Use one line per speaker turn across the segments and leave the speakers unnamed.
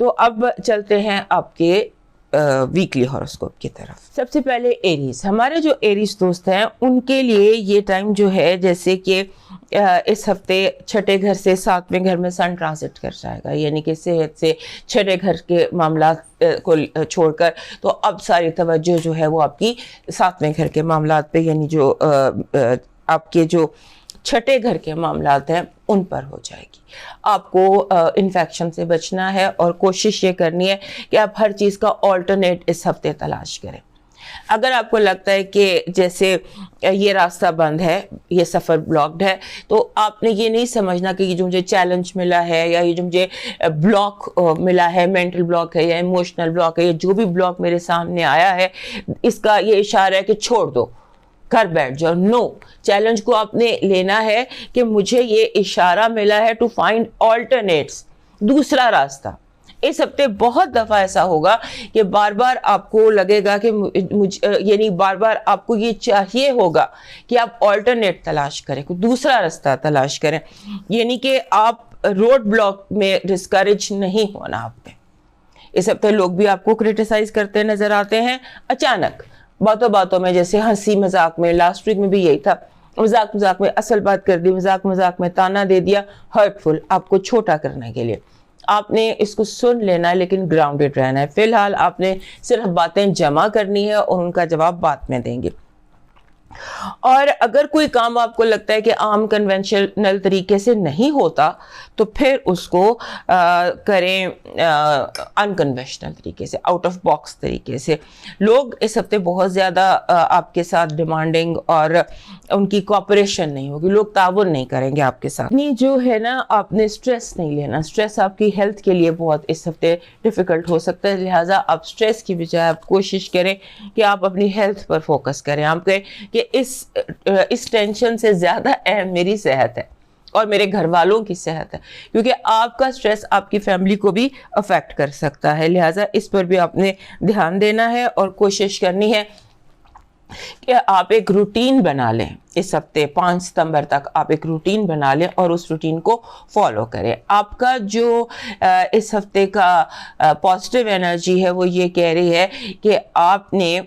تو اب چلتے ہیں آپ کے ویکلی ہاروسکوپ کی طرف. سب سے پہلے ایریز. ہمارے جو ایریز دوست ہیں ان کے لیے یہ ٹائم جو ہے, جیسے کہ اس ہفتے چھٹے گھر سے 7ویں گھر میں سن ٹرانزٹ کر جائے گا, یعنی کہ صحت سے چھٹے گھر کے معاملات کو چھوڑ کر تو اب ساری توجہ جو ہے وہ آپ کی 7ویں گھر کے معاملات پہ, یعنی جو آپ کے جو چھٹے گھر کے معاملات ہیں ان پر ہو جائے گی. آپ کو انفیکشن سے بچنا ہے اور کوشش یہ کرنی ہے کہ آپ ہر چیز کا آلٹرنیٹ اس ہفتے تلاش کریں. اگر آپ کو لگتا ہے کہ جیسے یہ راستہ بند ہے, یہ سفر بلاکڈ ہے, تو آپ نے یہ نہیں سمجھنا کہ یہ جو مجھے چیلنج ملا ہے یا یہ جو مجھے بلاک ملا ہے, مینٹل بلاک ہے یا ایموشنل بلاک ہے, یا جو بھی بلاک میرے سامنے آیا ہے, اس کا یہ اشارہ ہے کہ چھوڑ دو, گھر بیٹھ جاؤ. نو, چیلنج کو آپ نے لینا ہے کہ مجھے یہ اشارہ ملا ہے ٹو فائنڈ آلٹرنیٹس, دوسرا راستہ. اس ہفتے بہت دفعہ ایسا ہوگا کہ بار بار آپ کو لگے گا کہ یعنی بار بار آپ کو یہ چاہیے ہوگا کہ آپ آلٹرنیٹ تلاش کریں, کوئی دوسرا راستہ تلاش کریں, یعنی کہ آپ روڈ بلاک میں ڈسکریج نہیں ہونا آپ پہ. اس ہفتے لوگ بھی آپ کو کرٹیسائز کرتے نظر آتے ہیں اچانک, باتوں باتوں میں, جیسے ہنسی مذاق میں. لاسٹ ویک میں بھی یہی تھا, مذاق مذاق میں اصل بات کر دی, مذاق مذاق میں تانا دے دیا, ہرٹفل, آپ کو چھوٹا کرنے کے لیے. آپ نے اس کو سن لینا ہے لیکن گراؤنڈڈ رہنا ہے. فی الحال آپ نے صرف باتیں جمع کرنی ہے اور ان کا جواب بعد میں دیں گے. اور اگر کوئی کام آپ کو لگتا ہے کہ عام کنونشنل طریقے سے نہیں ہوتا تو پھر اس کو کریں انکنونشنل طریقے سے, آؤٹ آف باکس طریقے سے. لوگ اس ہفتے بہت زیادہ آپ کے ساتھ ڈیمانڈنگ اور ان کی کوآپریشن نہیں ہوگی, لوگ تعاون نہیں کریں گے آپ کے ساتھ. نہیں جو ہے نا, آپ نے سٹریس نہیں لینا. سٹریس آپ کی ہیلتھ کے لیے بہت اس ہفتے ڈیفیکلٹ ہو سکتا ہے, لہٰذا آپ سٹریس کی بجائے آپ کوشش کریں کہ آپ اپنی ہیلتھ پر فوکس کریں. آپ کہیں کہ اس ٹینشن سے زیادہ اہم میری صحت ہے اور میرے گھر والوں کی صحت ہے, کیونکہ آپ کا سٹریس آپ کی فیملی کو بھی افیکٹ کر سکتا ہے. لہٰذا اس پر بھی آپ نے دھیان دینا ہے اور کوشش کرنی ہے کہ آپ ایک روٹین بنا لیں. اس ہفتے 5 ستمبر تک آپ ایک روٹین بنا لیں اور اس روٹین کو فالو کریں. آپ کا جو اس ہفتے کا پازیٹیو انرجی ہے وہ یہ کہہ رہی ہے کہ آپ نے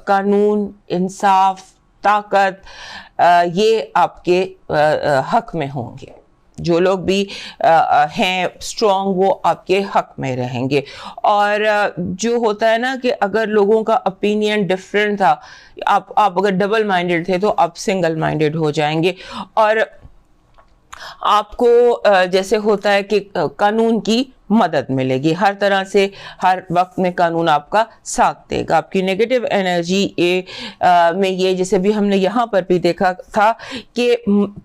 قانون, انصاف, طاقت یہ آپ کے حق میں ہوں گے. جو لوگ بھی ہیں اسٹرانگ وہ آپ کے حق میں رہیں گے. اور جو ہوتا ہے نا کہ اگر لوگوں کا اپینین ڈفرینٹ تھا, آپ اگر ڈبل مائنڈڈ تھے تو آپ سنگل مائنڈڈ ہو جائیں گے. اور آپ کو جیسے ہوتا ہے کہ قانون کی مدد ملے گی ہر طرح سے, ہر وقت میں قانون آپ کا ساتھ دے گا. آپ کی نیگیٹو انرجی میں یہ, جیسے بھی ہم نے یہاں پر بھی دیکھا تھا کہ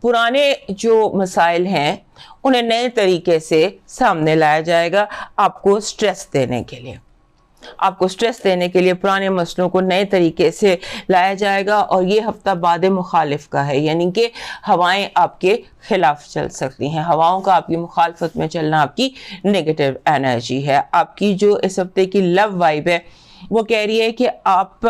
پرانے جو مسائل ہیں انہیں نئے طریقے سے سامنے لایا جائے گا آپ کو سٹریس دینے کے لیے. آپ کو سٹریس دینے کے لیے پرانے مسئلوں کو نئے طریقے سے لایا جائے گا. اور یہ ہفتہ باد مخالف کا ہے, یعنی کہ ہوائیں آپ کے خلاف چل سکتی ہیں. ہواؤں کا آپ کی مخالفت میں چلنا آپ کی نیگیٹو انرجی ہے. آپ کی جو اس ہفتے کی لو وائب ہے وہ کہہ رہی ہے کہ آپ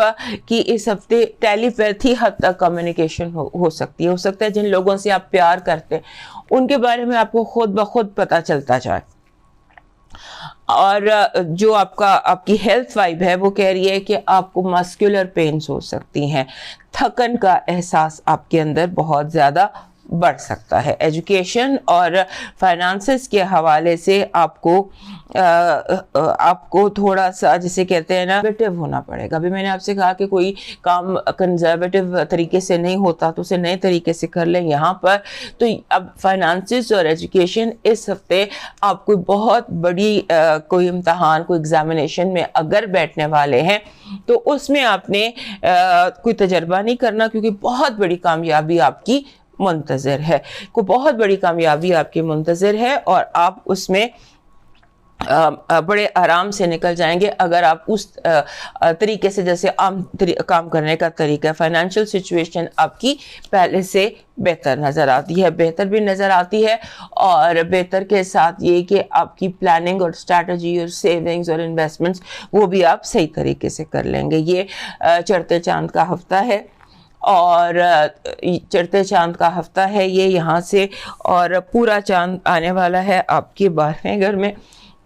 کی اس ہفتے ٹیلی پیتھی حد تک کمیونیکیشن ہو سکتی ہے. ہو سکتا ہے جن لوگوں سے آپ پیار کرتے ہیں ان کے بارے میں آپ کو خود بخود پتہ چلتا جائے. اور جو آپ کی ہیلتھ وائب ہے وہ کہہ رہی ہے کہ آپ کو مسکولر پینز ہو سکتی ہیں, تھکن کا احساس آپ کے اندر بہت زیادہ بڑھ سکتا ہے. ایجوکیشن اور فائنانسز کے حوالے سے آپ کو تھوڑا سا جسے کہتے ہیں نا کنزرویٹو ہونا پڑے گا. ابھی میں نے آپ سے کہا کہ کوئی کام کنزرویٹو طریقے سے نہیں ہوتا تو اسے نئے طریقے سے کر لیں. یہاں پر تو اب فائنانسز اور ایجوکیشن اس ہفتے آپ کوئی بہت بڑی کوئی امتحان, کوئی ایگزامینیشن میں اگر بیٹھنے والے ہیں تو اس میں آپ نے کوئی تجربہ نہیں کرنا, کیونکہ بہت بڑی کامیابی آپ کی منتظر ہے. کو بہت بڑی کامیابی آپ کی منتظر ہے اور آپ اس میں بڑے آرام سے نکل جائیں گے اگر آپ اس طریقے سے جیسے عام کام کرنے کا طریقہ. فائنینشیل سچویشن آپ کی پہلے سے بہتر نظر آتی ہے, بہتر بھی نظر آتی ہے. اور بہتر کے ساتھ یہ کہ آپ کی پلاننگ اور اسٹریٹجی اور سیونگز اور انویسٹمنٹس وہ بھی آپ صحیح طریقے سے کر لیں گے. یہ چڑھتے چاند کا ہفتہ ہے اور چڑھتے چاند کا ہفتہ ہے یہ یہاں سے, اور پورا چاند آنے والا ہے آپ کے 12ویں گھر میں.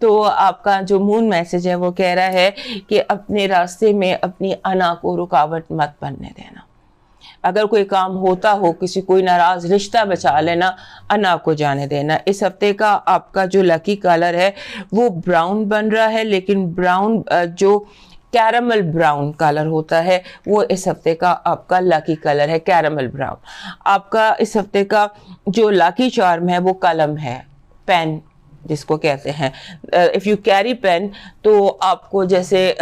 تو آپ کا جو مون میسج ہے وہ کہہ رہا ہے کہ اپنے راستے میں اپنی انا کو رکاوٹ مت بننے دینا. اگر کوئی کام ہوتا ہو, کسی کوئی ناراض رشتہ بچا لینا, انا کو جانے دینا. اس ہفتے کا آپ کا جو لکی کلر ہے وہ براؤن بن رہا ہے, لیکن براؤن جو کیرمل براؤن کلر ہوتا ہے وہ اس ہفتے کا آپ کا لکی کلر ہے, کیرمل براؤن. آپ کا اس ہفتے کا جو لکی چارم ہے وہ قلم ہے, پین جس کو کہتے ہیں. اف یو کیری پین, تو آپ کو جیسے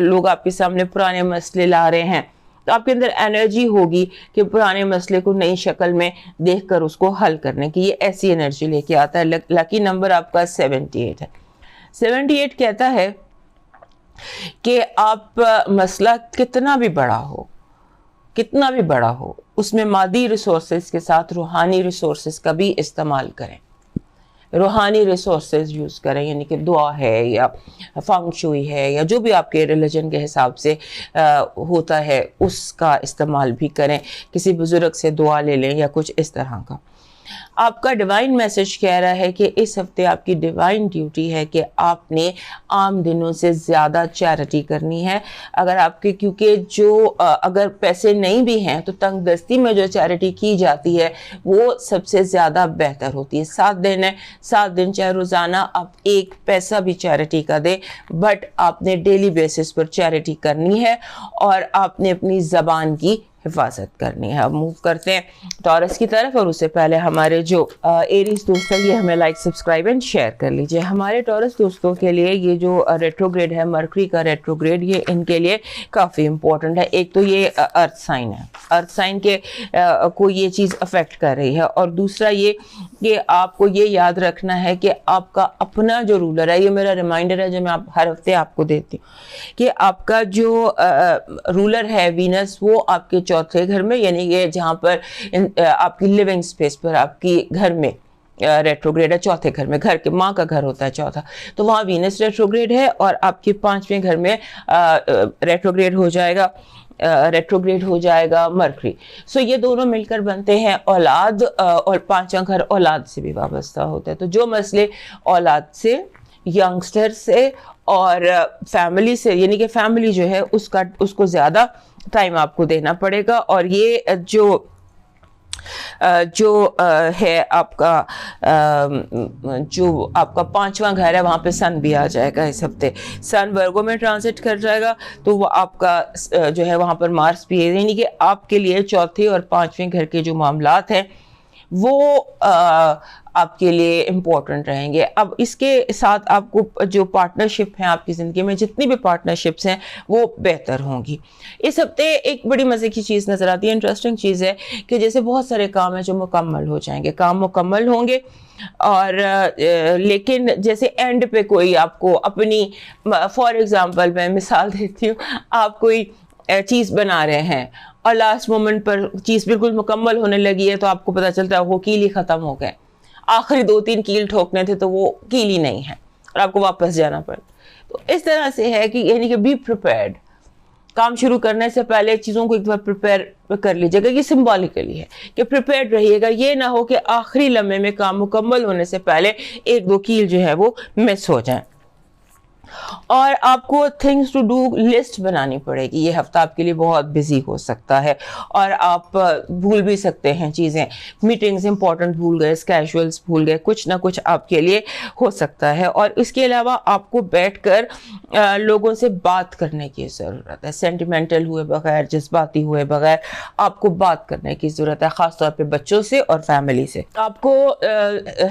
لوگ آپ کے سامنے پرانے مسئلے لا رہے ہیں تو آپ کے اندر انرجی ہوگی کہ پرانے مسئلے کو نئی شکل میں دیکھ کر اس کو حل کرنے کی, یہ ایسی انرجی لے کے آتا ہے. لکی نمبر آپ کا 78 ہے. 78 کہتا ہے کہ آپ مسئلہ کتنا بھی بڑا ہو اس میں مادی ریسورسز کے ساتھ روحانی ریسورسز کا بھی استعمال کریں. روحانی ریسورسز یوز کریں, یعنی کہ دعا ہے یا فنگ شوئی ہے یا جو بھی آپ کے ریلیجن کے حساب سے ہوتا ہے اس کا استعمال بھی کریں. کسی بزرگ سے دعا لے لیں یا کچھ اس طرح کا. آپ کا ڈیوائن میسج کہہ رہا ہے کہ اس ہفتے آپ کی ڈیوائن ڈیوٹی ہے کہ آپ نے عام دنوں سے زیادہ چیریٹی کرنی ہے. اگر آپ کے کیونکہ جو اگر پیسے نہیں بھی ہیں تو تنگ دستی میں جو چیریٹی کی جاتی ہے وہ سب سے زیادہ بہتر ہوتی ہے. 7 دن ہے, 7 دن چاہے روزانہ آپ 1 پیسہ بھی چیریٹی کا دیں, بٹ آپ نے ڈیلی بیسس پر چیریٹی کرنی ہے اور آپ نے اپنی زبان کی حفاظت کرنی ہے. اب موو کرتے ہیں ٹورس کی طرف, اور اس سے پہلے ہمارے جو ایریز دوست ہیں یہ ہمیں لائک, سبسکرائب اینڈ شیئر کر لیجئے. ہمارے ٹورس دوستوں کے لیے یہ جو ریٹروگریڈ ہے, مرکری کا ریٹروگریڈ, یہ ان کے لیے کافی امپورٹنٹ ہے. ایک تو یہ ارتھ سائن ہے, ارتھ سائن کے کو یہ چیز افیکٹ کر رہی ہے, اور دوسرا یہ کہ آپ کو یہ یاد رکھنا ہے کہ آپ کا اپنا جو رولر ہے, یہ میرا ریمائنڈر ہے جو میں ہر ہفتے آپ کو دیتی ہوں, کہ آپ کا جو رولر ہے وینس وہ آپ کے 4تھے گھر میں, یعنی کہ جہاں پر آپ کی لیونگ سپیس پر آپ کی گھر میں ریٹروگریڈ ہے, 4تھے گھر میں, گھر کے ماں کا گھر ہوتا ہے 4تھا, تو وہاں وینس ریٹروگریڈ ہے, اور آپ کے 5ویں گھر میں ریٹروگریڈ ہو جائے گا مرکری. سو یہ دونوں مل کر بنتے ہیں اولاد, اور 5واں گھر اولاد سے بھی وابستہ ہوتا ہے. تو جو مسئلے اولاد سے, ینگسٹر سے اور فیملی سے, یعنی کہ فیملی جو ہے اس کو زیادہ ٹائم آپ کو دینا پڑے گا. اور یہ جو ہے آپ کا جو آپ کا 5واں گھر ہے وہاں پہ سن بھی آ جائے گا اس ہفتے. سن ورگو میں ٹرانزٹ کر جائے گا, تو وہ آپ کا جو ہے وہاں پر مارس بھی ہے, یعنی کہ آپ کے لیے 4تھے اور 5ویں گھر کے جو معاملات ہیں وہ آپ کے لیے امپورٹنٹ رہیں گے. اب اس کے ساتھ آپ کو جو پارٹنرشپ ہیں آپ کی زندگی میں, جتنی بھی پارٹنرشپس ہیں وہ بہتر ہوں گی. اس ہفتے ایک بڑی مزے کی چیز نظر آتی ہے, انٹرسٹنگ چیز ہے کہ جیسے بہت سارے کام ہیں جو مکمل ہو جائیں گے, کام مکمل ہوں گے, اور لیکن جیسے اینڈ پہ کوئی آپ کو اپنی, فار ایگزامپل میں مثال دیتی ہوں, آپ کوئی چیز بنا رہے ہیں اور لاسٹ مومنٹ پر چیز بالکل مکمل ہونے لگی ہے تو آپ کو پتہ چلتا ہے وہ کیل ہی ختم ہو گئے, آخری 2-3 کیل ٹھوکنے تھے تو وہ کیل ہی نہیں ہے اور آپ کو واپس جانا پڑا. تو اس طرح سے ہے کہ یعنی کہ بی پریپیئرڈ, کام شروع کرنے سے پہلے چیزوں کو ایک بار پریپیئر کر لیجیے گا. یہ سمبولیکلی ہے کہ پریپیئرڈ رہیے گا, یہ نہ ہو کہ آخری لمحے میں کام مکمل ہونے سے پہلے 1-2 کیل جو ہے وہ مس ہو جائیں. اور آپ کو تھنگس ٹو ڈو لسٹ بنانی پڑے گی. یہ ہفتہ آپ کے لیے بہت بزی ہو سکتا ہے اور آپ بھول بھی سکتے ہیں چیزیں, میٹنگز امپورٹنٹ بھول گئے, کیجولز بھول گئے, کچھ نہ کچھ آپ کے لیے ہو سکتا ہے. اور اس کے علاوہ آپ کو بیٹھ کر لوگوں سے بات کرنے کی ضرورت ہے, سینٹیمنٹل ہوئے بغیر, جذباتی ہوئے بغیر آپ کو بات کرنے کی ضرورت ہے, خاص طور پہ بچوں سے اور فیملی سے. آپ کو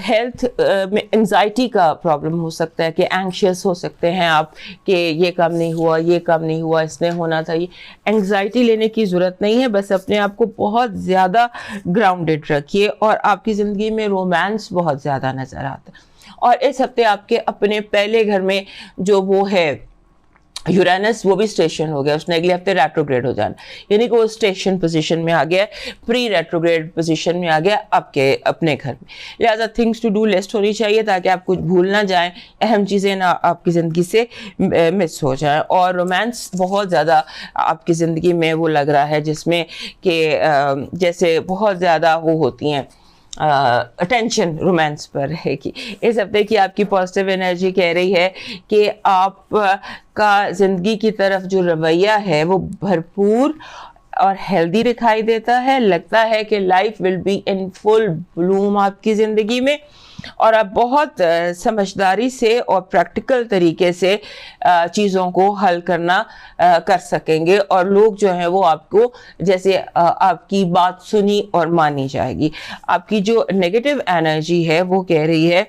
ہیلتھ میں انزائٹی کا پرابلم ہو سکتا ہے کہ اینکشیس ہو سکتے ہیں آپ کہ یہ کام نہیں ہوا, یہ کام نہیں ہوا, اس نے ہونا تھا. یہ اینگزائٹی لینے کی ضرورت نہیں ہے, بس اپنے آپ کو بہت زیادہ گراؤنڈڈ رکھیے. اور آپ کی زندگی میں رومانس بہت زیادہ نظر آتا ہے. اور اس ہفتے آپ کے اپنے پہلے گھر میں جو وہ ہے یورینس, وہ بھی اسٹیشن ہو گیا, اس نے اگلے ہفتے ریٹروگریڈ ہو جانا, یعنی کہ وہ اسٹیشن پوزیشن میں آ گیا, پری ریٹروگریڈ پوزیشن میں آ گیا آپ کے اپنے گھر میں. لہٰذا تھنگس ٹو ڈو لسٹ ہونی چاہیے تاکہ آپ کچھ بھول نہ جائیں, اہم چیزیں نہ آپ کی زندگی سے مس ہو جائیں. اور رومانس بہت زیادہ آپ کی زندگی میں وہ لگ رہا ہے جس میں کہ جیسے بہت زیادہ وہ ہوتی ہیں اٹینشن رومانس پر رہے گی. اس ہفتے کی آپ کی پازیٹیو انرجی کہہ رہی ہے کہ آپ کا زندگی کی طرف جو رویہ ہے وہ بھرپور اور ہیلدی دکھائی دیتا ہے. لگتا ہے کہ لائف ول بی ان فل بلوم آپ کی زندگی میں, اور آپ بہت سمجھداری سے اور پریکٹیکل طریقے سے چیزوں کو حل کر سکیں گے, اور لوگ جو ہیں وہ آپ کو جیسے آپ کی بات سنی اور مانی جائے گی. آپ کی جو نیگیٹو انرجی ہے وہ کہہ رہی ہے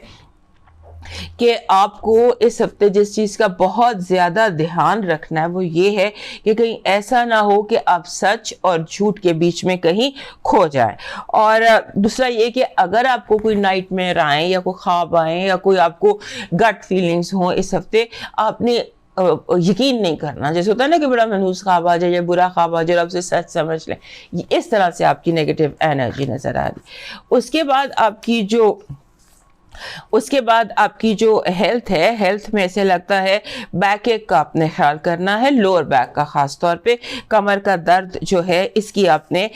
کہ آپ کو اس ہفتے جس چیز کا بہت زیادہ دھیان رکھنا ہے وہ یہ ہے کہ کہیں ایسا نہ ہو کہ آپ سچ اور جھوٹ کے بیچ میں کہیں کھو جائیں. اور دوسرا یہ کہ اگر آپ کو کوئی نائٹ میئر آئیں یا کوئی خواب آئیں یا کوئی آپ کو گٹ فیلنگز ہوں اس ہفتے, آپ نے یقین نہیں کرنا. جیسے ہوتا ہے نا کہ بڑا منحوس خواب آ جائے یا برا خواب آ جائے اور آپ سے سچ سمجھ لیں, اس طرح سے آپ کی نیگیٹو انرجی نظر آ رہی. اس کے بعد آپ کی جو ہیلتھ ہے, ہیلتھ میں ایسے لگتا ہے بیک ایک کا آپ نے خیال کرنا ہے, لوور بیک کا, خاص طور پہ کمر کا درد جو ہے اس کی آپ نے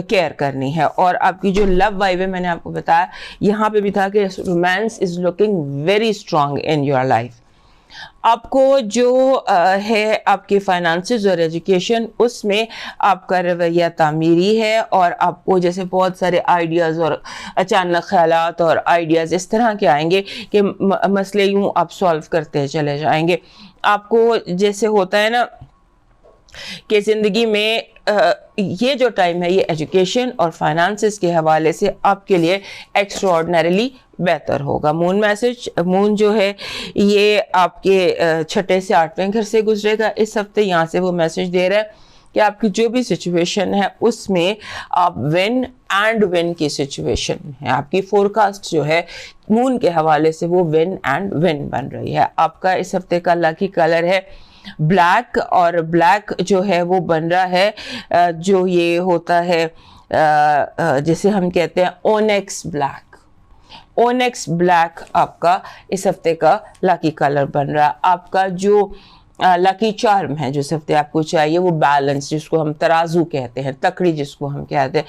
کیئر کرنی ہے. اور آپ کی جو لو وائب ہے, میں نے آپ کو بتایا یہاں پہ بھی تھا کہ romance is looking very strong in your life. آپ کو جو ہے آپ کے فائنانسز اور ایجوکیشن, اس میں آپ کا رویہ تعمیری ہے, اور آپ کو جیسے بہت سارے آئیڈیاز اور اچانک خیالات اور آئیڈیاز اس طرح کے آئیں گے کہ مسئلے یوں آپ سولو کرتے چلے جائیں گے. آپ کو جیسے ہوتا ہے نا کہ زندگی میں یہ جو ٹائم ہے یہ ایجوکیشن اور فائنانسز کے حوالے سے آپ کے لیے ایکسٹرا آرڈنریلی بہتر ہوگا. مون جو ہے یہ آپ کے 6 سے 8ویں گھر سے گزرے گا اس ہفتے. یہاں سے وہ میسج دے رہا ہے کہ آپ کی جو بھی سچویشن ہے اس میں آپ ون کی سچویشن ہے. آپ کی فورکاسٹ جو ہے مون کے حوالے سے وہ ون بن رہی ہے. آپ کا اس ہفتے کا لکی کلر ہے بلیک, اور بلیک جو ہے وہ بن رہا ہے جو یہ ہوتا ہے جسے ہم کہتے ہیں اونیکس بلیک. اونیکس بلیک آپ کا اس ہفتے کا لکی کلر بن رہا ہے. آپ کا جو لکی چارم ہے جو اس ہفتے آپ کو چاہیے وہ بیلنس, جس کو ہم ترازو کہتے ہیں, تکڑی جس کو ہم کہتے ہیں,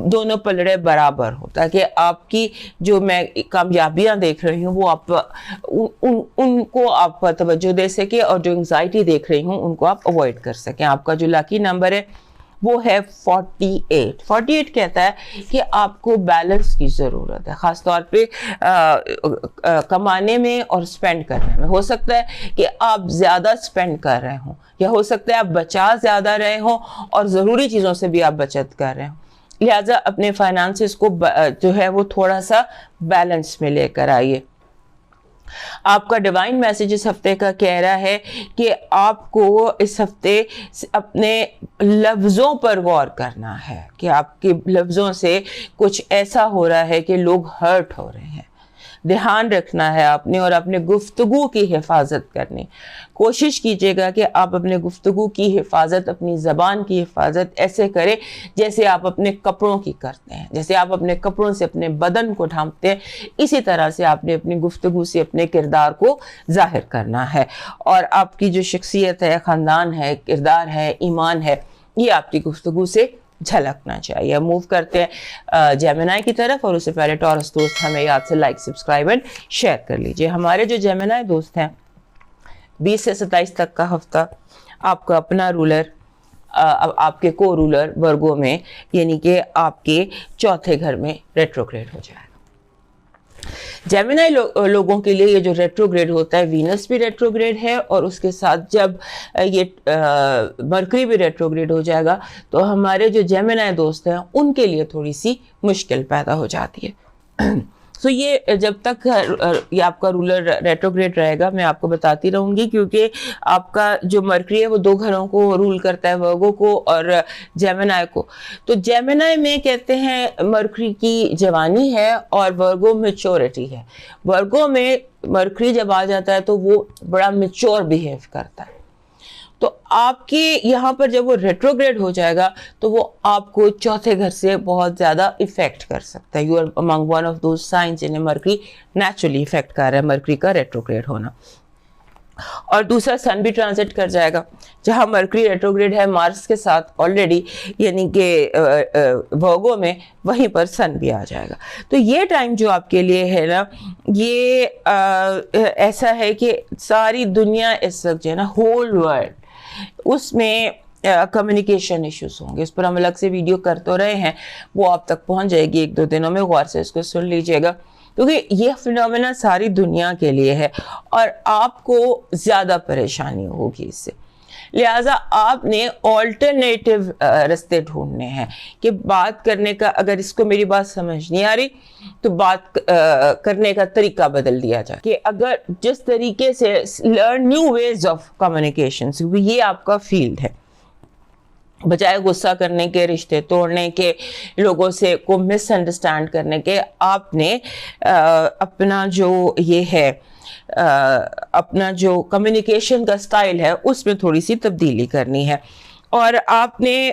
دونوں پلڑے برابر ہو, تاکہ آپ کی جو میں کامیابیاں دیکھ رہی ہوں وہ آپ ان کو آپ توجہ دے سکیں, اور جو انگزائٹی دیکھ رہی ہوں ان کو آپ اوائڈ کر سکیں. آپ کا جو لکی نمبر ہے وہ ہے 48. 48 کہتا ہے کہ آپ کو بیلنس کی ضرورت ہے, خاص طور پہ کمانے میں اور سپینڈ کرنے میں. ہو سکتا ہے کہ آپ زیادہ سپینڈ کر رہے ہوں, یا ہو سکتا ہے آپ بچا زیادہ رہے ہوں اور ضروری چیزوں سے بھی آپ بچت کر رہے ہوں. لہٰذا اپنے فائنانسز کو جو ہے وہ تھوڑا سا بیلنس میں لے کر آئیے. آپ کا ڈیوائن میسج اس ہفتے کا کہہ رہا ہے کہ آپ کو اس ہفتے اپنے لفظوں پر غور کرنا ہے, کہ آپ کے لفظوں سے کچھ ایسا ہو رہا ہے کہ لوگ ہرٹ ہو رہے ہیں. دھیان رکھنا ہے آپ نے, اور اپنے گفتگو کی حفاظت کرنی. کوشش کیجیے گا کہ آپ اپنے گفتگو کی حفاظت, اپنی زبان کی حفاظت ایسے کریں جیسے آپ اپنے کپڑوں کی کرتے ہیں. جیسے آپ اپنے کپڑوں سے اپنے بدن کو ڈھانپتے ہیں, اسی طرح سے آپ نے اپنی گفتگو سے اپنے کردار کو ظاہر کرنا ہے. اور آپ کی جو شخصیت ہے, خاندان ہے, کردار ہے, ایمان ہے, یہ آپ کی گفتگو سے جھلکنا چاہیے. موو کرتے ہیں جیمنائی کی طرف, اور اس سے پہلے ٹورس دوست ہمیں یاد سے لائک, سبسکرائب اینڈ شیئر کر لیجئے. ہمارے جو جیمنائی دوست ہیں 20 سے 27 تک کا ہفتہ آپ کا اپنا رولر, آپ کے کو رولر ورگو میں, یعنی کہ آپ کے 4تھے گھر میں ریٹروگریڈ ہو جائے گا. جیمنائی لوگوں کے لیے یہ جو ریٹروگریڈ ہوتا ہے, وینس بھی ریٹروگریڈ ہے, اور اس کے ساتھ جب یہ مرکری بھی ریٹروگریڈ ہو جائے گا تو ہمارے جو جیمنائی دوست ہیں ان کے لیے تھوڑی سی مشکل پیدا ہو جاتی ہے. سو یہ جب تک یہ آپ کا رولر ریٹروگریڈ رہے گا میں آپ کو بتاتی رہوں گی, کیونکہ آپ کا جو مرکری ہے وہ 2 گھروں کو رول کرتا ہے, ورگو کو اور جیمنائی کو. تو جیمنائی میں کہتے ہیں مرکری کی جوانی ہے اور ورگو میچورٹی ہے. ورگو میں مرکری جب آ جاتا ہے تو وہ بڑا میچور بیہیو کرتا ہے. تو آپ کے یہاں پر جب وہ ریٹروگریڈ ہو جائے گا تو وہ آپ کو 4تھے گھر سے بہت زیادہ افیکٹ کر سکتا ہے. You are among one of those signs جنہیں مرکری نیچرلی افیکٹ کر رہا ہے, مرکری کا ریٹروگریڈ ہونا. اور دوسرا سن بھی ٹرانزٹ کر جائے گا، جہاں مرکری ریٹروگریڈ ہے مارس کے ساتھ آلریڈی، یعنی کہ ورگو میں، وہیں پر سن بھی آ جائے گا. تو یہ ٹائم جو آپ کے لیے ہے نا، یہ ایسا ہے کہ ساری دنیا اس وقت جو ہے نا، ہول ورلڈ، اس میں کمیونیکیشن ایشوز ہوں گے. اس پر ہم الگ سے ویڈیو کر تو رہے ہیں، وہ آپ تک پہنچ جائے گی 1-2 دنوں میں، غور سے اس کو سن لیجئے گا، کیونکہ یہ فنومینا ساری دنیا کے لیے ہے اور آپ کو زیادہ پریشانی ہوگی اس سے. لہٰذا آپ نے آلٹرنیٹیو رستے ڈھونڈنے ہیں کہ بات کرنے کا، اگر اس کو میری بات سمجھ نہیں آ رہی تو بات کرنے کا طریقہ بدل دیا جائے، کہ اگر جس طریقے سے learn new ways of communication, یہ آپ کا فیلڈ ہے، بجائے غصہ کرنے کے، رشتے توڑنے کے، لوگوں سے کو مس انڈرسٹینڈ کرنے کے، آپ نے اپنا جو یہ ہے، اپنا جو کمیونیکیشن کا سٹائل ہے اس میں تھوڑی سی تبدیلی کرنی ہے. اور آپ نے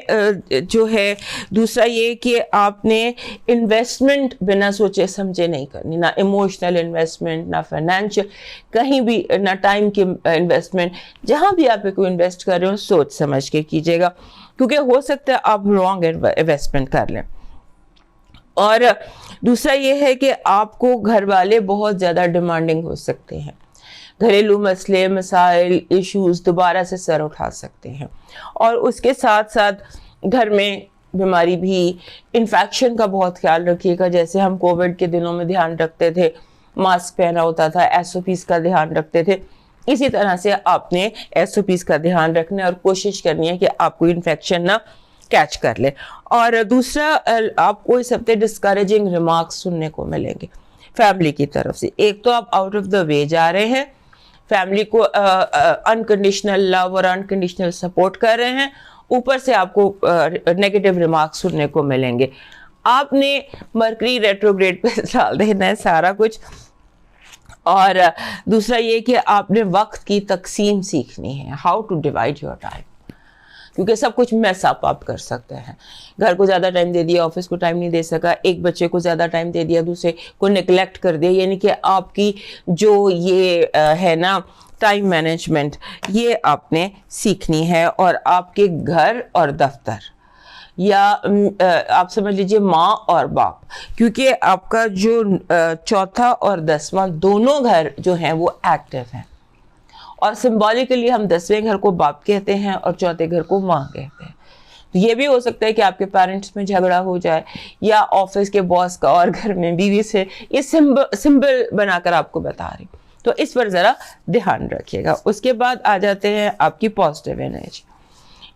جو ہے دوسرا یہ کہ آپ نے انویسٹمنٹ بنا سوچے سمجھے نہیں کرنی، نہ ایموشنل انویسٹمنٹ، نہ فائنینشیل، کہیں بھی نہ ٹائم کی انویسٹمنٹ. جہاں بھی آپ کوئی انویسٹ کر رہے ہو سوچ سمجھ کے کیجیے گا، کیونکہ ہو سکتا ہے آپ رانگ انویسٹمنٹ کر لیں. اور دوسرا یہ ہے کہ آپ کو گھر والے بہت زیادہ ڈیمانڈنگ ہو سکتے ہیں، گھریلو مسئلے، مسائل، ایشوز دوبارہ سے سر اٹھا سکتے ہیں. اور اس کے ساتھ ساتھ گھر میں بیماری بھی، انفیکشن کا بہت خیال رکھیے گا. جیسے ہم کووڈ کے دنوں میں دھیان رکھتے تھے، ماسک پہنا ہوتا تھا، SOPs کا دھیان رکھتے تھے، اسی طرح سے آپ نے SOPs کا دھیان رکھنا ہے اور کوشش کرنی ہے کہ آپ کو انفیکشن نہ کیچ کر لے. اور دوسرا، آپ کو اس ہفتے ڈسکریجنگ ریمارکس سننے کو ملیں گے فیملی کی طرف سے. ایک تو آپ آؤٹ آف دا وے جا رہے ہیں، فیملی کو انکنڈیشنل لو اور انکنڈیشنل سپورٹ کر رہے ہیں، اوپر سے آپ کو نیگیٹو ریمارکس سننے کو ملیں گے. آپ نے مرکری ریٹروگریڈ پہ ڈال دینا ہے سارا کچھ. اور دوسرا یہ کہ آپ نے وقت کی تقسیم سیکھنی ہے، how to divide your time, کیونکہ سب کچھ میس اپ آپ کر سکتے ہیں. گھر کو زیادہ ٹائم دے دیا، آفس کو ٹائم نہیں دے سکا، ایک بچے کو زیادہ ٹائم دے دیا، دوسرے کو نیگلیکٹ کر دیا. یعنی کہ آپ کی جو یہ ہے نا ٹائم مینجمنٹ، یہ آپ نے سیکھنی ہے. اور آپ کے گھر اور دفتر، یا آپ سمجھ لیجئے ماں اور باپ، کیونکہ آپ کا جو 4تھا اور 10واں دونوں گھر جو ہیں وہ ایکٹیو ہیں. اور سمبولیکلی ہم 10ویں گھر کو باپ کہتے ہیں اور 4تھے گھر کو ماں کہتے ہیں. تو یہ بھی ہو سکتا ہے کہ آپ کے پیرنٹس میں جھگڑا ہو جائے، یا آفس کے باس کا اور گھر میں بیوی سے. یہ سمبل بنا کر آپ کو بتا رہی، تو اس پر ذرا دھیان رکھیے گا. اس کے بعد آ جاتے ہیں آپ کی پازیٹیو انرجی.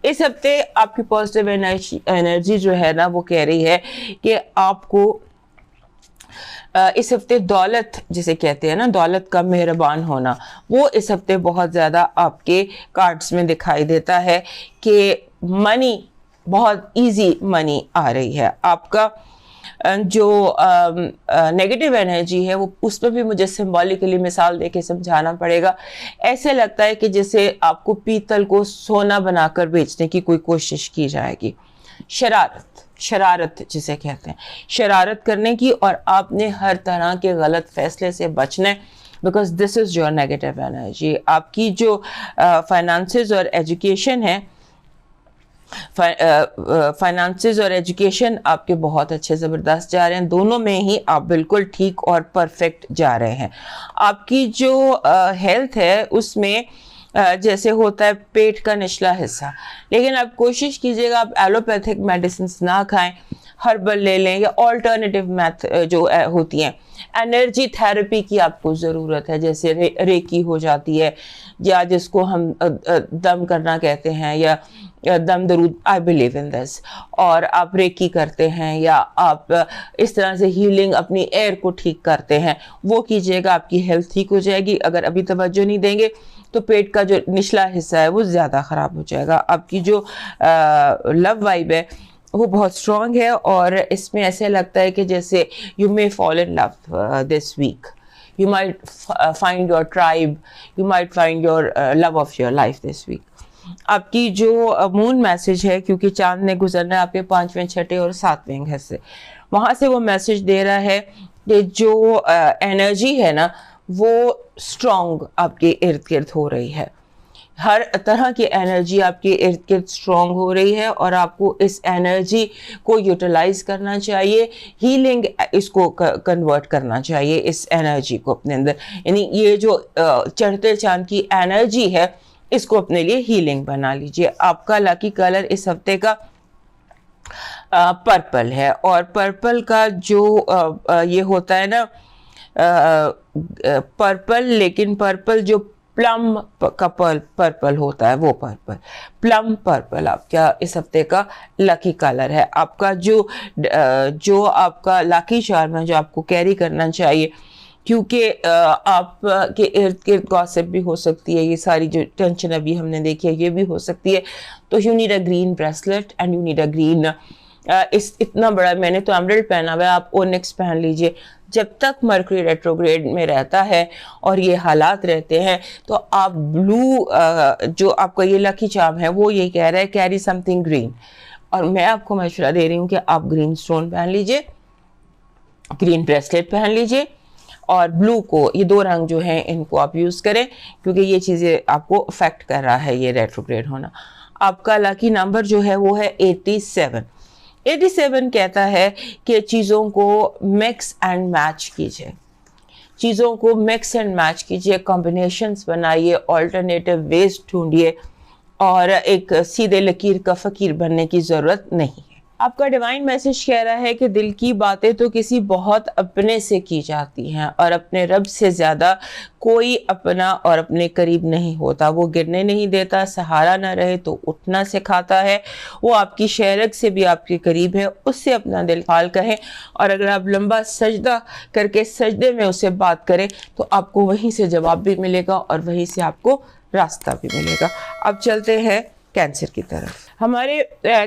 اس ہفتے آپ کی پازیٹیو انرجی جو ہے نا وہ کہہ رہی ہے کہ آپ کو اس ہفتے دولت جسے کہتے ہیں نا، دولت کا مہربان ہونا، وہ اس ہفتے بہت زیادہ آپ کے کارڈز میں دکھائی دیتا ہے کہ منی، بہت ایزی منی آ رہی ہے. آپ کا جو نیگیٹو انرجی ہے وہ اس پہ بھی مجھے سمبولیکلی مثال دے کے سمجھانا پڑے گا. ایسے لگتا ہے کہ جیسے آپ کو پیتل کو سونا بنا کر بیچنے کی کوئی کوشش کی جائے گی. شرارت جسے کہتے ہیں، شرارت کرنے کی، اور آپ نے ہر طرح کے غلط فیصلے سے بچنا ہے، because this is your negative energy. آپ کی جو فائنانسز اور ایجوکیشن ہے، فائنانسز اور ایجوکیشن آپ کے بہت اچھے زبردست جا رہے ہیں. دونوں میں ہی آپ بالکل ٹھیک اور پرفیکٹ جا رہے ہیں. آپ کی جو ہیلتھ ہے اس میں جیسے ہوتا ہے پیٹ کا نچلا حصہ، لیکن آپ کوشش کیجیے گا آپ ایلوپیتھک میڈیسنس نہ کھائیں، ہربل لے لیں، یا آلٹرنیٹیو جو ہوتی ہیں. انرجی تھیراپی کی آپ کو ضرورت ہے، جیسے ریکی ہو جاتی ہے، یا جس کو ہم دم کرنا کہتے ہیں، یا دم درود، آئی بلیو ان دس. اور آپ ریکی کرتے ہیں، یا آپ اس طرح سے ہیلنگ اپنی ایئر کو ٹھیک کرتے ہیں، وہ کیجیے گا. آپ کی ہیلتھ ٹھیک ہو جائے گی. اگر ابھی توجہ نہیں دیں گے تو پیٹ کا جو نچلا حصہ ہے وہ زیادہ خراب ہو جائے گا. آپ کی جو لو وائب ہے وہ بہت اسٹرانگ ہے، اور اس میں ایسے لگتا ہے کہ جیسے you may fall in love this week, you might find your tribe, you might find your love of your life this week. آپ کی جو مون میسج ہے، کیونکہ چاند نے گزرنا ہے آپ کے 5ویں، 6ٹھے اور 7ویں گھر سے، وہاں سے وہ میسج دے رہا ہے کہ جو انرجی ہے نا وہ اسٹرانگ آپ کے ارد گرد ہو رہی ہے. ہر طرح کی انرجی آپ کے ارد گرد اسٹرانگ ہو رہی ہے اور آپ کو اس انرجی کو یوٹیلائز کرنا چاہیے, ہیلنگ اس کو کنورٹ کرنا چاہیے اس انرجی کو اپنے اندر. یعنی یہ جو چڑھتے چاند کی انرجی ہے اس کو اپنے لیے ہیلنگ بنا لیجیے. آپ کا لکی کلر اس ہفتے کا پرپل ہے, اور پرپل کا جو یہ ہوتا ہے نا پرپل, لیکن پرپل جو پلم کا پرپل ہوتا ہے وہ پرپل, پلم پرپل آپ کا اس ہفتے کا لکی کلر ہے. آپ کا جو آپ کا لکی چارم ہے جو آپ کو کیری کرنا چاہیے, کیونکہ آپ کے ارد گرد گاسپ بھی ہو سکتی ہے, یہ ساری جو ٹینشن ابھی ہم نے دیکھی ہے یہ بھی ہو سکتی ہے. تو you need a green bracelet and you need a green اتنا بڑا, میں نے تو ایمرلڈ پہنا ہوا ہے, آپ اونکس پہن لیجئے. جب تک مرکری ریٹروگریڈ میں رہتا ہے اور یہ حالات رہتے ہیں تو آپ بلو جو آپ کا یہ لکی چارم ہے وہ یہ کہہ رہا ہے کیری سم تھنگ گرین, اور میں آپ کو مشورہ دے رہی ہوں کہ آپ گرین سٹون پہن لیجئے, گرین بریسلیٹ پہن لیجئے, اور بلو کو, یہ دو رنگ جو ہیں ان کو آپ یوز کریں کیونکہ یہ چیزیں آپ کو افیکٹ کر رہا ہے یہ ریٹروگریڈ ہونا. آپ کا لکی نمبر جو ہے وہ ہے 87. 87 کہتا ہے کہ چیزوں کو مکس اینڈ میچ کیجئے, چیزوں کو مکس اینڈ میچ کیجئے, کمبینیشنز بنائیے, آلٹرنیٹیو ویز ڈھونڈیے, اور ایک سیدھے لکیر کا فقیر بننے کی ضرورت نہیں ہے. آپ کا ڈیوائن میسج کہہ رہا ہے کہ دل کی باتیں تو کسی بہت اپنے سے کی جاتی ہیں, اور اپنے رب سے زیادہ کوئی اپنا اور اپنے قریب نہیں ہوتا. وہ گرنے نہیں دیتا, سہارا نہ رہے تو اٹھنا سکھاتا ہے. وہ آپ کی شہرت سے بھی آپ کے قریب ہے, اس سے اپنا دل حال کہیں, اور اگر آپ لمبا سجدہ کر کے سجدے میں اسے بات کریں تو آپ کو وہیں سے جواب بھی ملے گا اور وہیں سے آپ کو راستہ بھی ملے گا. اب چلتے ہیں کینسر کی طرف. ہمارے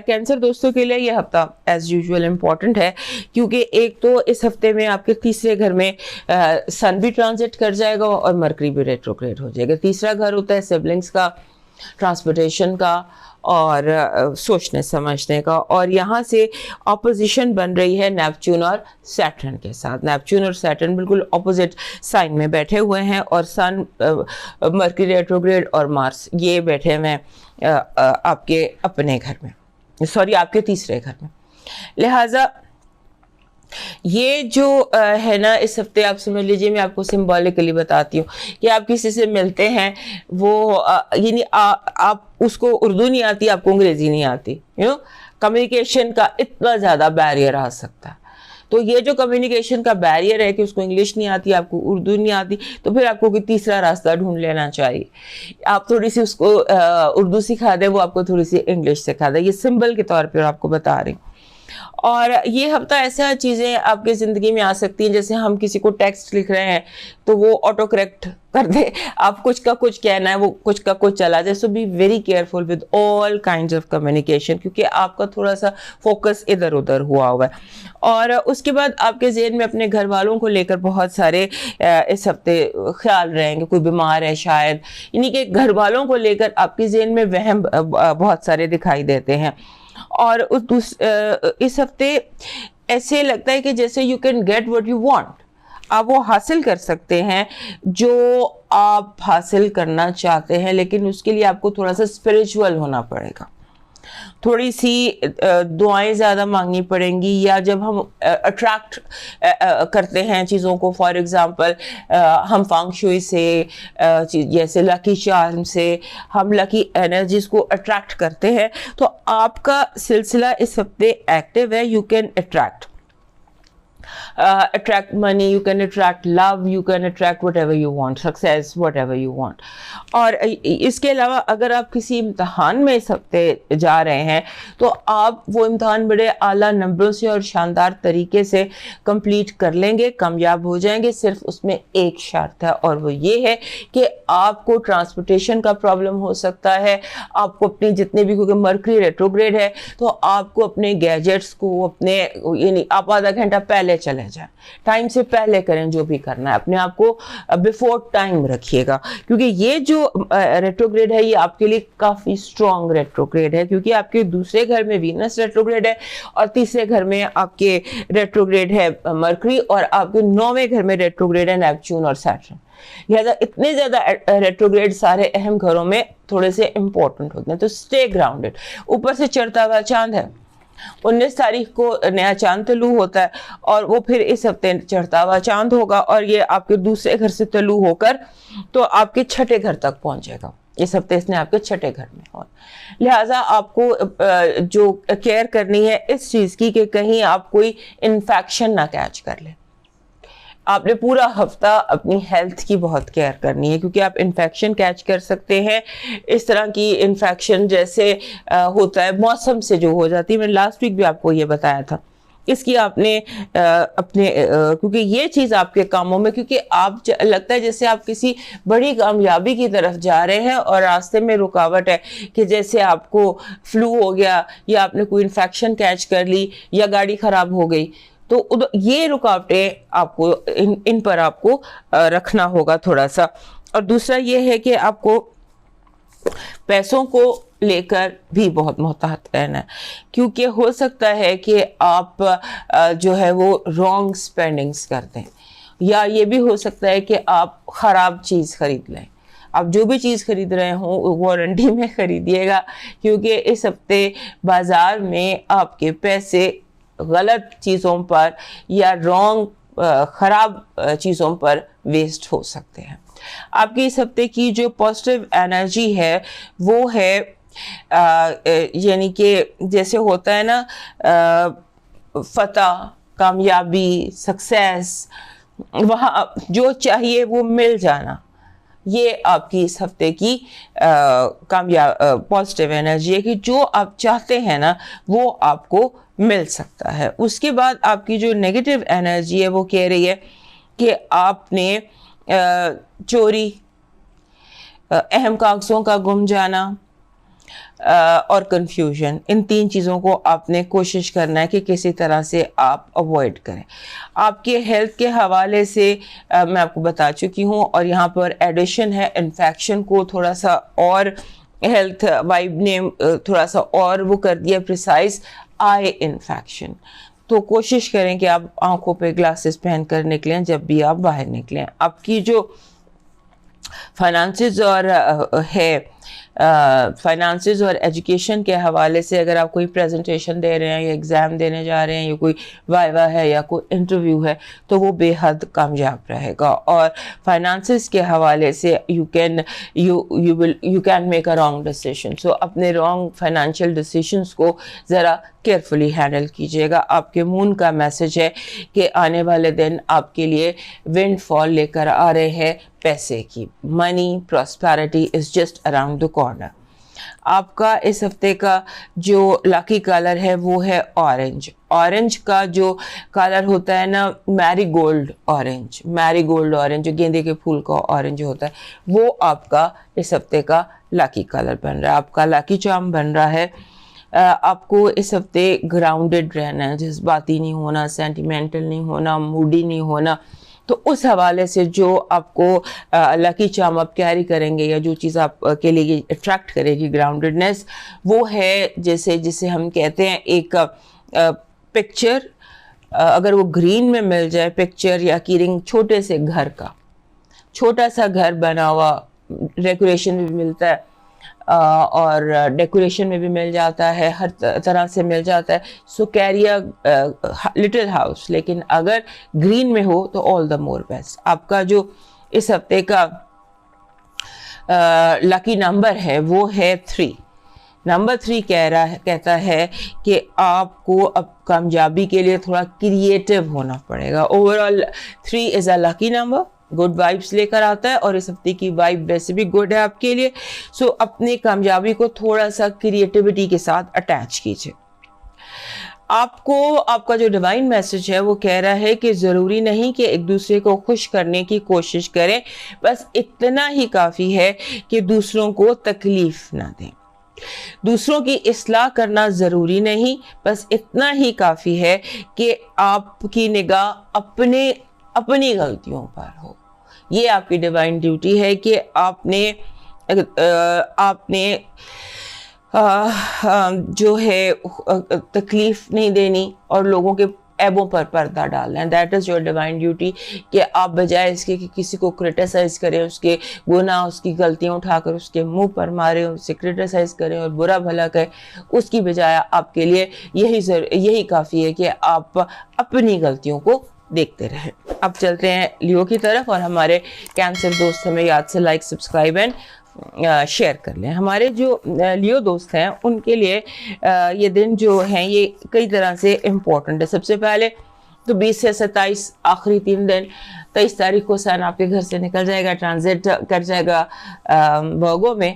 کینسر دوستوں کے لیے یہ ہفتہ ایز یوزول امپورٹنٹ ہے, کیونکہ ایک تو اس ہفتے میں آپ کے تیسرے گھر میں سن بھی ٹرانزٹ کر جائے گا اور مرکری بھی ریٹروگریڈ ہو جائے گا. تیسرا گھر ہوتا ہے سبلنگز کا, ٹرانسپورٹیشن کا, اور سوچنے سمجھنے کا, اور یہاں سے اپوزیشن بن رہی ہے نیپچون اور سیٹرن کے ساتھ. نیپچون اور سیٹرن بالکل اپوزٹ سائن میں بیٹھے ہوئے ہیں, اور سن مرکری ریٹروگریڈ اور مارس یہ بیٹھے ہوئے ہیں آپ کے اپنے گھر میں, سوری آپ کے تیسرے گھر میں. لہٰذا یہ جو ہے نا اس ہفتے آپ سمجھ لیجئے, میں آپ کو سمبولکلی بتاتی ہوں کہ آپ کسی سے ملتے ہیں, وہ یعنی آپ اس کو اردو نہیں آتی, آپ کو انگریزی نہیں آتی, کمیونیکیشن کا اتنا زیادہ بیریئر آ سکتا ہے. تو یہ جو کمیونیکیشن کا بیریئر ہے کہ اس کو انگلش نہیں آتی, آپ کو اردو نہیں آتی, تو پھر آپ کو کوئی تیسرا راستہ ڈھونڈ لینا چاہیے. آپ تھوڑی سی اس کو اردو سکھا دیں, وہ آپ کو تھوڑی سی انگلش سکھا دیں. یہ سمبل کے طور پر آپ کو بتا رہی ہوں. اور یہ ہفتہ ایسا چیزیں آپ کی زندگی میں آ سکتی ہیں, جیسے ہم کسی کو ٹیکسٹ لکھ رہے ہیں تو وہ آٹو کریکٹ کر دے, آپ کچھ کا کچھ کہنا ہے وہ کچھ کا کچھ چلا جائے. So be very careful with all kinds of communication, کیونکہ آپ کا تھوڑا سا فوکس ادھر ادھر ہوا ہوا ہے. اور اس کے بعد آپ کے ذہن میں اپنے گھر والوں کو لے کر بہت سارے اس ہفتے خیال رہیں گے, کوئی بیمار ہے شاید, یعنی کہ گھر والوں کو لے کر آپ کے ذہن میں وہم بہت سارے دکھائی دیتے ہیں. اور اس ہفتے ایسے لگتا ہے کہ جیسے you can get what you want, آپ وہ حاصل کر سکتے ہیں جو آپ حاصل کرنا چاہتے ہیں, لیکن اس کے لیے آپ کو تھوڑا سا اسپریچول ہونا پڑے گا, تھوڑی سی دعائیں زیادہ مانگنی پڑیں گی. یا جب ہم اٹریکٹ کرتے ہیں چیزوں کو, فار ایگزامپل ہم فانگ شوئی سے, جیسے لکی چارم سے ہم لکی انرجیز کو اٹریکٹ کرتے ہیں, تو آپ کا سلسلہ اس ہفتے ایکٹیو ہے. You can attract money, you can attract love, you can attract whatever you want, success, whatever you want. اور اس کے علاوہ اگر آپ کسی امتحان میں اس ہفتے جا رہے ہیں تو آپ وہ امتحان بڑے اعلیٰ نمبروں سے اور شاندار طریقے سے کمپلیٹ کر لیں گے, کامیاب ہو جائیں گے. صرف اس میں ایک شرط ہے, اور وہ یہ ہے کہ آپ کو ٹرانسپورٹیشن کا پرابلم ہو سکتا ہے. آپ کو اپنی جتنے بھی, کیونکہ مرکری ریٹروگریڈ ہے تو آپ کو اپنے گیجٹس کو اپنے, یعنی آپ آدھا گھنٹہ پہلے پہلے چلے جائیں, ٹائم سے پہلے کریں جو بھی کرنا ہے, اپنے آپ کو بیفور ٹائم رکھیے گا, کیونکہ یہ جو ریٹروگریڈ ہے یہ آپ کے لیے کافی اسٹرانگ ریٹروگریڈ ہے, کیونکہ آپ کے دوسرے گھر میں وینس ریٹروگریڈ ہے اور تیسرے گھر میں آپ کے ریٹروگریڈ ہے مرکری, اور آپ کے 9ویں گھر میں ریٹروگریڈ ہے نیپچون اور سیٹرن. لہذا اتنے زیادہ ریٹروگریڈ سارے اہم گھروں میں تھوڑے سے امپورٹنٹ ہوتے ہیں, تو اسٹے گراؤنڈڈ. اوپر سے چڑھتا ہوا چاند ہے, 19 تاریخ کو نیا چاند طلوع ہوتا ہے, اور وہ پھر اس ہفتے چڑھتا ہوا چاند ہوگا, اور یہ آپ کے دوسرے گھر سے طلوع ہو کر تو آپ کے 6ٹھے گھر تک پہنچے گا. اس ہفتے اس نے آپ کے 6ٹھے گھر میں ہو, لہٰذا آپ کو جو کیئر کرنی ہے اس چیز کی کہ کہیں آپ کوئی انفیکشن نہ کیچ کر لیں. آپ نے پورا ہفتہ اپنی ہیلتھ کی بہت کیئر کرنی ہے, کیونکہ آپ انفیکشن کیچ کر سکتے ہیں. اس طرح کی انفیکشن جیسے ہوتا ہے موسم سے جو ہو جاتی ہے, میں نے لاسٹ ویک بھی آپ کو یہ بتایا تھا, اس کی آپ نے اپنے کیونکہ یہ چیز آپ کے کاموں میں, کیونکہ آپ لگتا ہے جیسے آپ کسی بڑی کامیابی کی طرف جا رہے ہیں اور راستے میں رکاوٹ ہے, کہ جیسے آپ کو فلو ہو گیا یا آپ نے کوئی انفیکشن کیچ کر لی یا گاڑی خراب ہو گئی, تو یہ رکاوٹیں آپ کو ان پر آپ کو رکھنا ہوگا تھوڑا سا. اور دوسرا یہ ہے کہ آپ کو پیسوں کو لے کر بھی بہت محتاط رہنا ہے, کیونکہ ہو سکتا ہے کہ آپ جو ہے وہ رانگ سپینڈنگز کر دیں, یا یہ بھی ہو سکتا ہے کہ آپ خراب چیز خرید لیں. آپ جو بھی چیز خرید رہے ہوں وارنٹی میں خریدیے گا, کیونکہ اس ہفتے بازار میں آپ کے پیسے غلط چیزوں پر یا رانگ خراب چیزوں پر ویسٹ ہو سکتے ہیں. آپ کی اس ہفتے کی جو پازیٹیو انرجی ہے وہ ہے یعنی کہ جیسے ہوتا ہے نا فتح, کامیابی, سکسیس, وہاں جو چاہیے وہ مل جانا, یہ آپ کی اس ہفتے کی پازیٹیو انرجی ہے کہ جو آپ چاہتے ہیں نا وہ آپ کو مل سکتا ہے. اس کے بعد آپ کی جو نیگیٹو انرجی ہے وہ کہہ رہی ہے کہ آپ نے چوری, اہم کاغذوں کا گم جانا اور کنفیوژن, ان 3 چیزوں کو آپ نے کوشش کرنا ہے کہ کسی طرح سے آپ اوائڈ کریں. آپ کے ہیلتھ کے حوالے سے میں آپ کو بتا چکی ہوں, اور یہاں پر ایڈیشن ہے انفیکشن کو تھوڑا سا اور ہیلتھ وائب نے تھوڑا سا اور وہ کر دیا پریسائز, آئی انفیکشن. تو کوشش کریں کہ آپ آنکھوں پہ گلاسز پہن کر نکلیں جب بھی آپ باہر نکلیں. آپ کی جو فائنانسز اور ہے فائنانسز اور ایجوکیشن کے حوالے سے اگر آپ کوئی پریزنٹیشن دے رہے ہیں یا ایگزام دینے جا رہے ہیں یا کوئی وائوا ہے یا کوئی انٹرویو ہے تو وہ بے حد کامیاب رہے گا. اور فائنانسز کے حوالے سے you can make a wrong decision. So اپنے رانگ فائنینشیل ڈیسیشنس کو ذرا کیئرفلی ہینڈل کیجیے گا. آپ کے مون کا میسج ہے کہ آنے والے دن آپ کے لیے ونڈ فال لے کر آ رہے ہیں پیسے کی. Money prosperity is just around the corner. آپ کا اس ہفتے کا جو لاکی کلر ہے وہ ہے اورنج. اورنج کا جو کلر ہوتا ہے نا میری گولڈ اورنج, میری گولڈ اورنج جو گیندے کے پھول کا اورنج ہوتا ہے وہ آپ کا اس ہفتے کا لاکی کلر بن رہا ہے. آپ کا لاکی چارم بن رہا ہے. آپ کو اس ہفتے گراؤنڈڈ رہنا ہے, جذباتی نہیں ہونا, سینٹیمنٹل نہیں ہونا, موڈی نہیں ہونا. تو اس حوالے سے جو آپ کو لکی چارم آپ کیری کریں گے یا جو چیز آپ کے لیے اٹریکٹ کرے گی گراؤنڈڈنیس, وہ ہے جسے ہم کہتے ہیں ایک پکچر, اگر وہ گرین میں مل جائے پکچر یا کی رنگ چھوٹے سے گھر کا, چھوٹا سا گھر بنا ہوا, ڈیکوریشن میں بھی ملتا ہے اور ڈیکوریشن میں بھی مل جاتا ہے, ہر طرح سے مل جاتا ہے. سو کیری لٹل ہاؤس, لیکن اگر گرین میں ہو تو آل دا مور بیسٹ. آپ کا جو اس ہفتے کا لکی نمبر ہے وہ ہے 3. نمبر 3 کہتا ہے کہ آپ کو اب کامیابی کے لیے تھوڑا کریٹیو ہونا پڑے گا. اوور آل 3 از اے لکی نمبر, گڈ وائبس لے کر آتا ہے, اور اس ہفتے کی وائب ویسے بھی گڈ ہے آپ کے لیے. سو اپنی کامیابی کو تھوڑا سا کریٹیوٹی کے ساتھ اٹیچ کیجیے. آپ کا جو ڈیوائن میسج ہے وہ کہہ رہا ہے کہ ضروری نہیں کہ ایک دوسرے کو خوش کرنے کی کوشش کریں, بس اتنا ہی کافی ہے کہ دوسروں کو تکلیف نہ دیں. دوسروں کی اصلاح کرنا ضروری نہیں، بس اتنا ہی کافی ہے کہ آپ کی نگاہ اپنی غلطیوں پر ہو. یہ آپ کی ڈیوائن ڈیوٹی ہے کہ آپ نے جو ہے تکلیف نہیں دینی اور لوگوں کے عیبوں پر پردہ ڈالنا ہے. That is your divine duty کہ آپ بجائے اس کے کہ کسی کو کرٹیسائز کریں، اس کے گناہ، اس کی غلطیاں اٹھا کر اس کے منہ پر ماریں، اسے کرٹیسائز کریں اور برا بھلا کہیں، اس کی بجائے آپ کے لیے یہی کافی ہے کہ آپ اپنی غلطیوں کو دیکھتے رہیں. اب چلتے ہیں لیو کی طرف، اور ہمارے کینسر دوست ہمیں یاد سے لائک، سبسکرائب اینڈ شیئر کر لیں. ہمارے جو لیو دوست ہیں ان کے لیے یہ دن جو ہیں یہ کئی طرح سے امپورٹنٹ ہے. سب سے پہلے تو 20 سے 27 آخری 3 دن، 23 تاریخ کو سن آپ کے گھر سے نکل جائے گا، ٹرانزٹ کر جائے گا ورگو میں.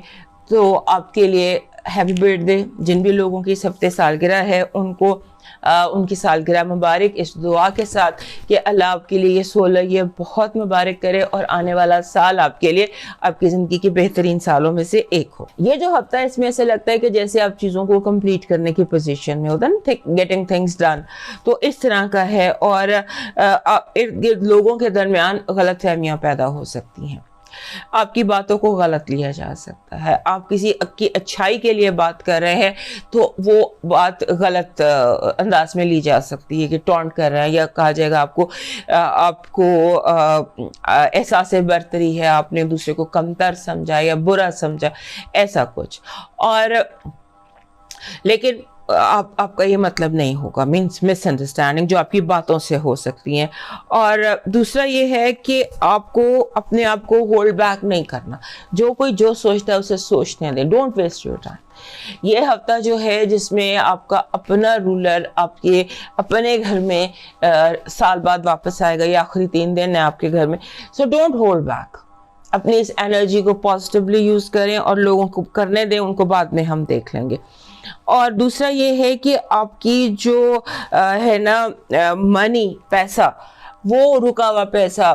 تو آپ کے لیے ہیپی برتھ ڈے. جن بھی لوگوں کی اس ہفتے سالگرہ ہے ان کو ان کی سالگرہ مبارک، اس دعا کے ساتھ کہ اللہ آپ کے لیے یہ 16 یہ بہت مبارک کرے اور آنے والا سال آپ کے لیے آپ کی زندگی کے بہترین سالوں میں سے ایک ہو. یہ جو ہفتہ ہے اس میں ایسا لگتا ہے کہ جیسے آپ چیزوں کو کمپلیٹ کرنے کی پوزیشن میں ہوتا ہے نا، گیٹنگ تھنگس ڈن، تو اس طرح کا ہے. اور ارد گرد لوگوں کے درمیان غلط فہمیاں پیدا ہو سکتی ہیں، آپ کی باتوں کو غلط لیا جا سکتا ہے. آپ کسی کی اچھائی کے لیے بات کر رہے ہیں تو وہ بات غلط انداز میں لی جا سکتی ہے کہ ٹونٹ کر رہے ہیں، یا کہا جائے گا آپ کو احساس برتری ہے، آپ نے دوسرے کو کمتر سمجھا یا برا سمجھا، ایسا کچھ. اور لیکن آپ کا یہ مطلب نہیں ہوگا، مینس مس انڈرسٹینڈنگ جو آپ کی باتوں سے ہو سکتی ہیں. اور دوسرا یہ ہے کہ آپ کو اپنے آپ کو ہولڈ بیک نہیں کرنا. جو کوئی جو سوچتا ہے اسے سوچنے دیں، ڈونٹ ویسٹ یور ٹائم. یہ ہفتہ جو ہے جس میں آپ کا اپنا رولر آپ کے اپنے گھر میں سال بعد واپس آئے گا، یہ آخری 3 دن ہے آپ کے گھر میں. سو ڈونٹ ہولڈ بیک، اپنی اس انرجی کو پازیٹیولی یوز کریں اور لوگوں کو کرنے دیں، ان کو بعد میں ہم دیکھ لیں گے. اور دوسرا یہ ہے کہ آپ کی جو ہے نا منی، پیسہ، وہ رکا ہوا پیسہ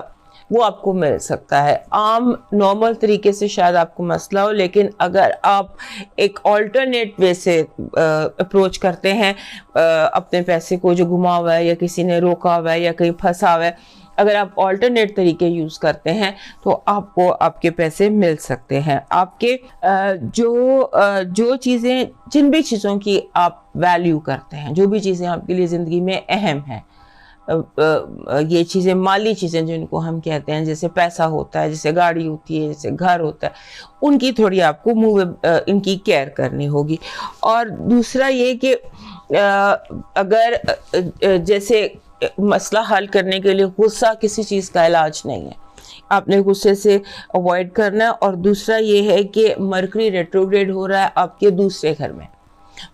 وہ آپ کو مل سکتا ہے. عام نارمل طریقے سے شاید آپ کو مسئلہ ہو، لیکن اگر آپ ایک آلٹرنیٹ وے سے اپروچ کرتے ہیں اپنے پیسے کو جو گما ہوا ہے یا کسی نے روکا ہوا ہے یا کہیں پھنسا ہوا ہے، اگر آپ آلٹرنیٹ طریقے یوز کرتے ہیں تو آپ کو آپ کے پیسے مل سکتے ہیں. آپ کے جو چیزیں، جن بھی چیزوں کی آپ ویلیو کرتے ہیں، جو بھی چیزیں آپ کے لیے زندگی میں اہم ہیں، یہ چیزیں مالی چیزیں جن کو ہم کہتے ہیں، جیسے پیسہ ہوتا ہے، جیسے گاڑی ہوتی ہے، جیسے گھر ہوتا ہے، ان کی تھوڑی آپ کو ان کی کیئر کرنی ہوگی. اور دوسرا یہ کہ اگر جیسے مسئلہ حل کرنے کے لیے غصہ کسی چیز کا علاج نہیں ہے، آپ نے غصے سے اوائڈ کرنا ہے. اور دوسرا یہ ہے کہ مرکری ریٹروگریڈ ہو رہا ہے آپ کے دوسرے گھر میں.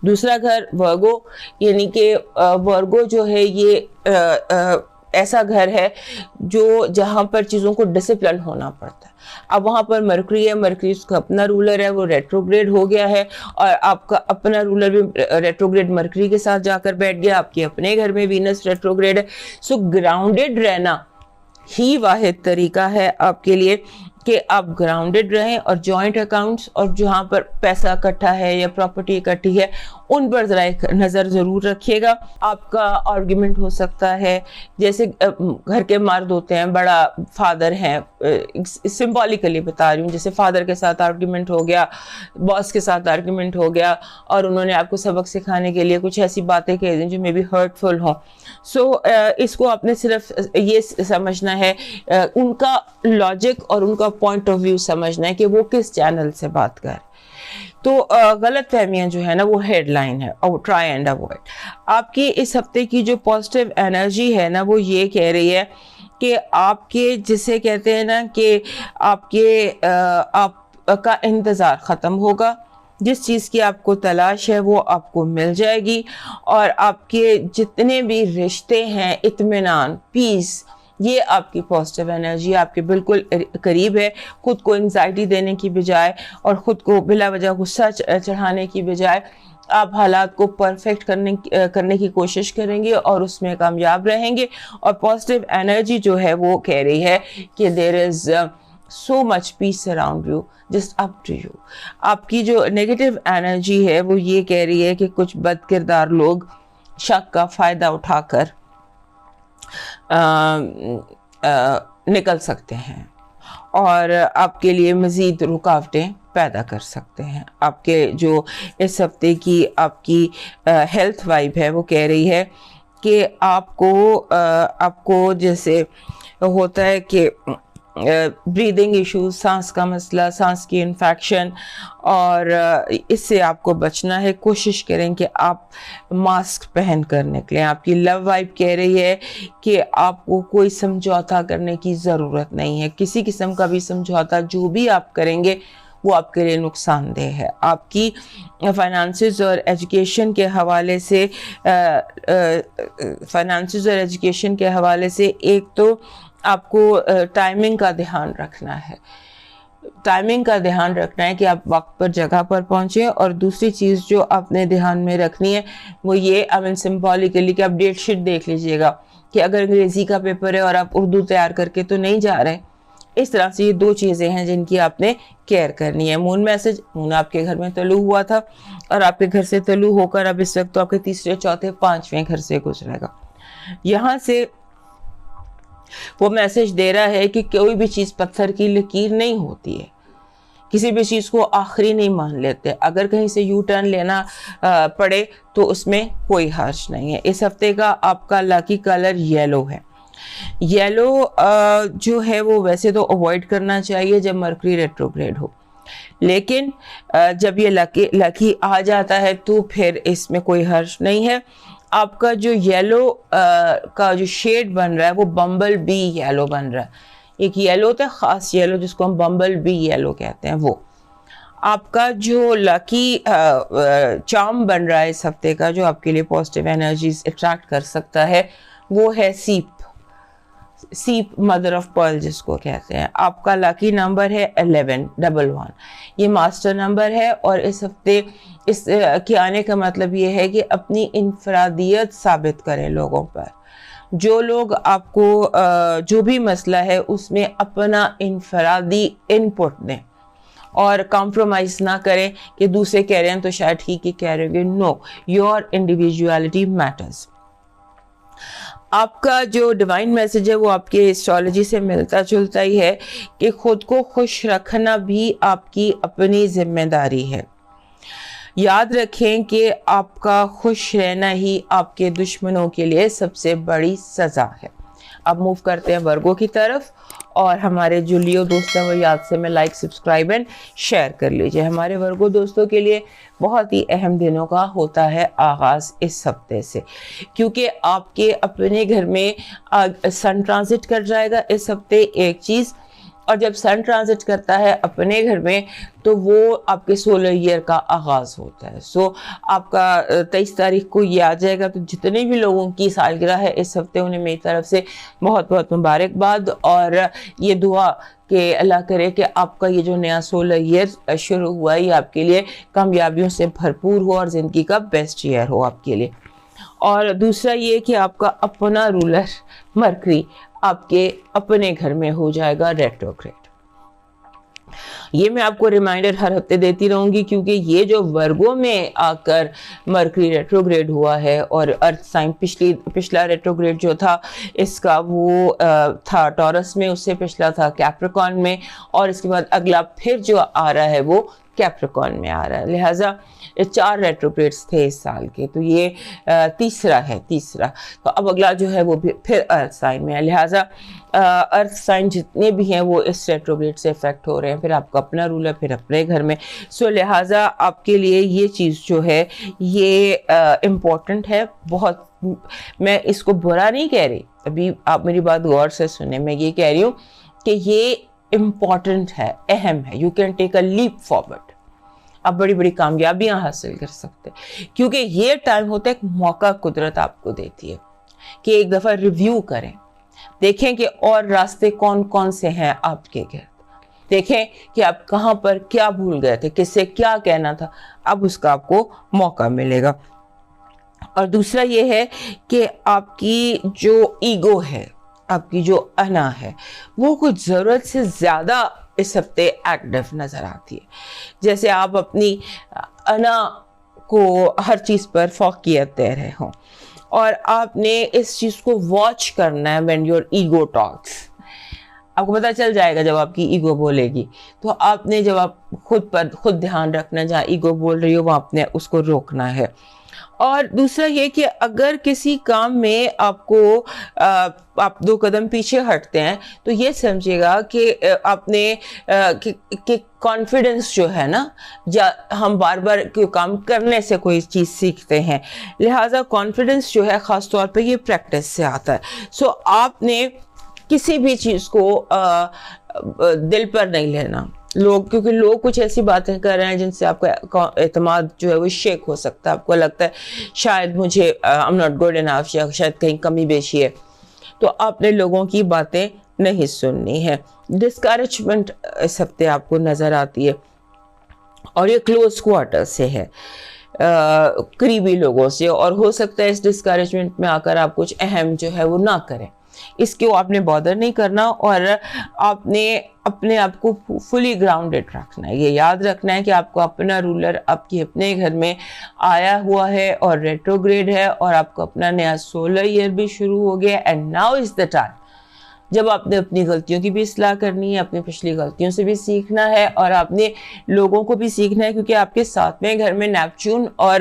دوسرا گھر ورگو، یعنی کہ ورگو جو ہے یہ ایسا گھر ہے جہاں پر چیزوں کو ڈسپلن ہونا پڑتا ہے. اب وہاں پر مرکری ہے، مرکری اس کا اپنا رولر ہے، وہ ریٹروگریڈ ہو گیا ہے، اور آپ کا اپنا رولر بھی ریٹروگریڈ مرکری کے ساتھ جا کر بیٹھ گیا. آپ کے اپنے گھر میں وینس ریٹروگریڈ ہے. سو گراؤنڈڈ رہنا ہی واحد طریقہ ہے آپ کے لیے کہ آپ گراؤنڈڈ رہیں، اور جوائنٹ اکاؤنٹس اور جہاں پر پیسہ اکٹھا ہے یا پراپرٹی اکٹھی ہے ان پر ذرا ایک نظر ضرور رکھیے گا. آپ کا آرگیومنٹ ہو سکتا ہے، جیسے گھر کے مرد ہوتے ہیں، بڑا فادر ہیں، سمبولیکلی بتا رہی ہوں، جیسے فادر کے ساتھ آرگیومنٹ ہو گیا، باس کے ساتھ آرگیومنٹ ہو گیا، اور انہوں نے آپ کو سبق سکھانے کے لیے کچھ ایسی باتیں کہہ دیں جو مے بی ہرٹفل ہوں. سو اس کو آپ نے صرف یہ سمجھنا ہے، ان کا لاجک اور ان کا پوائنٹ آف ویو سمجھنا ہے کہ وہ کس چینل سے بات کر. تو غلط فہمیاں جو ہے نا وہ ہیڈ لائن ہے، ٹرائی اینڈ اوائڈ. آپ کی اس ہفتے کی جو پازیٹیو انرجی ہے نا وہ یہ کہہ رہی ہے کہ آپ کے جسے کہتے ہیں نا کہ آپ کا انتظار ختم ہوگا. جس چیز کی آپ کو تلاش ہے وہ آپ کو مل جائے گی، اور آپ کے جتنے بھی رشتے ہیں، اطمینان، پیس، یہ آپ کی پازیٹیو انرجی آپ کے بالکل قریب ہے. خود کو انگزائٹی دینے کی بجائے اور خود کو بلا وجہ غصہ چڑھانے کی بجائے آپ حالات کو پرفیکٹ کرنے کی کوشش کریں گے اور اس میں کامیاب رہیں گے. اور پازیٹیو انرجی جو ہے وہ کہہ رہی ہے کہ دیر از so much peace around you, just up to you. آپ کی جو نیگیٹو انرجی ہے وہ یہ کہہ رہی ہے کہ کچھ بد کردار لوگ شک کا فائدہ اٹھا کر نکل سکتے ہیں اور آپ کے لیے مزید رکاوٹیں پیدا کر سکتے ہیں. آپ کے جو اس ہفتے کی آپ کی ہیلتھ وائب ہے وہ کہہ رہی ہے کہ آپ کو جیسے ہوتا ہے کہ بریدنگ ایشوز، سانس کا مسئلہ، سانس کی انفیکشن، اور اس سے آپ کو بچنا ہے. کوشش کریں کہ آپ ماسک پہن کر نکلیں. آپ کی لو وائب کہہ رہی ہے کہ آپ کو کوئی سمجھوتا کرنے کی ضرورت نہیں ہے. کسی قسم کا بھی سمجھوتا جو بھی آپ کریں گے وہ آپ کے لیے نقصان دہ ہے. آپ کی فائنانسز اور ایجوکیشن کے حوالے سے ایک تو آپ کو ٹائمنگ کا دھیان رکھنا ہے. ٹائمنگ کا دھیان رکھنا ہے کہ آپ وقت پر جگہ پر پہنچیں. اور دوسری چیز جو آپ نے دھیان میں رکھنی ہے وہ یہ سمبولیکلی کہ آپ ڈیٹ شیٹ دیکھ لیجئے گا کہ اگر انگریزی کا پیپر ہے اور آپ اردو تیار کر کے تو نہیں جا رہے. اس طرح سے یہ 2 چیزیں ہیں جن کی آپ نے کیئر کرنی ہے. مون میسج، مون آپ کے گھر میں طلوع ہوا تھا اور آپ کے گھر سے طلوع ہو کر اب اس وقت تو آپ کے 3، 4، 5ویں گھر سے گزرے گا. یہاں سے وہ میسج دے رہا ہے کہ کوئی بھی چیز پتھر کی لکیر نہیں ہوتی ہے. کسی بھی چیز کو آخری نہیں مان لیتے. اگر کہیں سے یو ٹرن لینا پڑے تو اس میں کوئی حرج نہیں ہے. اس ہفتے کا آپ کا لاکی کلر یلو ہے. یلو جو ہے وہ ویسے تو اوائڈ کرنا چاہیے جب مرکری ریٹروگریڈ ہو، لیکن جب یہ لاکی آ جاتا ہے تو پھر اس میں کوئی حرج نہیں ہے. آپ کا جو یلو کا جو شیڈ بن رہا ہے وہ بمبل بی یلو بن رہا ہے. ایک یلو ہوتا ہے خاص یلو جس کو ہم بمبل بی یلو کہتے ہیں. وہ آپ کا جو لاکی چارم بن رہا ہے اس ہفتے کا جو آپ کے لیے پازیٹیو انرجیز اٹریکٹ کر سکتا ہے وہ ہے سیپ مدر آف پرل جس کو کہتے ہیں. آپ کا لاکی نمبر ہے 1111. یہ ماسٹر نمبر ہے اور اس ہفتے اس کے آنے کا مطلب یہ ہے کہ اپنی انفرادیت ثابت کریں لوگوں پر. جو لوگ آپ کو جو بھی مسئلہ ہے اس میں اپنا انفرادی انپٹ دیں اور کمپرومائز نہ کریں کہ دوسرے کہہ رہے ہیں تو شاید ٹھیک ہی کہہ رہے ہوں گے. نو، یور انڈیویجوالٹی میٹرز. آپ کا جو ڈیوائن میسج ہے وہ آپ کے ایسٹرالوجی سے ملتا جلتا ہی ہے کہ خود کو خوش رکھنا بھی آپ کی اپنی ذمہ داری ہے. یاد رکھیں کہ آپ کا خوش رہنا ہی آپ کے دشمنوں کے لیے سب سے بڑی سزا ہے. اب موو کرتے ہیں ورگو کی طرف، اور ہمارے جو لیو دوست ہیں وہ یاد سے میں لائک، سبسکرائب اینڈ شیئر کر لیجئے. ہمارے ورگو دوستوں کے لیے بہت ہی اہم دنوں کا ہوتا ہے آغاز اس ہفتے سے، کیونکہ آپ کے اپنے گھر میں سن ٹرانزٹ کر جائے گا اس ہفتے ایک چیز، اور جب سن ٹرانزٹ کرتا ہے اپنے گھر میں تو وہ آپ کے سولر ایئر کا آغاز ہوتا ہے. سو آپ کا 23 تاریخ کو یہ آ جائے گا. تو جتنے بھی لوگوں کی سالگرہ ہے اس ہفتے انہیں میری طرف سے بہت بہت مبارکباد، اور یہ دعا کہ اللہ کرے کہ آپ کا یہ جو نیا سولر ایئر شروع ہوا ہے یہ آپ کے لیے کامیابیوں سے بھرپور ہو اور زندگی کا بیسٹ ایئر ہو آپ کے لیے. اور دوسرا یہ کہ آپ کا اپنا رولر مرکری آپ کے اپنے گھر میں ہو جائے گا ریٹروگریڈ. یہ میں آپ کو ریمائنڈر ہر ہفتے دیتی رہوں گی، کیونکہ یہ جو ورگو میں آ کر مرکری ریٹروگریڈ ہوا ہے، اور ارتھ سائن پچھلا ریٹروگریڈ جو تھا اس کا وہ تھا ٹورس میں، اس سے پچھلا تھا کیپریکارن میں، اور اس کے بعد اگلا پھر جو آ رہا ہے وہ کیپریکارن میں آ رہا ہے. لہٰذا 4 ریٹروگریڈز تھے اس سال کے، تو یہ تیسرا ہے. تو اب اگلا جو ہے وہ پھر ارتھ سائن میں ہے. لہٰذا ارتھ سائن جتنے بھی ہیں وہ اس ریٹروگریڈ سے افیکٹ ہو رہے ہیں. پھر آپ کا اپنا رول ہے، پھر اپنے گھر میں. سو لہٰذا آپ کے لیے یہ چیز جو ہے یہ امپورٹنٹ ہے بہت. میں اس کو برا نہیں کہہ رہی، ابھی آپ میری بات غور سے سنیں. میں یہ کہہ رہی ہوں کہ یہ امپورٹنٹ ہے، اہم ہے. You can take a leap forward. آپ بڑی بڑی کامیابیاں حاصل کر سکتے، کیونکہ یہ ٹائم ہوتا ہے ایک موقع قدرت آپ کو دیتی ہے کہ ایک دفعہ ریویو کریں، دیکھیں کہ اور راستے کون کون سے ہیں آپ کے گھر، دیکھیں کہ آپ کہاں پر کیا بھول گئے تھے، کس سے کیا کہنا تھا. اب اس کا آپ کو موقع ملے گا. اور دوسرا یہ ہے کہ آپ کی جو ایگو ہے، آپ کی جو انا ہے، وہ کچھ ضرورت سے زیادہ اس ہفتے ایکٹیو نظر آتی ہے، جیسے آپ اپنی انا کو ہر چیز پر فوقیت دے رہے ہوں، اور آپ نے اس چیز کو واچ کرنا ہے when your ego talks. آپ کو پتہ چل جائے گا جب آپ کی ایگو بولے گی، تو آپ نے جب آپ خود دھیان رکھنا ہے، جہاں ایگو بول رہی ہو وہاں آپ نے اس کو روکنا ہے. اور دوسرا یہ کہ اگر کسی کام میں آپ کو آپ 2 قدم پیچھے ہٹتے ہیں تو یہ سمجھے گا کہ آپ نے کہ کانفیڈنس جو ہے نا، یا ہم بار بار کام کرنے سے کوئی چیز سیکھتے ہیں، لہٰذا کانفیڈنس جو ہے خاص طور پہ یہ پریکٹس سے آتا ہے. سو آپ نے کسی بھی چیز کو دل پر نہیں لینا. کیونکہ لوگ کچھ ایسی باتیں کر رہے ہیں جن سے آپ کا اعتماد جو ہے وہ شیک ہو سکتا ہے، آپ کو لگتا ہے شاید مجھے I'm not good enough، یا شاید کہیں کمی بیشی ہے، تو آپ نے لوگوں کی باتیں نہیں سننی ہے. ڈسکریجمنٹ اس ہفتے آپ کو نظر آتی ہے، اور یہ کلوز کوارٹر سے ہے، قریبی لوگوں سے، اور ہو سکتا ہے اس ڈسکریجمنٹ میں آ کر آپ کچھ اہم جو ہے وہ نہ کریں. اس کو آپ نے بادر نہیں کرنا، اور آپ نے اپنے آپ کو فلی گراؤنڈڈ رکھنا ہے. یہ یاد رکھنا ہے کہ آپ کو اپنا رولر آپ کے اپنے گھر میں آیا ہوا ہے اور ریٹروگریڈ ہے، اور آپ کو اپنا نیا سولر ایئر بھی شروع ہو گیا. And now is the time جب آپ نے اپنی غلطیوں کی بھی اصلاح کرنی ہے، اپنی پچھلی غلطیوں سے بھی سیکھنا ہے، اور آپ نے لوگوں کو بھی سیکھنا ہے، کیونکہ آپ کے 7ویں گھر میں نیپچون اور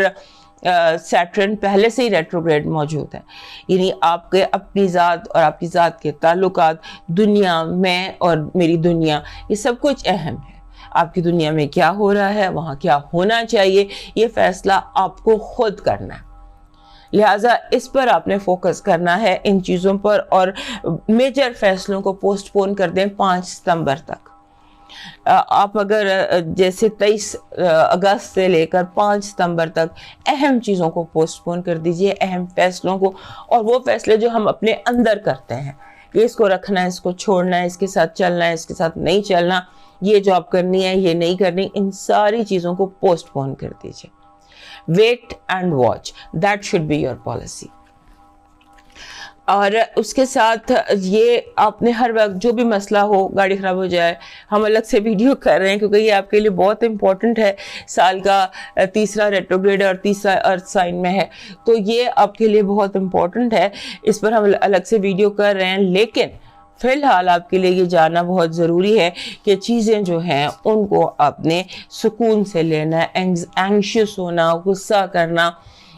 سیٹرن پہلے سے ہی ریٹروگریڈ موجود ہے. یعنی آپ کے اپنی ذات اور آپ کی ذات کے تعلقات، دنیا میں اور میری دنیا، یہ سب کچھ اہم ہے. آپ کی دنیا میں کیا ہو رہا ہے، وہاں کیا ہونا چاہیے، یہ فیصلہ آپ کو خود کرنا ہے. لہٰذا اس پر آپ نے فوکس کرنا ہے، ان چیزوں پر، اور میجر فیصلوں کو پوسٹ پون کر دیں 5 ستمبر تک. آپ اگر جیسے 23 اگست سے لے کر 5 ستمبر تک اہم چیزوں کو پوسٹ پون کر دیجئے، اہم فیصلوں کو، اور وہ فیصلے جو ہم اپنے اندر کرتے ہیں کہ اس کو رکھنا ہے، اس کو چھوڑنا ہے، اس کے ساتھ چلنا ہے، اس کے ساتھ نہیں چلنا، یہ جاب کرنی ہے، یہ نہیں کرنی، ان ساری چیزوں کو پوسٹ پون کر دیجئے. Wait and watch, that should be your policy. اور اس کے ساتھ یہ آپ نے ہر وقت جو بھی مسئلہ ہو، گاڑی خراب ہو جائے، ہم الگ سے ویڈیو کر رہے ہیں کیونکہ یہ آپ کے لیے بہت امپورٹنٹ ہے. سال کا 3را ریٹروگریڈ اور 3را ارتھ سائن میں ہے، تو یہ آپ کے لیے بہت امپورٹنٹ ہے. اس پر ہم الگ سے ویڈیو کر رہے ہیں، لیکن فی الحال آپ کے لیے یہ جاننا بہت ضروری ہے کہ چیزیں جو ہیں ان کو آپ نے سکون سے لینا ہے. اینگشیس ہونا، غصہ کرنا،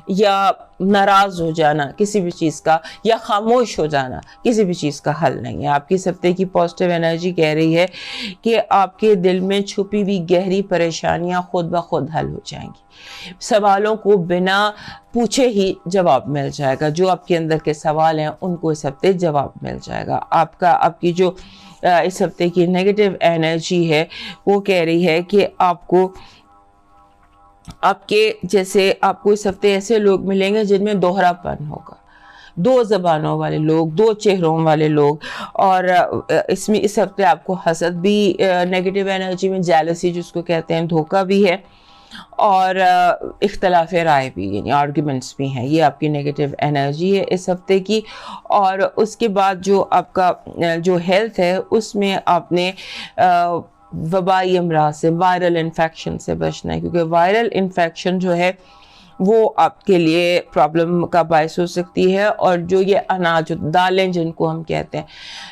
یا ناراض ہو جانا کسی بھی چیز کا، یا خاموش ہو جانا کسی بھی چیز کا حل نہیں ہے. آپ کی اس ہفتے کی پازیٹیو انرجی کہہ رہی ہے کہ آپ کے دل میں چھپی ہوئی گہری پریشانیاں خود بخود حل ہو جائیں گی. سوالوں کو بنا پوچھے ہی جواب مل جائے گا. جو آپ کے اندر کے سوال ہیں ان کو اس ہفتے جواب مل جائے گا. آپ کی جو اس ہفتے کی نیگیٹو انرجی ہے وہ کہہ رہی ہے کہ آپ کو آپ کے جیسے آپ کو اس ہفتے ایسے لوگ ملیں گے جن میں دوہرا پن ہوگا، 2 زبانوں والے لوگ، 2 چہروں والے لوگ. اور اس ہفتے آپ کو حسد بھی نیگیٹو انرجی میں، جیلسی جس کو کہتے ہیں، دھوکہ بھی ہے، اور اختلاف رائے بھی، یعنی آرگیومنٹس بھی ہیں. یہ آپ کی نیگیٹو انرجی ہے اس ہفتے کی. اور اس کے بعد جو آپ کا جو ہیلتھ ہے اس میں آپ نے وبائی امراض سے، وائرل انفیکشن سے بچنا ہے، کیونکہ وائرل انفیکشن جو ہے وہ آپ کے لیے پرابلم کا باعث ہو سکتی ہے. اور جو یہ اناج، دالیں جن کو ہم کہتے ہیں،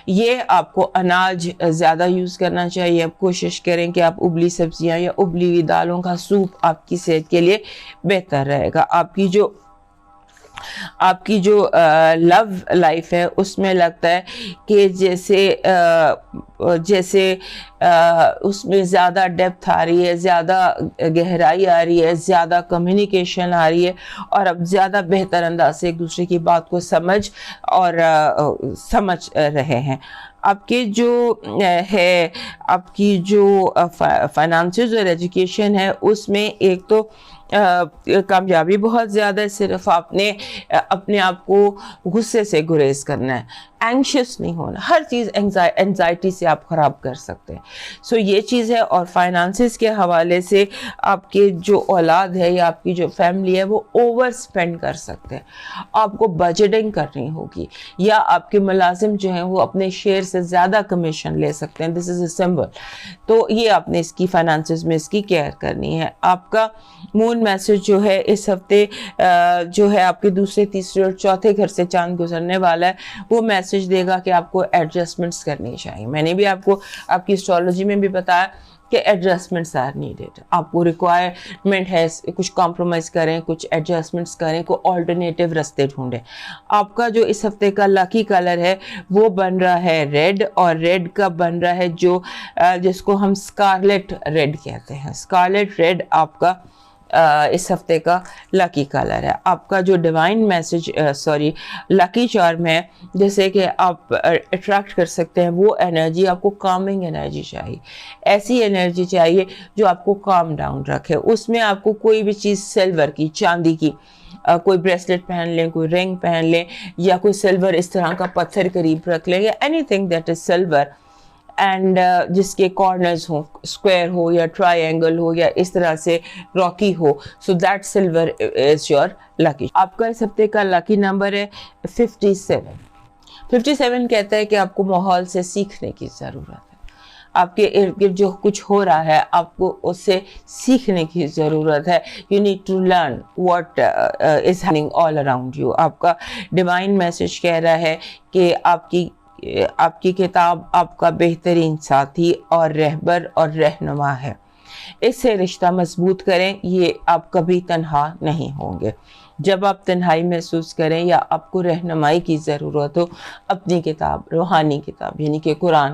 یہ آپ کو اناج زیادہ یوز کرنا چاہیے. آپ کوشش کریں کہ آپ ابلی سبزیاں یا ابلی ہوئی دالوں کا سوپ آپ کی صحت کے لیے بہتر رہے گا. آپ کی جو لو لائف ہے اس میں لگتا ہے کہ جیسے اس میں زیادہ ڈیپتھ آ رہی ہے، زیادہ گہرائی آ رہی ہے، زیادہ کمیونیکیشن آ رہی ہے، اور اب زیادہ بہتر انداز سے ایک دوسرے کی بات کو سمجھ رہے ہیں. آپ کے جو ہے، آپ کی جو فائنانسز اور ایجوکیشن ہے اس میں ایک تو کامیابی بہت زیادہ ہے، صرف آپ نے اپنے آپ کو غصے سے گریز کرنا ہے، اینکشس نہیں ہونا، ہر چیز انزائٹی سے آپ خراب کر سکتے ہیں. سو یہ چیز ہے. اور فائنانسز کے حوالے سے آپ کے جو اولاد ہے یا آپ کی جو فیملی ہے وہ اوور اسپینڈ کر سکتے ہیں، آپ کو بجٹنگ کرنی ہوگی، یا آپ کے ملازم جو ہیں وہ اپنے شیئر سے زیادہ کمیشن لے سکتے ہیں. دس از اے سمبل. تو یہ آپ نے اس کی فائنانسز میں اس کی کیئر کرنی ہے. آپ کا مون میسج جو ہے اس ہفتے جو ہے آپ کے دوسرے، تیسرے اور چوتھے گھر سے چاند گزرنے والا ہے، وہ میسج دے گا کہ آپ کو ایڈجسٹمنٹس کرنی چاہیے. میں نے بھی آپ کو آپ کی اسٹرالوجی میں بھی بتایا کہ ایڈجسٹمنٹس آر نیڈیڈ. آپ کو ریکوائرمنٹ ہے کچھ کمپرومائز کریں، کچھ ایڈجسٹمنٹس کریں، کوئی آلٹرنیٹیو رستے ڈھونڈیں. آپ کا جو اس ہفتے کا لکی کلر ہے وہ بن رہا ہے ریڈ، اور ریڈ کا بن رہا ہے جس کو ہم اسکارلیٹ ریڈ کہتے ہیں. اسکارلیٹ ریڈ آپ کا اس ہفتے کا لکی کلر ہے. آپ کا جو ڈیوائن میسج لکی چارم ہے، جیسے کہ آپ اٹریکٹ کر سکتے ہیں وہ انرجی، آپ کو کامنگ انرجی چاہیے. ایسی انرجی چاہیے جو آپ کو کام ڈاؤن رکھے. اس میں آپ کو کوئی بھی چیز سلور کی، چاندی کی، کوئی بریسلیٹ پہن لیں، کوئی رنگ پہن لیں، یا کوئی سلور اس طرح کا پتھر قریب رکھ لیں، یا any thing that is silver and جس کے کارنرز ہوں، اسکوائر ہو یا ٹرائی اینگل ہو یا اس طرح سے راکی ہو. So that silver is your lucky. آپ کا اس ہفتے کا لکی نمبر ہے 57. 57 کہتا ہے کہ آپ کو ماحول سے سیکھنے کی ضرورت ہے. آپ کے ارد گرد جو کچھ ہو رہا ہے آپ کو اس سے سیکھنے کی ضرورت ہے. You need to learn what is happening all around you. آپ کا ڈیوائن میسج کہہ رہا ہے کہ آپ کی کتاب آپ کا بہترین ساتھی اور رہبر اور رہنما ہے. اس سے رشتہ مضبوط کریں، یہ آپ کبھی تنہا نہیں ہوں گے. جب آپ تنہائی محسوس کریں یا آپ کو رہنمائی کی ضرورت ہو، اپنی کتاب، روحانی کتاب یعنی کہ قرآن،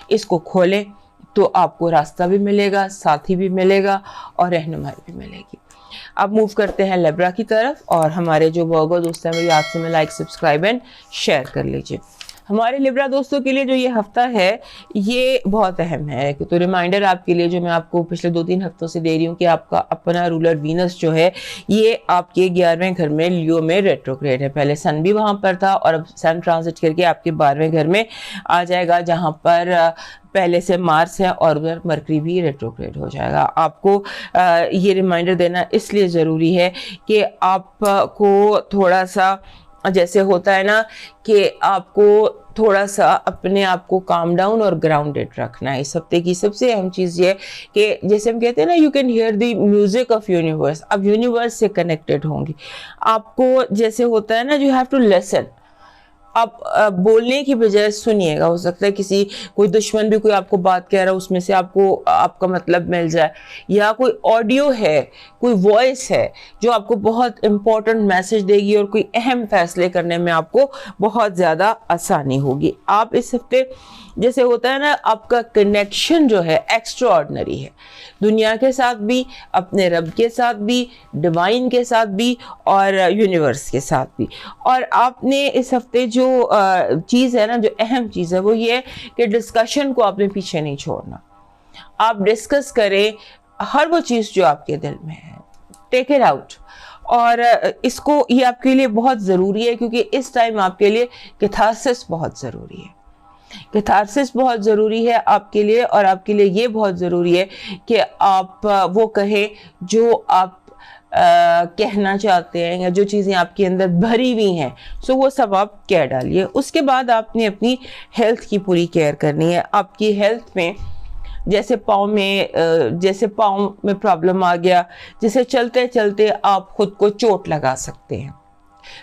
اس کو کھولیں تو آپ کو راستہ بھی ملے گا، ساتھی بھی ملے گا اور رہنمائی بھی ملے گی. اب موو کرتے ہیں لیبرا کی طرف، اور ہمارے جو ورگو دوست ہیں وہ یاد سے میں لائک، سبسکرائب اینڈ شیئر کر لیجیے. ہمارے لیبرا دوستوں کے لیے جو یہ ہفتہ ہے یہ بہت اہم ہے. تو ریمائنڈر آپ کے لیے جو میں آپ کو پچھلے 2-3 ہفتوں سے دے رہی ہوں کہ آپ کا اپنا رولر وینس جو ہے یہ آپ کے 11ویں گھر میں لیو میں ریٹروگریڈ ہے. پہلے سن بھی وہاں پر تھا اور اب سن ٹرانزٹ کر کے آپ کے 12ویں گھر میں آ جائے گا، جہاں پر پہلے سے مارس ہے اور ادھر مرکری بھی ریٹروگریڈ ہو جائے گا. آپ کو یہ ریمائنڈر دینا اس لیے ضروری ہے کہ آپ کو تھوڑا سا جیسے ہوتا ہے نا کہ آپ کو تھوڑا سا اپنے آپ کو کام ڈاؤن اور گراؤنڈڈ رکھنا ہے. اس ہفتے کی سب سے اہم چیز یہ ہے کہ جیسے ہم کہتے ہیں نا you can hear the music of universe. اب یونیورس سے کنیکٹڈ ہوں گی. آپ کو جیسے ہوتا ہے نا یو ہیو ٹو لیسن. آپ بولنے کی بجائے سنیے گا. ہو سکتا ہے کوئی دشمن بھی کوئی آپ کو بات کہہ رہا ہے، اس میں سے آپ کو آپ کا مطلب مل جائے، یا کوئی آڈیو ہے، کوئی وائس ہے جو آپ کو بہت امپورٹنٹ میسج دے گی اور کوئی اہم فیصلے کرنے میں آپ کو بہت زیادہ آسانی ہوگی. آپ اس ہفتے جیسے ہوتا ہے نا آپ کا کنیکشن جو ہے ایکسٹرا آرڈنری ہے، دنیا کے ساتھ بھی، اپنے رب کے ساتھ بھی، ڈیوائن کے ساتھ بھی اور یونیورس کے ساتھ بھی. اور آپ نے اس ہفتے جو چیز ہے نا، جو اہم چیز ہے وہ یہ ہے کہ ڈسکشن کو آپ نے پیچھے نہیں چھوڑنا. آپ ڈسکس کریں ہر وہ چیز جو آپ کے دل میں ہے، ٹیک اٹ آؤٹ. اور اس کو یہ آپ کے لیے بہت ضروری ہے کیونکہ اس ٹائم آپ کے لیے کیتھارسس بہت ضروری ہے. کیتھارسس بہت ضروری ہے آپ کے لیے، اور آپ کے لیے یہ بہت ضروری ہے کہ آپ وہ کہیں جو آپ کہنا چاہتے ہیں یا جو چیزیں آپ کے اندر بھری ہوئی ہیں، سو وہ سب آپ کہہ ڈالیے. اس کے بعد آپ نے اپنی ہیلتھ کی پوری کیئر کرنی ہے. آپ کی ہیلتھ میں جیسے پاؤں میں پرابلم آ گیا، جیسے چلتے چلتے آپ خود کو چوٹ لگا سکتے ہیں،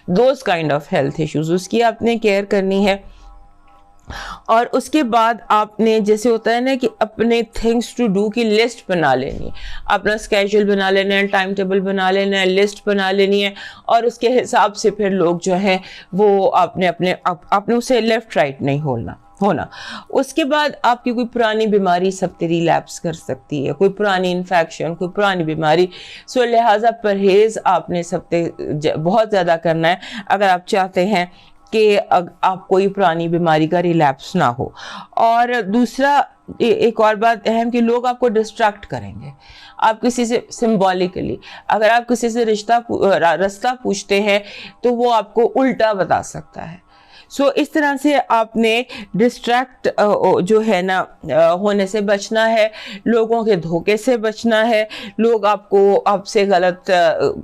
those kind of health issues, اس کی آپ نے کیئر کرنی ہے. اور اس کے بعد آپ نے جیسے ہوتا ہے نا کہ اپنے تھنگس ٹو ڈو کی لسٹ بنا لینی ہے، اپنا اسکیجول بنا لینا ہے، ٹائم ٹیبل بنا لینا ہے، لسٹ بنا لینی ہے، اور اس کے حساب سے پھر لوگ جو ہیں وہ آپ نے اسے لیفٹ رائٹ نہیں ہونا. اس کے بعد آپ کی کوئی پرانی بیماری سب تیری لیپس کر سکتی ہے، کوئی پرانی انفیکشن، کوئی پرانی بیماری. سو لہٰذا پرہیز آپ نے بہت زیادہ کرنا ہے اگر آپ چاہتے ہیں کہ آپ کوئی پرانی بیماری کا ریلیپس نہ ہو. اور دوسرا ایک اور بات اہم کہ لوگ آپ کو ڈسٹریکٹ کریں گے. آپ کسی سے سمبولیکلی اگر آپ کسی سے رستہ پوچھتے ہیں تو وہ آپ کو الٹا بتا سکتا ہے. سو اس طرح سے آپ نے ڈسٹریکٹ جو ہے نا ہونے سے بچنا ہے, لوگوں کے دھوکے سے بچنا ہے. لوگ آپ سے غلط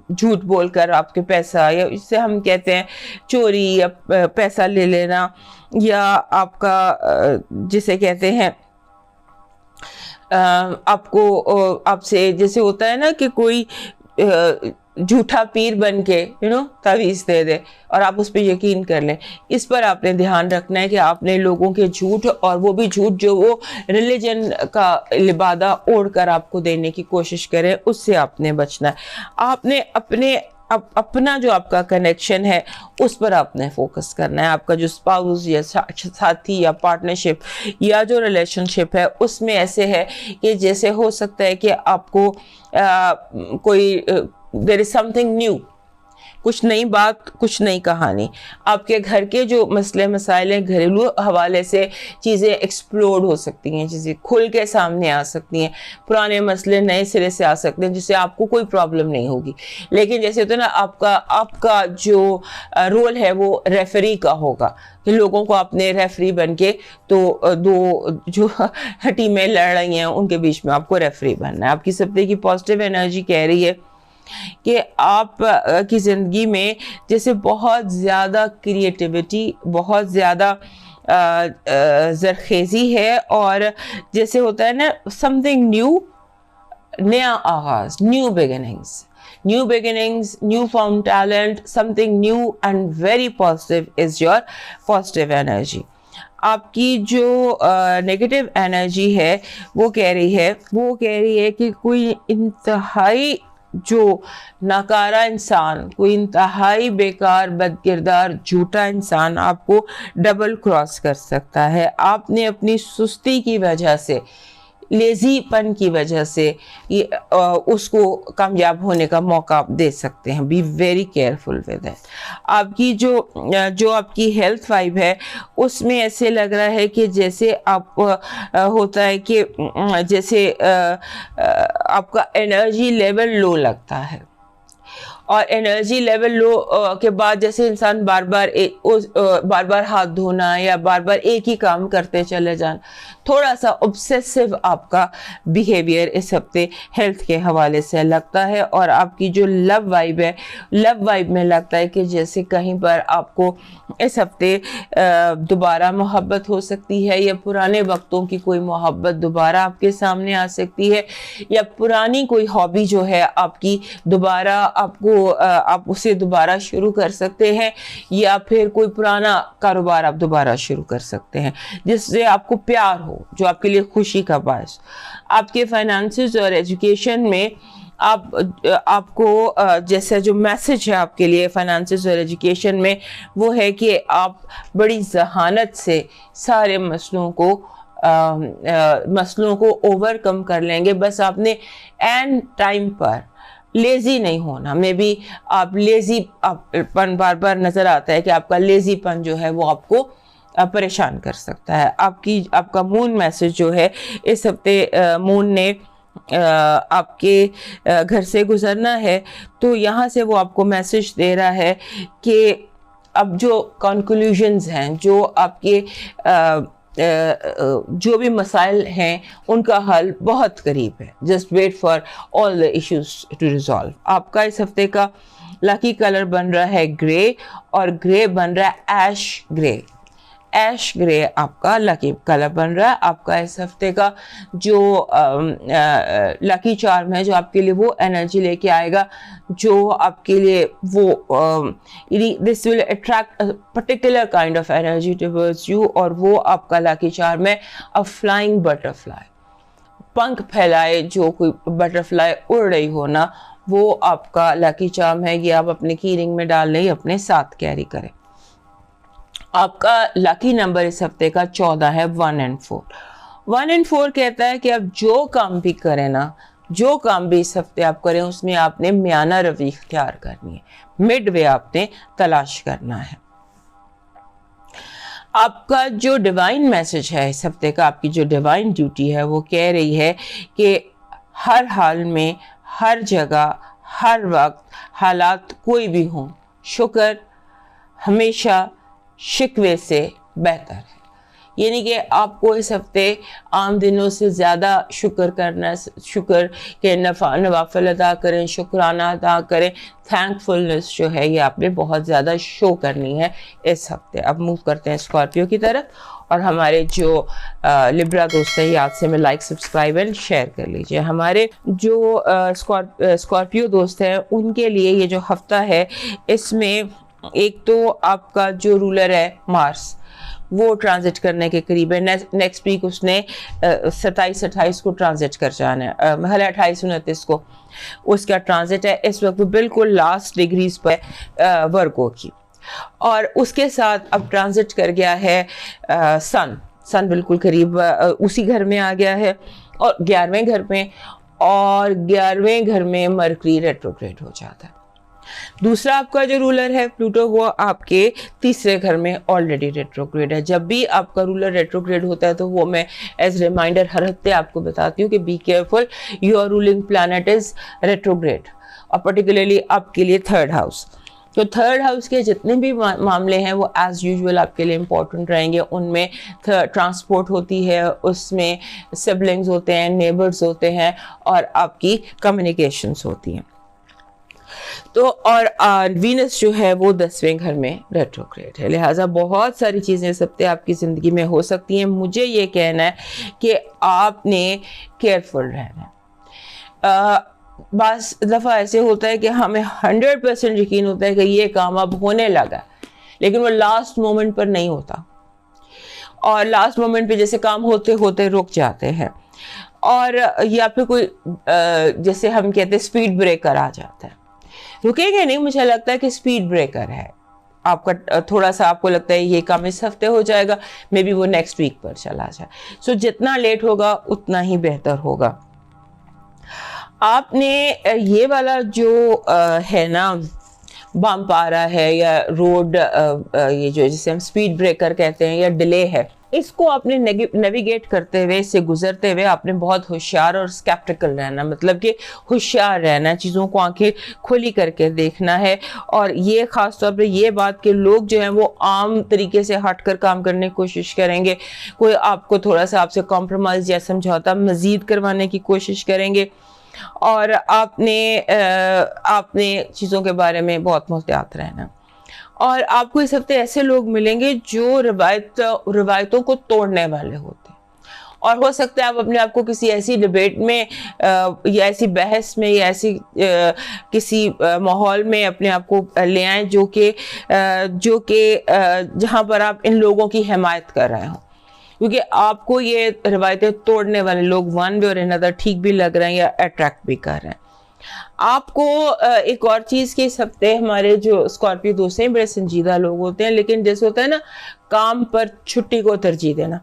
جھوٹ بول کر آپ کے پیسہ, یا اس سے ہم کہتے ہیں چوری یا پیسہ لے لینا, یا آپ کا جسے کہتے ہیں آپ سے جیسے ہوتا ہے نا کہ کوئی جھوٹا پیر بن کے تعویذ دے دے اور آپ اس پہ یقین کر لیں. اس پر آپ نے دھیان رکھنا ہے کہ آپ نے لوگوں کے جھوٹ, اور وہ بھی جھوٹ جو وہ ریلیجن کا لبادہ اوڑھ کر آپ کو دینے کی کوشش کرے, اس سے آپ نے بچنا ہے. آپ نے اپنا جو آپ کا کنیکشن ہے اس پر آپ نے فوکس کرنا ہے. آپ کا جو اسپاؤس یا ساتھی یا پارٹنرشپ یا جو ریلیشن شپ ہے اس میں ایسے ہے کہ جیسے ہو سکتا ہے کہ آپ کو کوئی there is something new, کچھ نئی بات, کچھ نئی کہانی. آپ کے گھر کے جو مسئلے مسائل ہیں گھریلو حوالے سے چیزیں ایکسپلوڈ ہو سکتی ہیں, چیزیں کھل کے سامنے آ سکتی ہیں, پرانے مسئلے نئے سرے سے آ سکتے ہیں جس سے آپ کو کوئی پرابلم نہیں ہوگی. لیکن جیسے ہوتا ہے نا آپ کا جو رول ہے وہ ریفری کا ہوگا کہ لوگوں کو آپ نے ریفری بن کے تو دو جو ٹیمیں لڑ رہی ہیں ان کے بیچ میں آپ کو ریفری بننا ہے. آپ کی سب کی پازیٹیو انرجی کہہ رہی ہے کہ آپ کی زندگی میں جیسے بہت زیادہ کریٹیوٹی, بہت زیادہ زرخیزی ہے, اور جیسے ہوتا ہے نا سم تھنگ نیو, نیا آغاز, new بگننگز, new found talent, some thing new and very positive is your positive energy. آپ کی جو نیگیٹو انرجی ہے وہ کہہ رہی ہے کہ کوئی انتہائی جو ناکارہ انسان, کوئی انتہائی بیکار, بد کردار, جھوٹا انسان آپ کو ڈبل کراس کر سکتا ہے. آپ نے اپنی سستی کی وجہ سے, لیزی پن کی وجہ سے اس کو کامیاب ہونے کا موقع دے سکتے ہیں. Be very careful with it. آپ کی جو آپ کی ہیلتھ وائب ہے اس میں ایسے لگ رہا ہے کہ جیسے آپ ہوتا ہے کہ جیسے آپ کا انرجی لیول لو لگتا ہے, اور انرجی لیول لو کے بعد جیسے انسان بار بار ہاتھ دھونا یا بار بار ایک ہی کام کرتے چلے جانا, تھوڑا سا obsessive آپ کا بیہیویئر اس ہفتے ہیلتھ کے حوالے سے لگتا ہے. اور آپ کی جو لو وائب ہے, لو وائب میں لگتا ہے کہ جیسے کہیں پر آپ کو اس ہفتے دوبارہ محبت ہو سکتی ہے, یا پرانے وقتوں کی کوئی محبت دوبارہ آپ کے سامنے آ سکتی ہے, یا پرانی کوئی ہابی جو ہے آپ کی دوبارہ آپ اسے دوبارہ شروع کر سکتے ہیں, یا پھر کوئی پرانا کاروبار آپ دوبارہ شروع کر سکتے ہیں جس سے آپ کو پیار ہو, جو آپ کے لیے خوشی کا باعث. آپ کے فائنانسز اور ایجوکیشن میں آپ کو جیسا جو میسج ہے آپ کے لیے فائنانسز اور ایجوکیشن میں وہ ہے کہ آپ بڑی ذہانت سے سارے مسئلوں کو اوور کم کر لیں گے. بس آپ نے اینڈ ٹائم پر لیزی نہیں ہونا. میں بھی آپ لیزی پن بار بار نظر آتا ہے کہ آپ کا لیزی پن جو ہے وہ آپ کو پریشان کر سکتا ہے. آپ کا مون میسج جو ہے اس ہفتے مون نے آپ کے گھر سے گزرنا ہے, تو یہاں سے وہ آپ کو میسج دے رہا ہے کہ اب جو کنکلوژنز ہیں, جو آپ کے جو بھی مسائل ہیں ان کا حل بہت قریب ہے. Just wait for all the issues to resolve. آپ کا اس ہفتے کا لکی کلر بن رہا ہے گرے, اور گرے بن رہا ہے ایش گرے. ایش گرے آپ کا لکی کلر بن رہا ہے. آپ کا اس ہفتے کا جو لکی چارم ہے جو آپ کے لیے وہ انرجی لے کے آئے گا جو آپ کے لیے وہ this will attract a particular kind of energy towards you, اور وہ آپ کا لکی چارم ہے a flying butterfly. پنکھ پھیلائے جو کوئی بٹرفلائی اڑ رہی ہونا, وہ آپ کا لکی چارم ہے. یہ آپ اپنے کی رنگ میں ڈال لیں, اپنے ساتھ کیری کریں. آپ کا لکی نمبر اس ہفتے کا 14 ہے, 1 and 4. 1 and 4 کہتا ہے کہ آپ جو کام بھی کریں نا, جو کام بھی اس ہفتے آپ کریں اس میں آپ نے میانہ روی اختیار کرنی ہے, مڈ وے آپ نے تلاش کرنا ہے. آپ کا جو ڈیوائن میسج ہے اس ہفتے کا، آپ کی جو ڈیوائن ڈیوٹی ہے وہ کہہ رہی ہے کہ ہر حال میں، ہر جگہ، ہر وقت، حالات کوئی بھی ہوں، شکر ہمیشہ شکوے سے بہتر ہے. یعنی کہ آپ کو اس ہفتے عام دنوں سے زیادہ شکر کرنا، شکر کے نوافل ادا کریں، شکرانہ ادا کریں. تھینک فلنس جو ہے یہ آپ نے بہت زیادہ شو کرنی ہے اس ہفتے. اب موو کرتے ہیں اسکارپیو کی طرف، اور ہمارے جو لبرا دوست ہیں یاد سے میں لائک، سبسکرائب اینڈ شیئر کر لیجئے. ہمارے جو اسکارپیو دوست ہیں ان کے لیے یہ جو ہفتہ ہے اس میں ایک تو آپ کا جو رولر ہے مارس، وہ ٹرانزٹ کرنے کے قریب ہے. نیکسٹ ویک اس نے 27-28 کو ٹرانزٹ کر جانا ہے، 28-29 کو اس کا ٹرانزٹ ہے. اس وقت بالکل لاسٹ ڈگریز پر ورگو کی، اور اس کے ساتھ اب ٹرانزٹ کر گیا ہے سن بالکل قریب اسی گھر میں آ گیا ہے، اور 11ویں گھر میں، اور 11ویں گھر میں مرکری ریٹروگریڈ ہو جاتا ہے. دوسرا آپ کا جو رولر ہے پلوٹو، وہ آپ کے تیسرے گھر میں آلریڈی ریٹروگریڈ ہے. جب بھی آپ کا رولر ریٹروگریڈ ہوتا ہے تو وہ میں ایز ریمائنڈر ہر ہفتے آپ کو بتاتی ہوں کہ be careful, your ruling planet is retrograde, اور پرٹیکولرلی آپ کے لیے تھرڈ ہاؤس. تو تھرڈ ہاؤس کے جتنے بھی معاملے ہیں وہ ایز یوزول آپ کے لیے امپورٹنٹ رہیں گے. ان میں ٹرانسپورٹ ہوتی ہے، اس میں سبلنگز ہوتے ہیں، نیبرز ہوتے ہیں، اور آپ کی کمیونیکیشنز ہوتی ہیں. تو اور وینس جو ہے وہ 10ویں گھر میں ریٹروگریڈ ہے. لہٰذا بہت ساری چیزیں اس ہفتے آپ کی زندگی میں ہو سکتی ہیں. مجھے یہ کہنا ہے کہ آپ نے کیئرفل رہنا ہے. بعض دفعہ ایسے ہوتا ہے کہ ہمیں 100% یقین ہوتا ہے کہ یہ کام اب ہونے لگا، لیکن وہ لاسٹ مومنٹ پر نہیں ہوتا، اور لاسٹ مومنٹ پہ جیسے کام ہوتے ہوتے رک جاتے ہیں، اور یا پھر کوئی جیسے ہم کہتے ہیں اسپیڈ بریکر آ جاتا ہے. رکے گے نہیں، مجھے لگتا ہے کہ اسپیڈ بریکر ہے آپ کا. تھوڑا سا آپ کو لگتا ہے یہ کام اس ہفتے ہو جائے گا، مے بی وہ نیکسٹ ویک پر چلا جائے. سو جتنا لیٹ ہوگا اتنا ہی بہتر ہوگا. آپ نے یہ والا جو ہے نا بامپارا ہے یا روڈ، یہ جو جسے ہم اسپیڈ بریکر کہتے ہیں یا ڈیلے ہے، اس کو آپ نے نیویگیٹ کرتے ہوئے، اس سے گزرتے ہوئے آپ نے بہت ہوشیار اور اسکیپٹیکل رہنا، مطلب کہ ہوشیار رہنا، چیزوں کو آنکھیں کھلی کر کے دیکھنا ہے. اور یہ خاص طور پہ یہ بات کہ لوگ جو ہیں وہ عام طریقے سے ہٹ کر کام کرنے کی کوشش کریں گے، کوئی آپ کو تھوڑا سا آپ سے کمپرومائز یا سمجھوتا مزید کروانے کی کوشش کریں گے، اور آپ نے چیزوں کے بارے میں بہت محتاط رہنا. اور آپ کو اس ہفتے ایسے لوگ ملیں گے جو روایتوں کو توڑنے والے ہوتے ہیں، اور ہو سکتا ہے آپ اپنے آپ کو کسی ایسی ڈیبیٹ میں یا ایسی بحث میں یا ایسی کسی ماحول میں اپنے آپ کو لے آئیں جو کہ جہاں پر آپ ان لوگوں کی حمایت کر رہے ہوں، کیونکہ آپ کو یہ روایتیں توڑنے والے لوگ ون وے اور انادر ٹھیک بھی لگ رہے ہیں یا اٹریکٹ بھی کر رہے ہیں. آپ کو ایک اور چیز کہ اس ہفتے ہمارے جو اسکارپیو دوست ہیں بڑے سنجیدہ لوگ ہوتے ہیں، لیکن جیسے ہوتا ہے نا کام پر چھٹی کو ترجیح دینا،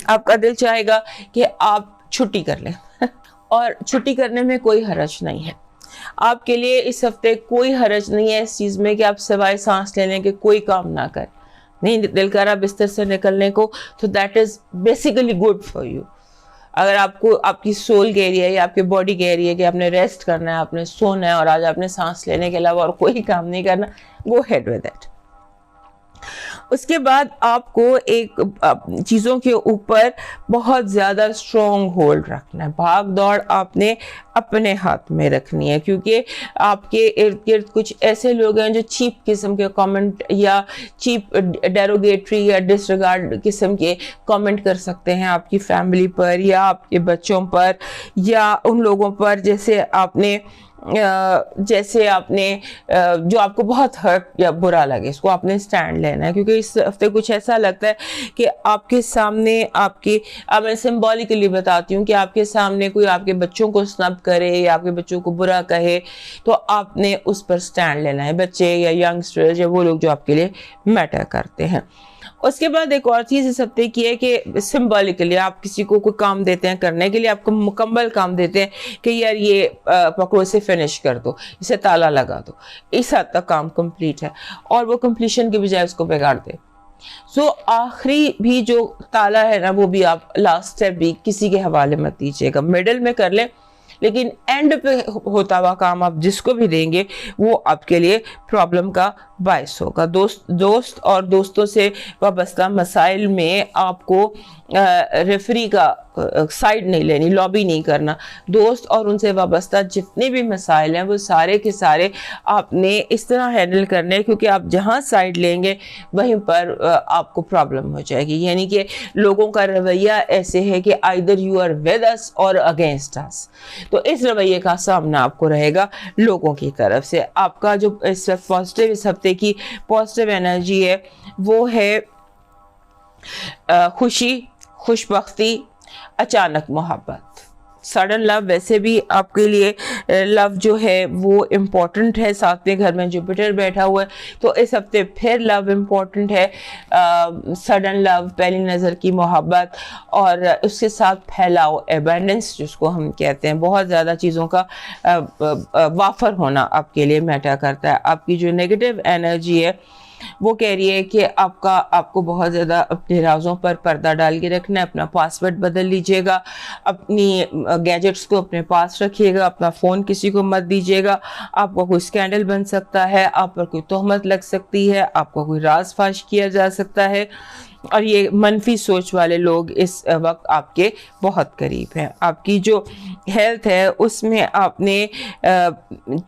آپ کا دل چاہے گا کہ آپ چھٹی کر لیں، اور چھٹی کرنے میں کوئی حرج نہیں ہے. آپ کے لیے اس ہفتے کوئی حرج نہیں ہے اس چیز میں کہ آپ سوائے سانس لینے کے کوئی کام نہ کریں. نہیں دل کر رہا بستر سے نکلنے کو، تو that is basically good for you. اگر آپ کو آپ کی سول کہہ رہی ہے یا آپ کی باڈی کہہ رہی ہے کہ آپ نے ریسٹ کرنا ہے، آپ نے سونا ہے، اور آج آپ نے سانس لینے کے علاوہ اور کوئی کام نہیں کرنا، گو ہیڈ ود اٹ. اس کے بعد آپ کو ایک چیزوں کے اوپر بہت زیادہ اسٹرانگ ہولڈ رکھنا ہے. بھاگ دوڑ آپ نے اپنے ہاتھ میں رکھنی ہے، کیونکہ آپ کے ارد گرد کچھ ایسے لوگ ہیں جو چیپ قسم کے کامنٹ یا چیپ ڈیروگیٹری یا ڈسریگارڈ قسم کے کامنٹ کر سکتے ہیں آپ کی فیملی پر یا آپ کے بچوں پر یا ان لوگوں پر جیسے آپ نے جو آپ کو بہت ہرٹ یا برا لگے، اس کو آپ نے سٹینڈ لینا ہے. کیونکہ اس ہفتے کچھ ایسا لگتا ہے کہ آپ کے سامنے میں سمبولیکلی بتاتی ہوں کہ آپ کے سامنے کوئی آپ کے بچوں کو سنب کرے یا آپ کے بچوں کو برا کہے، تو آپ نے اس پر سٹینڈ لینا ہے. بچے یا ینگسٹرز یا وہ لوگ جو آپ کے لیے میٹر کرتے ہیں. اس کے بعد ایک اور چیز اس ہفتے کی ہے کہ سمبولیکلی آپ کسی کو کوئی کام دیتے ہیں کرنے کے لیے، آپ کو مکمل کام دیتے ہیں کہ یار یہ پکڑو، اسے فنش کر دو، اسے تالا لگا دو، اس حد تک کام کمپلیٹ ہے، اور وہ کمپلیشن کے بجائے اس کو بگاڑ دے. سو آخری بھی جو تالا ہے نا وہ بھی آپ لاسٹ اسٹیپ بھی کسی کے حوالے مت دیجیے گا, مڈل میں کر لیں, لیکن اینڈ پہ ہوتا ہوا کام آپ جس کو بھی دیں گے وہ آپ کے لیے پرابلم کا باعث ہوگا. دوست اور دوستوں سے وابستہ مسائل میں آپ کو ریفری کا سائڈ نہیں لینی, لابی نہیں کرنا. دوست اور ان سے وابستہ جتنے بھی مسائل ہیں وہ سارے کے سارے آپ نے اس طرح ہینڈل کرنے, کیونکہ آپ جہاں سائڈ لیں گے وہیں پر آپ کو پرابلم ہو جائے گی. یعنی کہ لوگوں کا رویہ ایسے ہے کہ either you are with us or against us. تو اس رویے کا سامنا آپ کو رہے گا لوگوں کی طرف سے. آپ کا جو اس پازیٹیو اس ہفتے کی پازیٹیو انرجی ہے وہ ہے خوشی, خوش بختی, اچانک محبت. سڈن لو, ویسے بھی آپ کے لیے لو جو ہے وہ امپورٹنٹ ہے. ساتویں گھر میں جوپیٹر بیٹھا ہوا ہے تو اس ہفتے پھر لو امپورٹنٹ ہے. سڈن لو, پہلی نظر کی محبت, اور اس کے ساتھ پھیلاؤ, ایبنڈنس جس کو ہم کہتے ہیں, بہت زیادہ چیزوں کا وافر ہونا آپ کے لیے میٹر کرتا ہے. آپ کی جو نیگیٹو انرجی ہے وہ کہہ رہی ہے کہ آپ کو بہت زیادہ اپنے رازوں پر پردہ ڈال کے رکھنا ہے. اپنا پاسورڈ بدل لیجئے گا, اپنی گیجٹس کو اپنے پاس رکھیے گا, اپنا فون کسی کو مت دیجیے گا. آپ کا کوئی اسکینڈل بن سکتا ہے, آپ پر کوئی تہمت لگ سکتی ہے, آپ کا کوئی راز فاش کیا جا سکتا ہے, اور یہ منفی سوچ والے لوگ اس وقت آپ کے بہت قریب ہیں. آپ کی جو ہیلتھ ہے اس میں آپ نے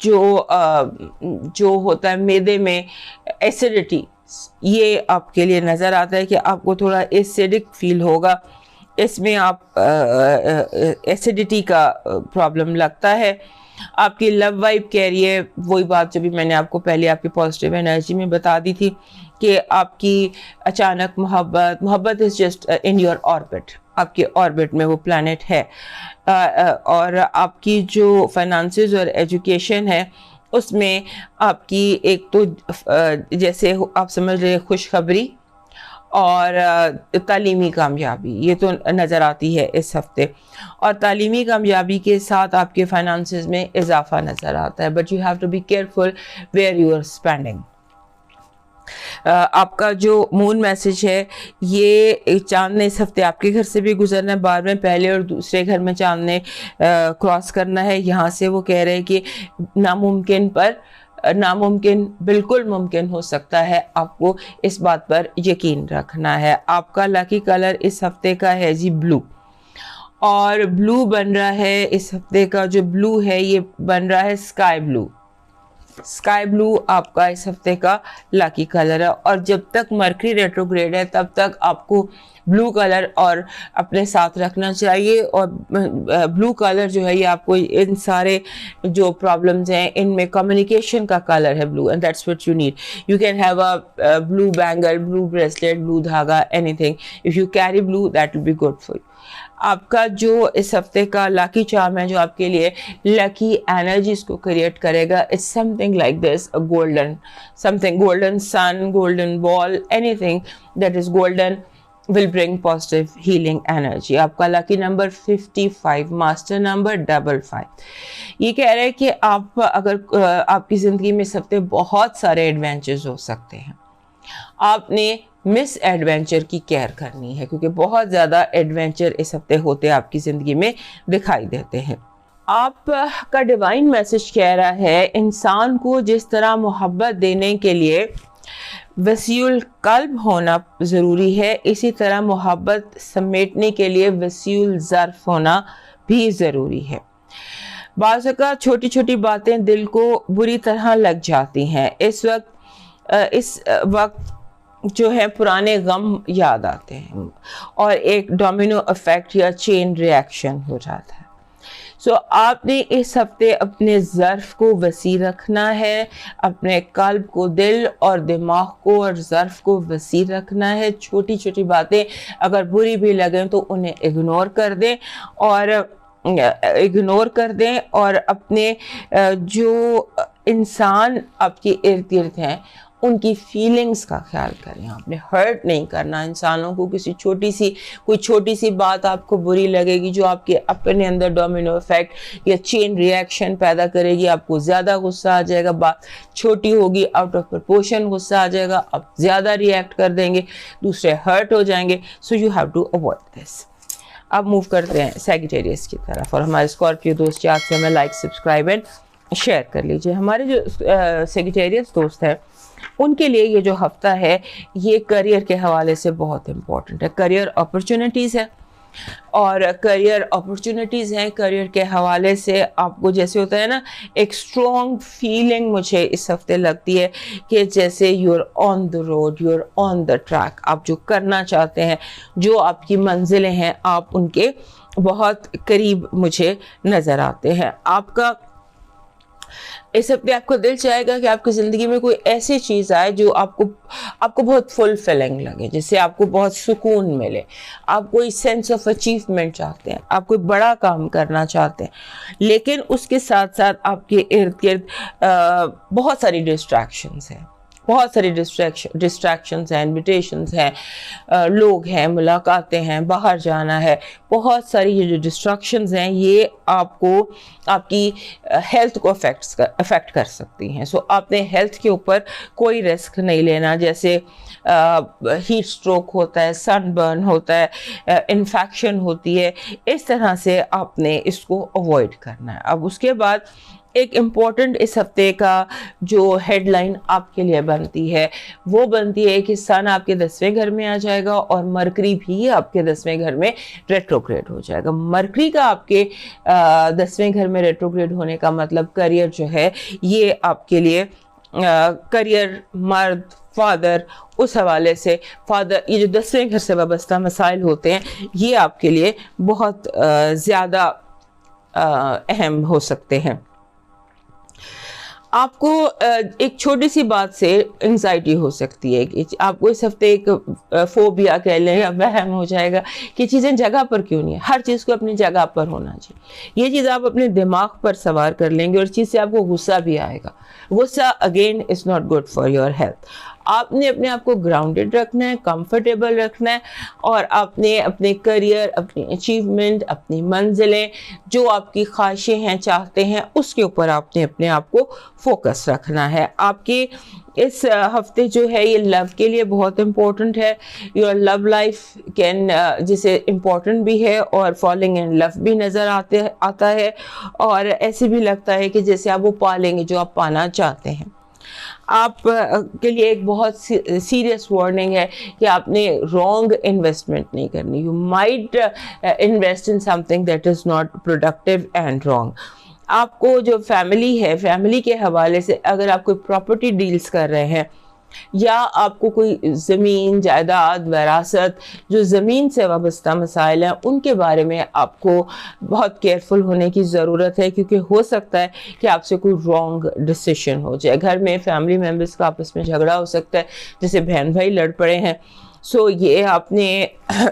جو ہوتا ہے معدے میں ایسیڈیٹی, یہ آپ کے لیے نظر آتا ہے کہ آپ کو تھوڑا ایسیڈک فیل ہوگا. اس میں آپ ایسیڈیٹی کا پرابلم لگتا ہے. آپ کی لو وائب کہہ رہی ہے وہی بات جو بھی میں نے آپ کو پہلے آپ کی پازیٹیو انرجی میں بتا دی تھی کہ آپ کی اچانک محبت is just in your orbit, آپ کے آربٹ میں وہ پلانٹ ہے. اور آپ کی جو فائنانسز اور ایجوکیشن ہے اس میں آپ کی ایک تو جیسے آپ سمجھ رہے خوشخبری اور تعلیمی کامیابی یہ تو نظر آتی ہے اس ہفتے, اور تعلیمی کامیابی کے ساتھ آپ کے فائنانسز میں اضافہ نظر آتا ہے. But you have to be careful where you are spending. آپ کا جو مون میسج ہے یہ چاند نے اس ہفتے آپ کے گھر سے بھی گزرنا ہے, 12ویں پہلے اور دوسرے گھر میں چاند نے کراس کرنا ہے. یہاں سے وہ کہہ رہے ہیں کہ ناممکن بالکل ممکن ہو سکتا ہے, آپ کو اس بات پر یقین رکھنا ہے. آپ کا لکی کلر اس ہفتے کا ہے جی بلو, اور بلو بن رہا ہے اس ہفتے کا جو بلو ہے یہ بن رہا ہے اسکائی بلو. اسکائی بلو آپ کا اس ہفتے کا لاکی کلر ہے, اور جب تک مرکری ریٹروگریڈ ہے تب تک آپ کو بلو کلر اور اپنے ساتھ رکھنا چاہیے. اور بلو کلر جو ہے یہ آپ کو ان سارے جو پرابلمز ہیں ان میں کمیونیکیشن کا کلر ہے blue, and that's what you need. You can have a blue bangle, blue bracelet, blue دھاگا, anything. If you carry blue that will be good for you. آپ کا جو اس ہفتے کا لاکی چارم ہے جو آپ کے لیے لکی انرجیز کو کریٹ کرے گا, it's something like this, golden sun, golden ball, anything that is golden will bring positive healing energy. آپ کا لکی نمبر 55, ماسٹر نمبر 55. یہ کہہ رہے ہیں کہ آپ اگر آپ کی زندگی میں اس ہفتے بہت سارے ایڈونچرز ہو سکتے ہیں, آپ نے مس ایڈونچر کی کیئر کرنی ہے کیونکہ بہت زیادہ ایڈونچر اس ہفتے ہوتے آپ کی زندگی میں دکھائی دیتے ہیں. آپ کا ڈیوائن میسج کہہ رہا ہے انسان کو جس طرح محبت دینے کے لیے وسیع القلب ہونا ضروری ہے, اسی طرح محبت سمیٹنے کے لیے وسیع الظرف ہونا بھی ضروری ہے. بعض اوقات چھوٹی چھوٹی باتیں دل کو بری طرح لگ جاتی ہیں. اس وقت جو ہے پرانے غم یاد آتے ہیں اور ایک ڈومینو افیکٹ یا چین ریاکشن ہو جاتا ہے. سو آپ نے اس ہفتے اپنے ظرف کو وسیع رکھنا ہے, اپنے قلب کو, دل اور دماغ کو اور ظرف کو وسیع رکھنا ہے. چھوٹی چھوٹی باتیں اگر بری بھی لگیں تو انہیں اگنور کر دیں اور اپنے جو انسان آپ کے ارد گرد ہیں ان کی فیلنگز کا خیال کریں. آپ نے ہرٹ نہیں کرنا انسانوں کو. کوئی چھوٹی سی بات آپ کو بری لگے گی جو آپ کے اپنے اندر ڈومینو افیکٹ یا چین ریئیکشن پیدا کرے گی. آپ کو زیادہ غصہ آ جائے گا, بات چھوٹی ہوگی, آؤٹ آف پرپورشن غصہ آ جائے گا, آپ زیادہ ریئیکٹ کر دیں گے, دوسرے ہرٹ ہو جائیں گے. So you have to avoid this. اب موو کرتے ہیں سیگیٹیریس کی طرف, اور ہمارے اسکارپیو دوست یاد سے ہمیں لائک, سبسکرائب اینڈ شیئر کر لیجئے. ہمارے جو سیگیٹیریس دوست ہیں ان کے لیے یہ جو ہفتہ ہے یہ کریئر کے حوالے سے بہت امپورٹنٹ ہے. کریئر اپرچونٹیز ہے, اور کریئر اپرچونٹیز ہیں. کریئر کے حوالے سے آپ کو جیسے ہوتا ہے نا, ایک اسٹرانگ فیلنگ مجھے اس ہفتے لگتی ہے کہ جیسے you are on the road, you are on the track. آپ جو کرنا چاہتے ہیں, جو آپ کی منزلیں ہیں, آپ ان کے بہت قریب مجھے نظر آتے ہیں. آپ کا اس ہفتے آپ کو دل چاہے گا کہ آپ کی زندگی میں کوئی ایسی چیز آئے جو آپ کو بہت فلفلنگ لگے, جس سے آپ کو بہت سکون ملے. آپ کوئی سینس آف اچیومنٹ چاہتے ہیں, آپ کوئی بڑا کام کرنا چاہتے ہیں, لیکن اس کے ساتھ ساتھ آپ کے ارد گرد بہت ساری ڈسٹریکشنز ہیں. بہت ساری ڈسٹریکشنز ہیں, انویٹیشنز ہیں, لوگ ہیں, ملاقاتیں ہیں, باہر جانا ہے. بہت ساری یہ جو ڈسٹریکشنز ہیں یہ آپ کو آپ کی ہیلتھ کو افیکٹ کر سکتی ہیں. سو آپ نے ہیلتھ کے اوپر کوئی رسک نہیں لینا. جیسے ہیٹ اسٹروک ہوتا ہے, سن برن ہوتا ہے, انفیکشن ہوتی ہے, اس طرح سے آپ نے اس کو اوائڈ کرنا ہے. اب اس کے بعد ایک امپورٹنٹ اس ہفتے کا جو ہیڈ لائن آپ کے لیے بنتی ہے وہ بنتی ہے کہ سن آپ کے 10ویں گھر میں آ جائے گا, اور مرکری بھی آپ کے 10ویں گھر میں ریٹروگریڈ ہو جائے گا. مرکری کا آپ کے 10ویں گھر میں ریٹروگریڈ ہونے کا مطلب کریئر جو ہے یہ آپ کے لیے کریئر, مرد, فادر, اس حوالے سے فادر, یہ جو 10ویں گھر سے وابستہ مسائل ہوتے ہیں یہ آپ کے لیے بہت زیادہ اہم ہو سکتے ہیں. آپ کو ایک چھوٹی سی بات سے انزائٹی ہو سکتی ہے کہ آپ کو اس ہفتے ایک فوبیا کہہ لیں یا وہم ہو جائے گا کہ چیزیں جگہ پر کیوں نہیں ہیں. ہر چیز کو اپنی جگہ پر ہونا چاہیے. یہ چیز آپ اپنے دماغ پر سوار کر لیں گے, اور اس چیز سے آپ کو غصہ بھی آئے گا. غصہ again is not good for your health. آپ نے اپنے آپ کو گراؤنڈڈ رکھنا ہے, کمفرٹیبل رکھنا ہے, اور آپ نے اپنے کریئر, اپنی اچیومنٹ, اپنی منزلیں, جو آپ کی خواہشیں ہیں, چاہتے ہیں, اس کے اوپر آپ نے اپنے آپ کو فوکس رکھنا ہے. آپ کے اس ہفتے جو ہے یہ لو کے لیے بہت امپورٹنٹ ہے. یور لو لائف کین, جسے امپورٹنٹ بھی ہے اور فالنگ ان لو بھی نظر آتا ہے, اور ایسے بھی لگتا ہے کہ جیسے آپ وہ پالیں گے جو آپ پانا چاہتے ہیں. آپ کے لیے ایک بہت سیریس وارننگ ہے کہ آپ نے رانگ انویسٹمنٹ نہیں کرنی. You might invest in some thing that is not productive and wrong. آپ کو جو فیملی ہے, فیملی کے حوالے سے اگر آپ کوئی پراپرٹی ڈیلز کر رہے ہیں, یا آپ کو کوئی زمین, جائیداد, وراثت, جو زمین سے وابستہ مسائل ہیں ان کے بارے میں آپ کو بہت کیئرفل ہونے کی ضرورت ہے, کیونکہ ہو سکتا ہے کہ آپ سے کوئی رانگ ڈیسیشن ہو جائے. گھر میں فیملی ممبرس کا آپس میں جھگڑا ہو سکتا ہے, جیسے بہن بھائی لڑ پڑے ہیں. سو یہ آپ نے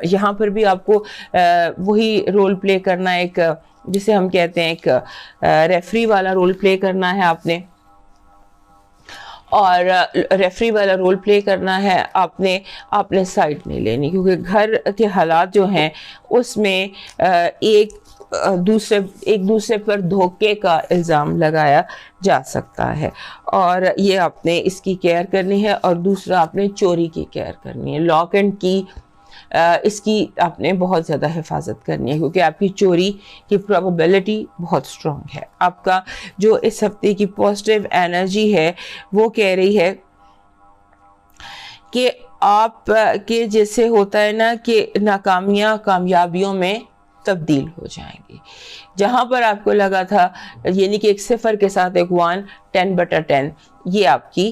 یہاں پر بھی آپ کو وہی رول پلے کرنا ہے, ایک جسے ہم کہتے ہیں ایک ریفری والا رول پلے کرنا ہے آپ نے. اور ریفری والا رول پلے کرنا ہے آپ نے سائڈ نہیں لینی, کیونکہ گھر کے حالات جو ہیں اس میں ایک دوسرے پر دھوکے کا الزام لگایا جا سکتا ہے, اور یہ آپ نے اس کی کیئر کرنی ہے. اور دوسرا آپ نے چوری کی کیئر کرنی ہے. لاک اینڈ کی, اس کی آپ نے بہت زیادہ حفاظت کرنی ہے, کیونکہ آپ کی چوری کی پروبیبلٹی بہت اسٹرانگ ہے. آپ کا جو اس ہفتے کی پازیٹیو انرجی ہے وہ کہہ رہی ہے کہ آپ کے جیسے ہوتا ہے نا کہ ناکامیاں کامیابیوں میں تبدیل ہو جائیں گی. جہاں پر آپ کو لگا تھا, یعنی کہ ایک صفر کے ساتھ ایک 1 10/10, یہ آپ کی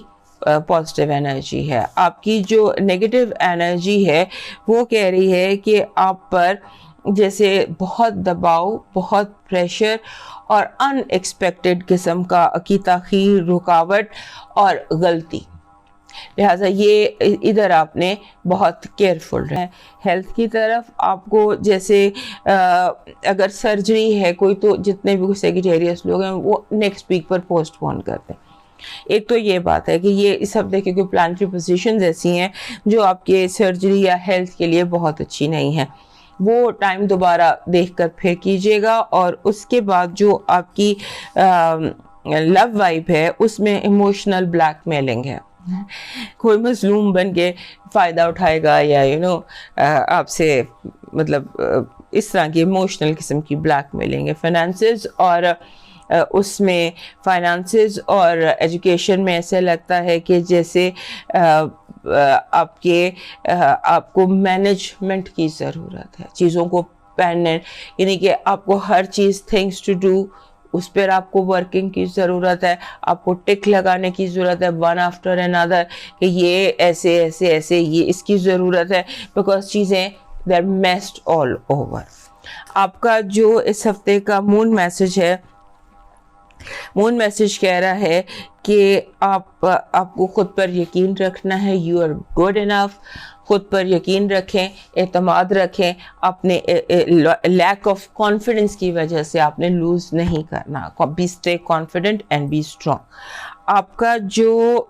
پازیٹیو انرجی ہے. آپ کی جو نیگیٹو انرجی ہے وہ کہہ رہی ہے کہ آپ پر جیسے بہت دباؤ, بہت پریشر اور ان ایکسپیکٹڈ قسم کی تاخیر, رکاوٹ اور غلطی. لہٰذا یہ ادھر آپ نے بہت کیئرفل رہے. ہیلتھ کی طرف آپ کو جیسے اگر سرجری ہے کوئی, تو جتنے بھی سیگیٹیریس لوگ ہیں وہ نیکسٹ ویک پر پوسٹ پون کرتے ہیں. ایک تو یہ بات ہے کہ یہ اس ہفتے کیونکہ پلانٹری پوزیشنز ایسی ہیں جو آپ کے سرجری یا ہیلتھ کے لیے بہت اچھی نہیں ہیں. وہ ٹائم دوبارہ دیکھ کر پھر کیجیے گا. اور اس کے بعد جو آپ کی لو وائب ہے اس میں ایموشنل بلیک میلنگ ہے. کوئی مظلوم بن کے فائدہ اٹھائے گا یا آپ سے مطلب اس طرح کی ایموشنل قسم کی بلیک میلنگ ہے. فائنانسز اور اس میں فائنانسز اور ایجوکیشن میں ایسا لگتا ہے کہ جیسے آپ کو مینجمنٹ کی ضرورت ہے, چیزوں کو پہننے, یعنی کہ آپ کو ہر چیز تھنگس ٹو ڈو اس پر آپ کو ورکنگ کی ضرورت ہے, آپ کو ٹک لگانے کی ضرورت ہے ون آفٹر انادر کہ یہ ایسے ایسے ایسے یہ اس کی ضرورت ہے, بیکاز چیزیں they are messed all over. آپ کا جو اس ہفتے کا مون میسج ہے, مون میسج کہہ رہا ہے کہ آپ کو خود پر یقین رکھنا ہے. You are good enough. خود پر یقین رکھیں, اعتماد رکھیں. اپنے لیک آف کانفیڈنس کی وجہ سے آپ نے لوز نہیں کرنا. Be stay confident and be strong. آپ کا جو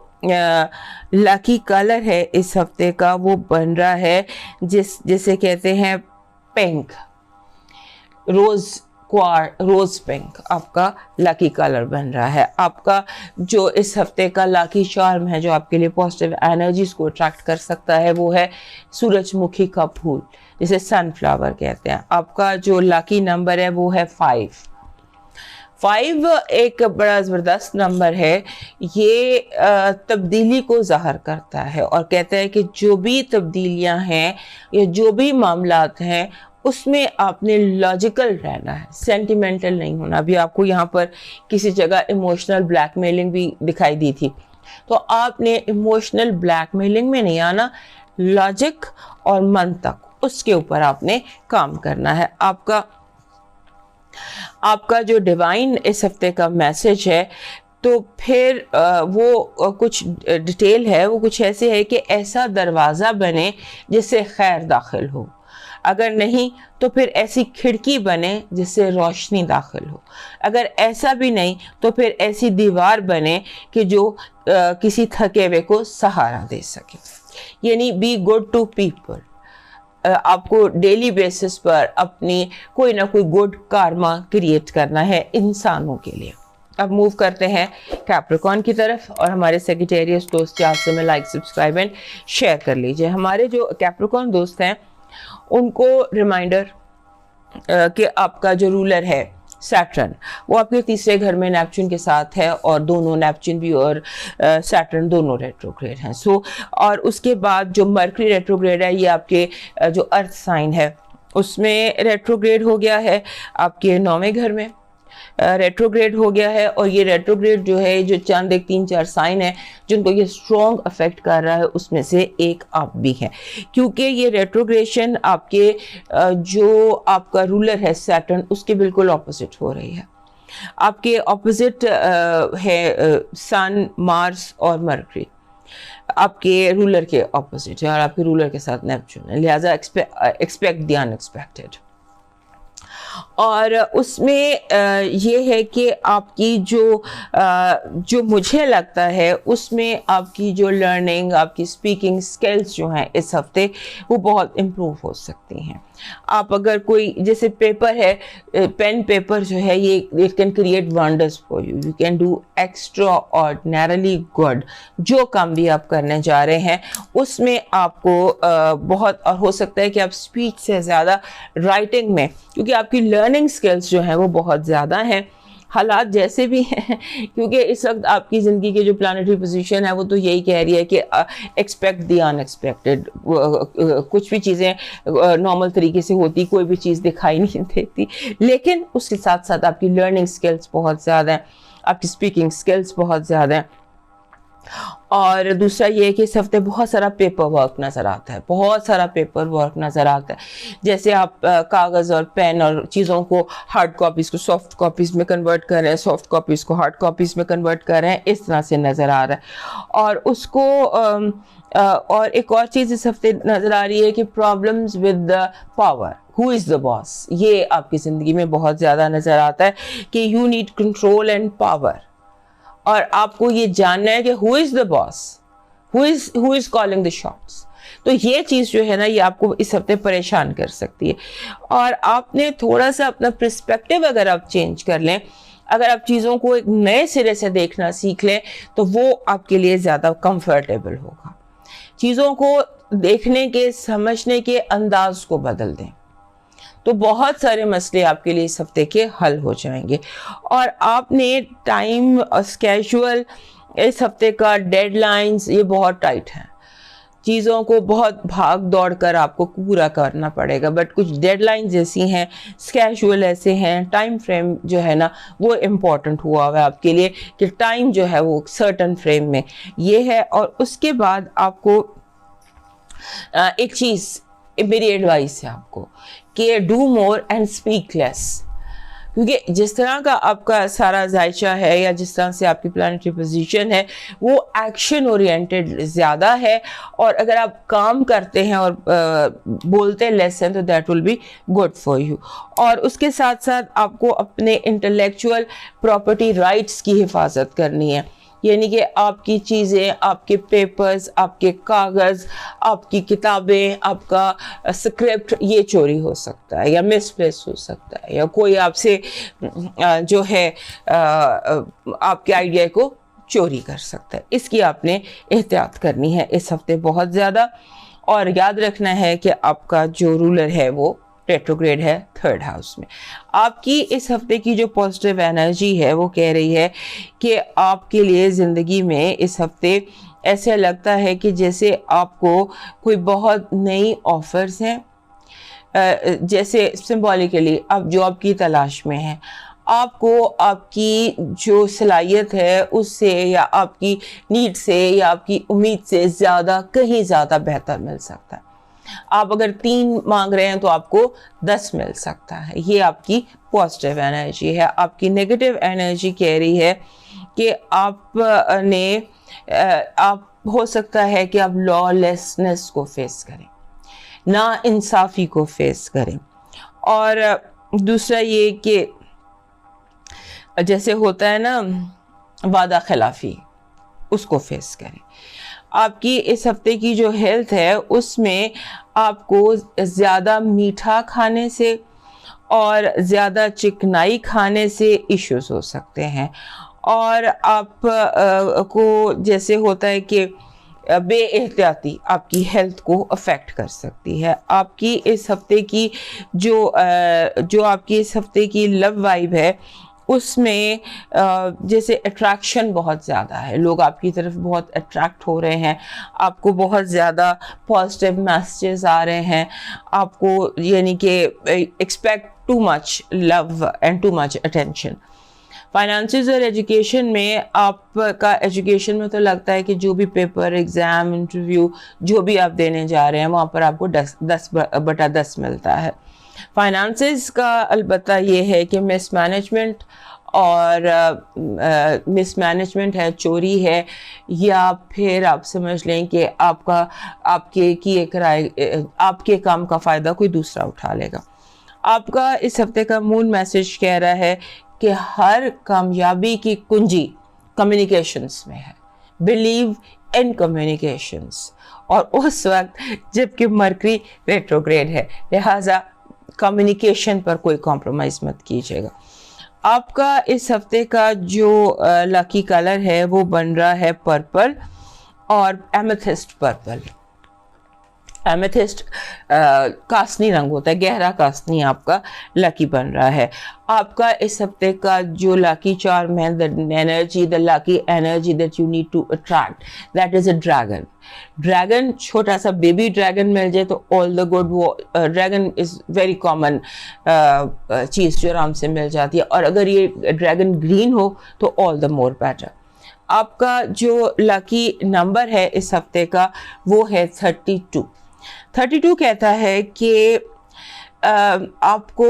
لکی کلر ہے اس ہفتے کا وہ بن رہا ہے جسے کہتے ہیں پنک, روز پنک آپ کا لکی کلر بن رہا ہے. آپ کا جو اس ہفتے کا لکی چارم ہے جو آپ کے لیے پازیٹیو انرجیز کو اٹریکٹ کر سکتا ہے وہ ہے سورج مکھی کا پھول جسے سن فلاور کہتے ہیں. آپ کا جو لکی نمبر ہے وہ ہے 5 ایک بڑا زبردست نمبر ہے. یہ تبدیلی کو ظاہر کرتا ہے اور کہتا ہے کہ جو بھی تبدیلیاں ہیں یا جو بھی معاملات ہیں اس میں آپ نے لاجیکل رہنا ہے, سینٹیمنٹل نہیں ہونا. ابھی آپ کو یہاں پر کسی جگہ ایموشنل بلیک میلنگ بھی دکھائی دی تھی, تو آپ نے ایموشنل بلیک میلنگ میں نہیں آنا, لاجک اور منطق اس کے اوپر آپ نے کام کرنا ہے. آپ کا جو ڈیوائن اس ہفتے کا میسج ہے تو پھر وہ کچھ ڈیٹیل ہے, وہ کچھ ایسے ہے کہ ایسا دروازہ بنے جس سے خیر داخل ہو, اگر نہیں تو پھر ایسی کھڑکی بنے جس سے روشنی داخل ہو, اگر ایسا بھی نہیں تو پھر ایسی دیوار بنے کہ جو کسی تھکے ہوئے کو سہارا دے سکے. یعنی بی گڈ ٹو پیپل. آپ کو ڈیلی بیسس پر اپنی کوئی نہ کوئی گڈ کارما کریٹ کرنا ہے انسانوں کے لیے. اب موو کرتے ہیں کیپریکن کی طرف, اور ہمارے سیگیٹیریس دوست سے میں لائک سبسکرائب اینڈ شیئر کر لیجئے. ہمارے جو کیپریکن دوست ہیں ان کو ریمائنڈر کہ آپ کا جو رولر ہے سیٹرن وہ آپ کے تیسرے گھر میں نیپچون کے ساتھ ہے, اور دونوں نیپچون بھی اور سیٹرن دونوں ریٹروگریڈ ہیں. اور اس کے بعد جو مرکری ریٹروگریڈ ہے یہ آپ کے جو ارتھ سائن ہے اس میں ریٹروگریڈ ہو گیا ہے, آپ کے 9ویں گھر میں ریٹروگریڈ ہو گیا ہے. اور یہ ریٹروگریڈ جو ہے جو چند 3-4 سائن ہیں جن کو یہ اسٹرانگ افیکٹ کر رہا ہے اس میں سے ایک آپ بھی ہیں, کیونکہ یہ ریٹروگریشن آپ کے جو آپ کا رولر ہے سیٹرن اس کے بالکل اپوزٹ ہو رہی ہے. آپ کے اپوزٹ ہے سن, مارس اور مرکری, آپ کے رولر کے اپوزٹ ہے, اور آپ کے رولر کے ساتھ نیپچون ہے, لہٰذا ایکسپیکٹ دی ان ایکسپیکٹڈ. اور اس میں یہ ہے کہ آپ کی جو مجھے لگتا ہے اس میں آپ کی جو لرننگ, آپ کی اسپیکنگ سکلز جو ہیں اس ہفتے وہ بہت امپروو ہو سکتی ہیں. آپ اگر کوئی جیسے پیپر ہے, پین پیپر جو ہے یہ it can create wonders for you. You can do extraordinarily good. جو کام بھی آپ کرنے جا رہے ہیں اس میں آپ کو بہت, اور ہو سکتا ہے کہ آپ اسپیچ سے زیادہ رائٹنگ میں, کیونکہ آپ کی لرننگ سکلز جو ہیں وہ بہت زیادہ ہیں, حالات جیسے بھی ہیں, کیونکہ اس وقت آپ کی زندگی کے جو پلانٹری پوزیشن ہے وہ تو یہی کہہ رہی ہے کہ ایکسپیکٹ دی ان ایکسپیکٹڈ. کچھ بھی چیزیں نارمل طریقے سے ہوتی, کوئی بھی چیز دکھائی نہیں دیتی, لیکن اس کے ساتھ ساتھ آپ کی لرننگ سکلز بہت زیادہ ہیں, آپ کی اسپیکنگ سکلز بہت زیادہ ہیں. اور دوسرا یہ ہے کہ اس ہفتے بہت سارا پیپر ورک نظر آتا ہے, بہت سارا پیپر ورک نظر آتا ہے, جیسے آپ کاغذ اور پین اور چیزوں کو ہارڈ کاپیز کو سافٹ کاپیز میں کنورٹ کر رہے ہیں, سافٹ کاپیز کو ہارڈ کاپیز میں کنورٹ کر رہے ہیں, اس طرح سے نظر آ رہا ہے. اور اس کو اور ایک اور چیز اس ہفتے نظر آ رہی ہے کہ پرابلمز ود دا پاور, ہو از دا باس, یہ آپ کی زندگی میں بہت زیادہ نظر آتا ہے کہ you need control and power. اور آپ کو یہ جاننا ہے کہ who is the boss, who is calling the shots. تو یہ چیز جو ہے نا یہ آپ کو اس ہفتے پریشان کر سکتی ہے. اور آپ نے تھوڑا سا اپنا پرسپیکٹیو اگر آپ چینج کر لیں, اگر آپ چیزوں کو ایک نئے سرے سے دیکھنا سیکھ لیں تو وہ آپ کے لیے زیادہ کمفرٹیبل ہوگا. چیزوں کو دیکھنے کے, سمجھنے کے انداز کو بدل دیں تو بہت سارے مسئلے آپ کے لیے اس ہفتے کے حل ہو جائیں گے. اور آپ نے ٹائم اسکیجول اس ہفتے کا ڈیڈ لائنز یہ بہت ٹائٹ ہیں, چیزوں کو بہت بھاگ دوڑ کر آپ کو پورا کرنا پڑے گا, بٹ کچھ ڈیڈ لائنز ایسی ہیں, اسکیجول ایسے ہیں, ٹائم فریم جو ہے نا وہ امپورٹنٹ ہوا ہوا ہے آپ کے لیے کہ ٹائم جو ہے وہ سرٹن فریم میں یہ ہے. اور اس کے بعد آپ کو ایک چیز میری ایڈوائس ہے آپ کو کہ ڈو مور اینڈ اسپیک لیس, کیونکہ جس طرح کا آپ کا سارا ذائچہ ہے یا جس طرح سے آپ کی پلانٹری پوزیشن ہے وہ ایکشن اورینٹڈ زیادہ ہے, اور اگر آپ کام کرتے ہیں اور بولتے لیس ہیں تو that will be good for you. اور اس کے ساتھ ساتھ آپ کو اپنے انٹلیکچوئل پراپرٹی رائٹس کی حفاظت کرنی ہے, یعنی کہ آپ کی چیزیں, آپ کے پیپرز, آپ کے کاغذ, آپ کی کتابیں, آپ کا اسکرپٹ یہ چوری ہو سکتا ہے یا مس پلیس ہو سکتا ہے, یا کوئی آپ سے جو ہے آپ کے آئیڈیا کو چوری کر سکتا ہے. اس کی آپ نے احتیاط کرنی ہے اس ہفتے بہت زیادہ. اور یاد رکھنا ہے کہ آپ کا جو رولر ہے وہ ریٹروگریڈ ہے 3rd ہاؤس میں. آپ کی اس ہفتے کی جو پازیٹیو انرجی ہے وہ کہہ رہی ہے کہ آپ کے لیے زندگی میں اس ہفتے ایسے لگتا ہے کہ جیسے آپ کو کوئی بہت نئی آفرز ہیں, جیسے سمبولیکلی آپ جاب کی تلاش میں ہیں, آپ کو آپ کی جو صلاحیت ہے اس سے یا آپ کی نیڈ سے یا آپ کی امید سے زیادہ کہیں زیادہ بہتر مل سکتا ہے. آپ اگر 3 مانگ رہے ہیں تو آپ کو 10 مل سکتا ہے. یہ آپ کی پازیٹیو انرجی ہے. آپ کی نیگیٹو انرجی کہہ رہی ہے کہ آپ ہو سکتا ہے کہ آپ لا لیسنس کو فیس کریں, نا انصافی کو فیس کریں, اور دوسرا یہ کہ جیسے ہوتا ہے نا وعدہ خلافی, اس کو فیس کریں. آپ کی اس ہفتے کی جو ہیلتھ ہے اس میں آپ کو زیادہ میٹھا کھانے سے اور زیادہ چکنائی کھانے سے ایشوز ہو سکتے ہیں, اور آپ کو جیسے ہوتا ہے کہ بے احتیاطی آپ کی ہیلتھ کو افیکٹ کر سکتی ہے. آپ کی اس ہفتے کی جو آپ کی اس ہفتے کی لو وائب ہے اس میں جیسے اٹریکشن بہت زیادہ ہے, لوگ آپ کی طرف بہت اٹریکٹ ہو رہے ہیں, آپ کو بہت زیادہ پازیٹیو میسیجز آ رہے ہیں, آپ کو یعنی کہ expect too much love and too much attention. Finances اور ایجوکیشن میں آپ کا ایجوکیشن میں تو لگتا ہے کہ جو بھی پیپر, ایگزام, انٹرویو جو بھی آپ دینے جا رہے ہیں وہاں پر آپ کو 10/10 ملتا ہے. فائنانسز کا البتہ یہ ہے کہ مس مینجمنٹ اور مس مینجمنٹ ہے, چوری ہے, یا پھر آپ سمجھ لیں کہ آپ کے کام کا فائدہ کوئی دوسرا اٹھا لے گا. آپ کا اس ہفتے کا مون میسج کہہ رہا ہے کہ ہر کامیابی کی کنجی کمیونیکیشنز میں ہے. بلیو ان کمیونیکیشنز, اور اس وقت جب کہ مرکری ریٹروگریڈ ہے, لہٰذا کمیونیکیشن پر کوئی کمپرومائز مت کیجیے گا. آپ کا اس ہفتے کا جو لکی کلر ہے وہ بن رہا ہے پرپل اور ایمیتھسٹ پرپل. ایمیتھسٹ کاسنی رنگ ہوتا ہے, گہرا کاسنی آپ کا لکی بن رہا ہے. آپ کا اس ہفتے کا جو لکی چارم ہے, the lucky energy that you need to attract, that is a dragon. Dragon, چھوٹا سا بیبی ڈریگن مل جائے تو all the good. Dragon is very common چیز جو آرام سے مل جاتی ہے, اور اگر یہ ڈریگن گرین ہو تو all the more better. آپ کا جو لکی نمبر ہے اس ہفتے کا وہ ہے 32. 32 کہتا ہے کہ آپ کو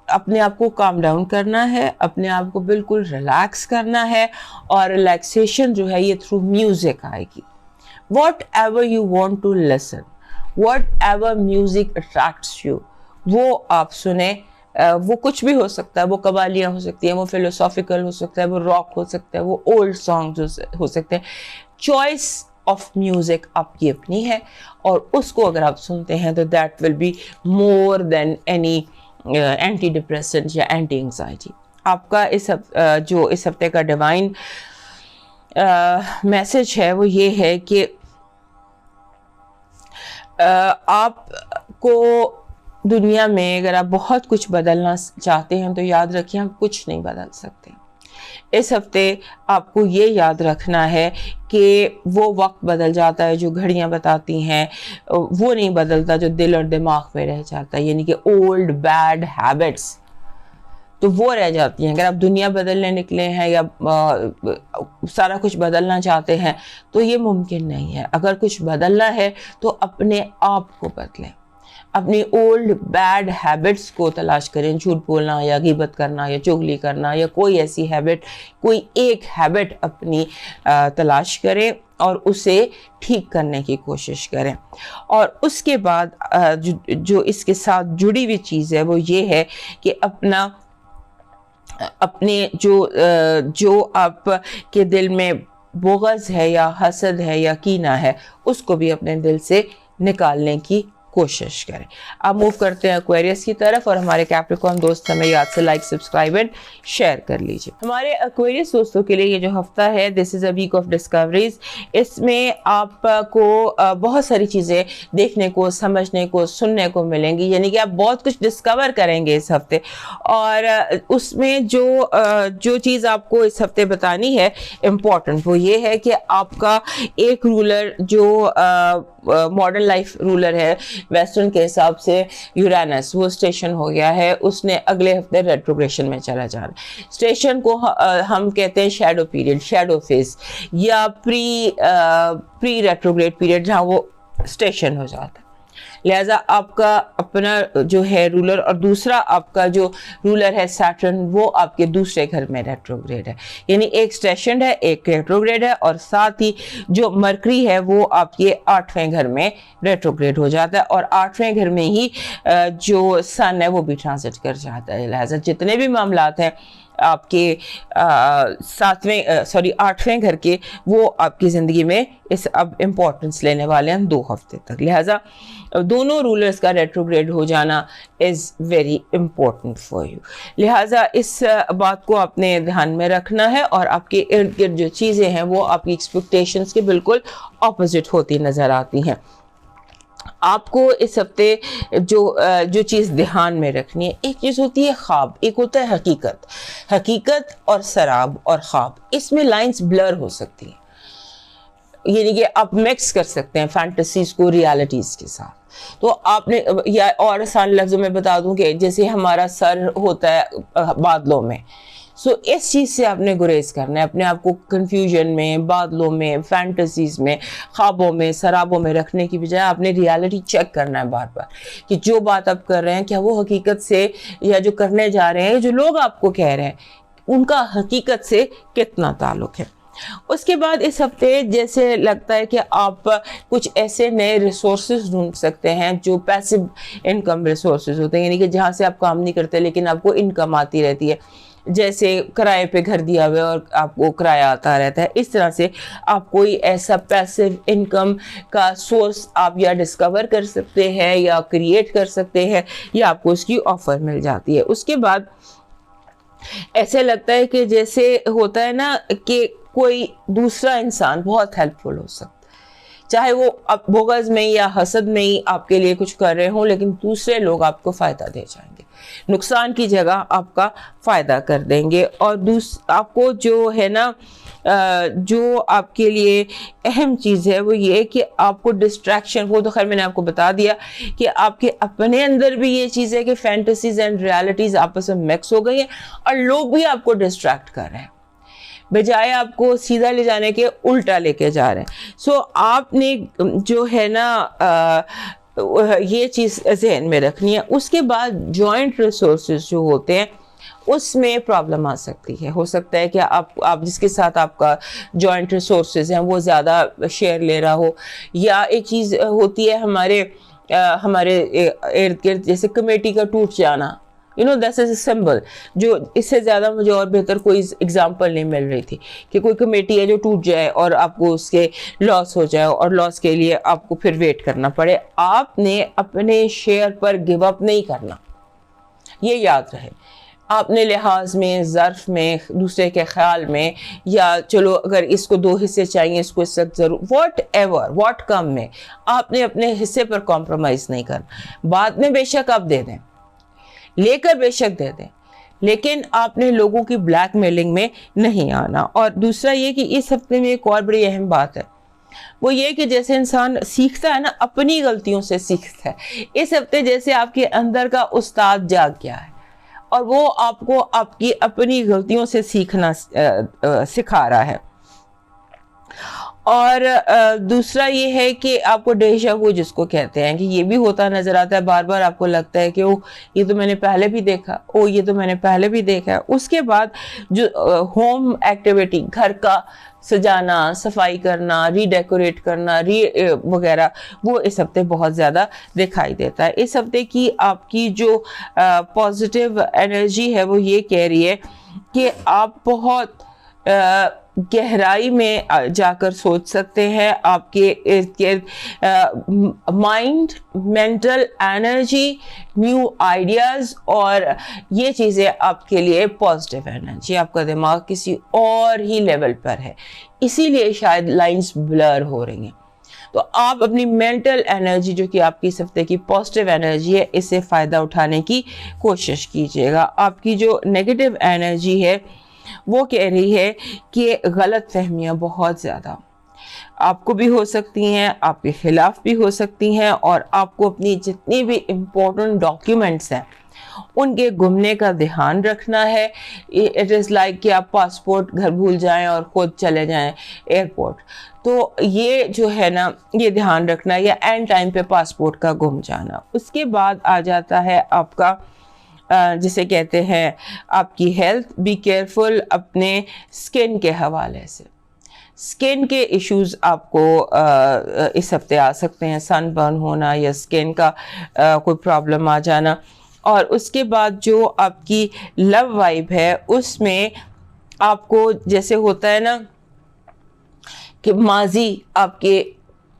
اپنے آپ کو کام ڈاؤن کرنا ہے, اپنے آپ کو بالکل ریلیکس کرنا ہے, اور ریلیکسیشن جو ہے یہ تھرو میوزک آئے گی. Whatever you want to listen, whatever music attracts you, وہ آپ سنیں. وہ کچھ بھی ہو سکتا ہے, وہ قوالیاں ہو سکتی ہیں, وہ فلوسافیکل ہو سکتا ہے, وہ راک ہو سکتا ہے, وہ اولڈ سانگز ہو سکتے ہیں. چوائس آف میوزک آپ کی اپنی ہے, اور اس کو اگر آپ سنتے ہیں تو that will be more than any antidepressant یا اینٹی انگزائٹی. آپ کا جو اس ہفتے کا ڈیوائن میسج ہے وہ یہ ہے کہ آپ کو دنیا میں اگر آپ بہت کچھ بدلنا چاہتے ہیں تو یاد رکھیں آپ کچھ نہیں بدل سکتے. اس ہفتے آپ کو یہ یاد رکھنا ہے کہ وہ وقت بدل جاتا ہے جو گھڑیاں بتاتی ہیں, وہ نہیں بدلتا جو دل اور دماغ میں رہ جاتا ہے, یعنی کہ اولڈ بیڈ ہیبٹس تو وہ رہ جاتی ہیں. اگر آپ دنیا بدلنے نکلے ہیں یا سارا کچھ بدلنا چاہتے ہیں تو یہ ممکن نہیں ہے. اگر کچھ بدلنا ہے تو اپنے آپ کو بدلیں, اپنی اولڈ بیڈ ہیبٹس کو تلاش کریں, جھوٹ بولنا یا غیبت کرنا یا چغلی کرنا یا کوئی ایسی ہیبٹ, کوئی ایک ہیبٹ اپنی تلاش کریں اور اسے ٹھیک کرنے کی کوشش کریں. اور اس کے بعد جو اس کے ساتھ جڑی ہوئی چیز ہے وہ یہ ہے کہ اپنے جو آپ کے دل میں بغض ہے یا حسد ہے یا کینہ ہے اس کو بھی اپنے دل سے نکالنے کی کوشش کریں. آپ موو کرتے ہیں ایکویریس کی طرف, اور ہمارے کیپریکارن دوست ہمیں یاد سے لائک, سبسکرائب اینڈ شیئر کر لیجیے. ہمارے ایکویریس دوستوں کے لیے یہ جو ہفتہ ہے دس از اے ویک آف ڈسکوریز. اس میں آپ کو بہت ساری چیزیں دیکھنے کو, سمجھنے کو, سننے کو ملیں گی, یعنی کہ آپ بہت کچھ ڈسکور کریں گے اس ہفتے. اور اس میں جو چیز آپ کو اس ہفتے بتانی ہے امپورٹنٹ وہ یہ ہے کہ آپ کا ایک رولر جو ماڈرن لائف رولر ہے ویسٹرن کے حساب سے یورینس, وہ اسٹیشن ہو گیا ہے, اس نے اگلے ہفتے ریٹروگریشن میں چلا جانا. اسٹیشن کو ہم کہتے ہیں شیڈو پیریڈ, شیڈو فیز یا پری ریٹروگریڈ پیریڈ, جہاں وہ اسٹیشن ہو جاتا ہے. لہٰذا آپ کا اپنا جو ہے رولر, اور دوسرا آپ کا جو رولر ہے سیٹرن, وہ آپ کے دوسرے گھر میں ریٹروگریڈ ہے, یعنی ایک اسٹیشن ہے ایک ریٹروگریڈ ہے. اور ساتھ ہی جو مرکری ہے وہ آپ کے 8ویں گھر میں ریٹروگریڈ ہو جاتا ہے, اور 8ویں گھر میں ہی جو سن ہے وہ بھی ٹرانزٹ کر جاتا ہے. لہٰذا جتنے بھی معاملات ہیں آپ کے 8ویں گھر کے, وہ آپ کی زندگی میں اب امپورٹنس لینے والے ہیں 2 ہفتے تک. لہٰذا دونوں رولرز کا ریٹروگریڈ ہو جانا is very important for you. لہٰذا اس بات کو آپ نے دھیان میں رکھنا ہے, اور آپ کے ارد گرد جو چیزیں ہیں وہ آپ کی ایکسپیکٹیشنز کے بالکل اپوزٹ ہوتی نظر آتی ہیں. آپ کو اس ہفتے جو چیز دھیان میں رکھنی ہے, ایک چیز ہوتی ہے خواب, ایک ہوتا ہے حقیقت. حقیقت اور سراب اور خواب, اس میں لائنز بلر ہو سکتی ہیں, یعنی کہ آپ مکس کر سکتے ہیں فینٹیسیز کو ریالٹیز کے ساتھ. تو آپ نے, یا اور آسان لفظوں میں بتا دوں کہ جیسے ہمارا سر ہوتا ہے بادلوں میں, اس چیز سے آپ نے گریز کرنا ہے, اپنے آپ کو کنفیوژن میں, بادلوں میں, فینٹیسیز میں, خوابوں میں, سرابوں میں رکھنے کی بجائے آپ نے ریالٹی چیک کرنا ہے بار بار کہ جو بات آپ کر رہے ہیں کیا وہ حقیقت سے, یا جو کرنے جا رہے ہیں, جو لوگ آپ کو کہہ رہے ہیں, ان کا حقیقت سے کتنا تعلق ہے. اس کے بعد اس ہفتے جیسے لگتا ہے کہ آپ کچھ ایسے نئے ریسورسز ڈھونڈ سکتے ہیں جو پیسو انکم ریسورسز ہوتے ہیں, یعنی کہ جہاں سے آپ کام نہیں کرتے لیکن آپ کو انکم آتی رہتی ہے. جیسے کرائے پہ گھر دیا ہوا ہے اور آپ کو کرایہ آتا رہتا ہے, اس طرح سے آپ کوئی ایسا پیسو انکم کا سورس آپ یا ڈسکور کر سکتے ہیں یا کریٹ کر سکتے ہیں, یا آپ کو اس کی آفر مل جاتی ہے. اس کے بعد ایسے لگتا ہے کہ جیسے ہوتا ہے نا کہ کوئی دوسرا انسان بہت ہیلپ فل ہو سکتا ہے, چاہے وہ بغض میں یا حسد میں ہی آپ کے لیے کچھ کر رہے ہوں, لیکن دوسرے لوگ آپ کو فائدہ دے جائیں گے, نقصان کی جگہ آپ کا فائدہ کر دیں گے. اور آپ کو جو ہے نا جو آپ کے لیے اہم چیز ہے وہ یہ کہ آپ کو ڈسٹریکشن, وہ تو خیر میں نے آپ کو بتا دیا کہ آپ کے اپنے اندر بھی یہ چیز ہے کہ فینٹیسیز اینڈ ریالٹیز آپس میں مکس ہو گئی ہیں, اور لوگ بھی آپ کو ڈسٹریکٹ کر رہے ہیں بجائے آپ کو سیدھا لے جانے کے الٹا لے کے جا رہے ہیں. آپ نے جو ہے نا یہ چیز ذہن میں رکھنی ہے. اس کے بعد جوائنٹ ریسورسز جو ہوتے ہیں اس میں پرابلم آ سکتی ہے. ہو سکتا ہے کہ آپ جس کے ساتھ آپ کا جوائنٹ ریسورسز ہیں وہ زیادہ شیئر لے رہا ہو, یا ایک چیز ہوتی ہے ہمارے ارد گرد جیسے کمیٹی کا ٹوٹ جانا, دس از اے سمبل. جو اس سے زیادہ مجھے اور بہتر کوئی اگزامپل نہیں مل رہی تھی کہ کوئی کمیٹی ہے جو ٹوٹ جائے اور آپ کو اس کے لاس ہو جائے اور لاس کے لیے آپ کو پھر ویٹ کرنا پڑے. آپ نے اپنے شیئر پر گیو اپ نہیں کرنا, یہ یاد رہے. آپ نے لحاظ میں, ظرف میں, دوسرے کے خیال میں, یا چلو اگر اس کو 2 حصے چاہیے اس کو اس وقت ضرور, واٹ ایور واٹ کم میں آپ نے اپنے حصے پر کمپرومائز نہیں کرنا. بعد میں بے شک آپ دے دیں, لے کر بے شک دے دیں, لیکن آپ نے لوگوں کی بلیک میلنگ میں نہیں آنا. اور دوسرا یہ کہ اس ہفتے میں ایک اور بڑی اہم بات ہے, وہ یہ کہ جیسے انسان سیکھتا ہے نا, اپنی غلطیوں سے سیکھتا ہے. اس ہفتے جیسے آپ کے اندر کا استاد جاگ گیا ہے اور وہ آپ کو آپ کی اپنی غلطیوں سے سیکھنا سکھا رہا ہے. اور دوسرا یہ ہے کہ آپ کو ڈیجا وو جس کو کہتے ہیں کہ یہ بھی ہوتا نظر آتا ہے, بار بار آپ کو لگتا ہے کہ او یہ تو میں نے پہلے بھی دیکھا, او یہ تو میں نے پہلے بھی دیکھا. اس کے بعد جو ہوم ایکٹیویٹی, گھر کا سجانا, صفائی کرنا, ری ڈیکوریٹ کرنا, وغیرہ, وہ اس ہفتے بہت زیادہ دکھائی دیتا ہے. اس ہفتے کی آپ کی جو پازیٹیو انرجی ہے وہ یہ کہہ رہی ہے کہ آپ بہت گہرائی میں جا کر سوچ سکتے ہیں. آپ کے ارد گرد mind, mental energy, new ideas, اور یہ چیزیں آپ کے لیے پازیٹیو انرجی. آپ کا دماغ کسی اور ہی لیول پر ہے, اسی لیے شاید لائنز بلر ہو رہی ہیں. تو آپ اپنی مینٹل انرجی جو کہ آپ کی اس ہفتے کی پازیٹیو انرجی ہے, اس سے فائدہ اٹھانے کی کوشش کیجیے گا. آپ کی جو نیگیٹو انرجی ہے وہ کہہ رہی ہے کہ غلط فہمیاں بہت زیادہ آپ کو بھی ہو سکتی ہیں, آپ کے خلاف بھی ہو سکتی ہیں, اور آپ کو اپنی جتنی بھی امپورٹنٹ ڈاکیومنٹس ہیں ان کے گمنے کا دھیان رکھنا ہے. اٹ از لائک کہ آپ پاسپورٹ گھر بھول جائیں اور خود چلے جائیں ایئرپورٹ. تو یہ جو ہے نا, یہ دھیان رکھنا, یا اینڈ ٹائم پہ پاسپورٹ کا گم جانا. اس کے بعد آ جاتا ہے آپ کا جسے کہتے ہیں آپ کی ہیلتھ. بی کیئرفل اپنے سکن کے حوالے سے. سکن کے ایشوز آپ کو اس ہفتے آ سکتے ہیں, سن برن ہونا یا سکن کا کوئی پرابلم آ جانا. اور اس کے بعد جو آپ کی لو وائب ہے اس میں آپ کو جیسے ہوتا ہے نا کہ ماضی آپ کے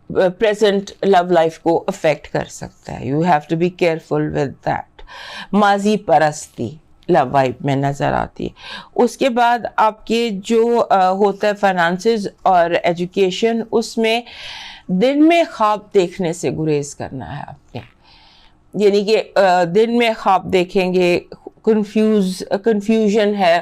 پریزنٹ لو لائف کو افیکٹ کر سکتا ہے. You have to be careful with that. ماضی پرستی لو وائب میں نظر آتی ہے. اس کے بعد آپ کے جو ہوتا ہے فائنانسز اور ایجوکیشن, اس میں دن میں خواب دیکھنے سے گریز کرنا ہے آپ نے. یعنی کہ دن میں خواب دیکھیں گے, کنفیوژن ہے,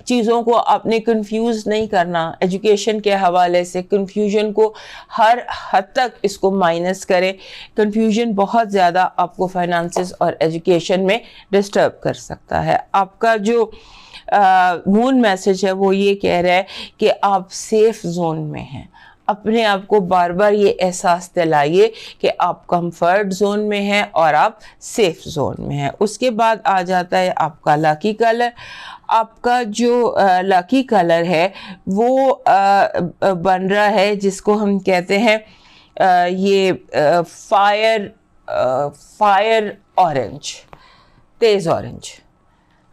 چیزوں کو آپ نے کنفیوز نہیں کرنا. ایجوکیشن کے حوالے سے کنفیوژن کو ہر حد تک اس کو مائنس کریں. کنفیوژن بہت زیادہ آپ کو فائنانسز اور ایجوکیشن میں ڈسٹرب کر سکتا ہے. آپ کا جو مون میسج ہے وہ یہ کہہ رہا ہے کہ آپ سیف زون میں ہیں. اپنے آپ کو بار بار یہ احساس دلائیے کہ آپ کمفرٹ زون میں ہیں اور آپ سیف زون میں ہیں. اس کے بعد آ جاتا ہے آپ کا لاکی کلر. آپ کا جو لاکی کلر ہے وہ بن رہا ہے جس کو ہم کہتے ہیں یہ فائر اورنج, تیز اورنج.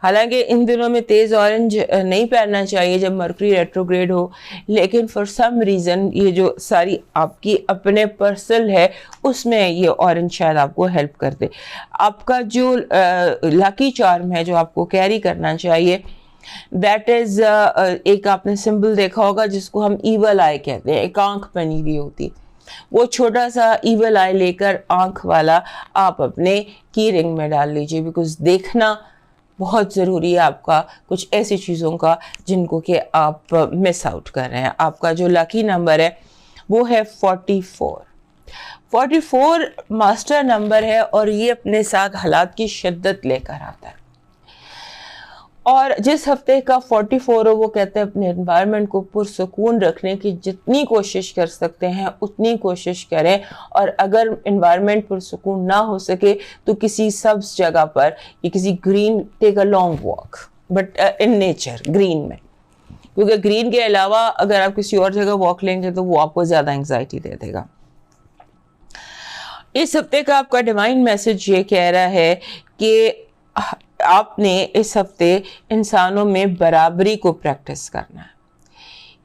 حالانکہ ان دنوں میں تیز اورنج نہیں پہننا چاہیے جب مرکری ریٹروگریڈ ہو, لیکن فار سم ریزن یہ جو ساری آپ کی اپنے پرسنل ہے اس میں یہ اورنج شاید آپ کو ہیلپ کر دے. آپ کا جو لاکی چارم ہے جو آپ کو کیری کرنا چاہیے, دیٹ از ایک آپ نے سمبل دیکھا ہوگا جس کو ہم ایول آئی کہتے ہیں. ایک آنکھ بنی ہوئی ہوتی, وہ چھوٹا سا ایول آئی لے کر آنکھ والا آپ اپنے کی رنگ میں ڈال لیجیے, بیکاز دیکھنا بہت ضروری ہے آپ کا کچھ ایسی چیزوں کا جن کو کہ آپ مس آؤٹ کر رہے ہیں. آپ کا جو لاکی نمبر ہے وہ ہے 44. 44 ماسٹر نمبر ہے اور یہ اپنے ساتھ حالات کی شدت لے کر آتا ہے. اور جس ہفتے کا 44 ہو وہ کہتے ہیں اپنے انوائرمنٹ کو پرسکون رکھنے کی جتنی کوشش کر سکتے ہیں اتنی کوشش کریں. اور اگر انوائرمنٹ پرسکون نہ ہو سکے تو کسی سبز جگہ پر یا کسی green, take a long walk but in nature, green میں. کیونکہ گرین کے علاوہ اگر آپ کسی اور جگہ واک لیں گے تو وہ آپ کو زیادہ انگزائٹی دے دے گا. اس ہفتے کا آپ کا ڈیوائن میسج یہ کہہ رہا ہے کہ آپ نے اس ہفتے انسانوں میں برابری کو پریکٹس کرنا ہے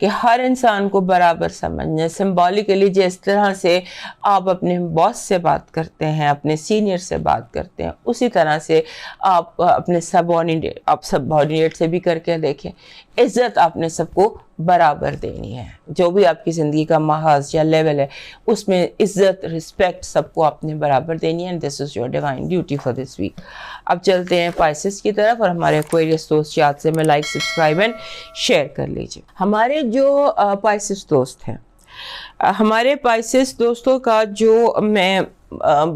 کہ ہر انسان کو برابر سمجھنا ہے. سمبولیکلی جس طرح سے آپ اپنے باس سے بات کرتے ہیں, اپنے سینئر سے بات کرتے ہیں, اسی طرح سے آپ اپنے سبارڈینیٹ سے بھی کر کے دیکھیں. عزت آپ نے سب کو برابر دینی ہے. جو بھی آپ کی زندگی کا محاذ یا لیول ہے اس میں عزت, رسپیکٹ سب کو آپ نے برابر دینی ہے. And this is your divine duty for this week. اب چلتے ہیں پائسس کی طرف, اور ہمارے ایکویریس دوست یاد سے میں لائک, سبسکرائب اینڈ شیئر کر لیجیے. ہمارے جو پائسس دوست ہیں, ہمارے پائسس دوستوں کا جو میں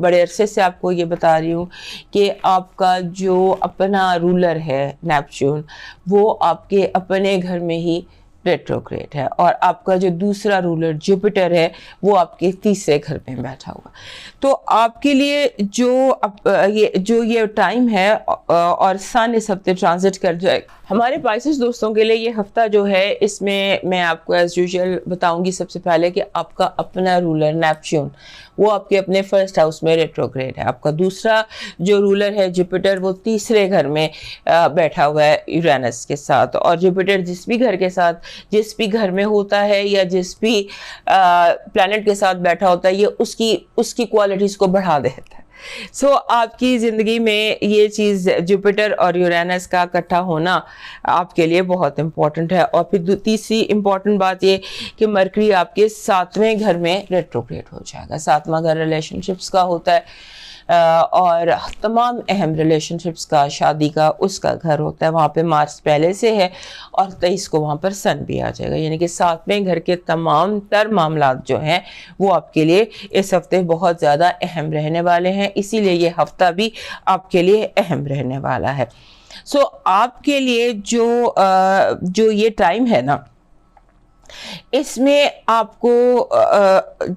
بڑے عرصے سے آپ کو یہ بتا رہی ہوں کہ آپ کا جو اپنا رولر ہے نیپچون, وہ آپ کے اپنے گھر میں ہی ریٹروگریڈ ہے, اور آپ کا جو دوسرا رولر جوپیٹر ہے وہ آپ کے تیسرے گھر میں بیٹھا ہوا. تو آپ کے لیے جو یہ ٹائم ہے, اور سن اس ہفتے ٹرانزٹ کر جائے. ہمارے پائسس دوستوں کے لیے یہ ہفتہ جو ہے, اس میں آپ کو ایز یوزول بتاؤں گی سب سے پہلے کہ آپ کا اپنا رولر نیپچون وہ آپ کے اپنے فرسٹ ہاؤس میں ریٹروگریڈ ہے. آپ کا دوسرا جو رولر ہے جوپیٹر وہ تیسرے گھر میں بیٹھا ہوا ہے یورینس کے ساتھ. اور جوپیٹر جس بھی گھر کے ساتھ, جس بھی گھر میں ہوتا ہے یا جس بھی پلانٹ کے ساتھ بیٹھا ہوتا ہے, یہ اس کی کوالٹیز کو بڑھا دیتا ہے. سو آپ کی زندگی میں یہ چیز جوپیٹر اور یورینس کا اکٹھا ہونا آپ کے لیے بہت امپورٹنٹ ہے. اور پھر تیسری امپورٹنٹ بات یہ کہ مرکری آپ کے 7ویں گھر میں ریٹروگریڈ ہو جائے گا. 7واں گھر ریلیشن شپس کا ہوتا ہے, اور تمام اہم ریلیشن شپس کا, شادی کا, اس کا گھر ہوتا ہے. وہاں پہ مارس پہلے سے ہے, اور 23 کو وہاں پر سن بھی آ جائے گا. یعنی کہ 7ویں گھر کے تمام تر معاملات جو ہیں وہ آپ کے لیے اس ہفتے بہت زیادہ اہم رہنے والے ہیں. اسی لیے یہ ہفتہ بھی آپ کے لیے اہم رہنے والا ہے. سو آپ کے لیے جو یہ ٹائم ہے نا, اس میں آپ کو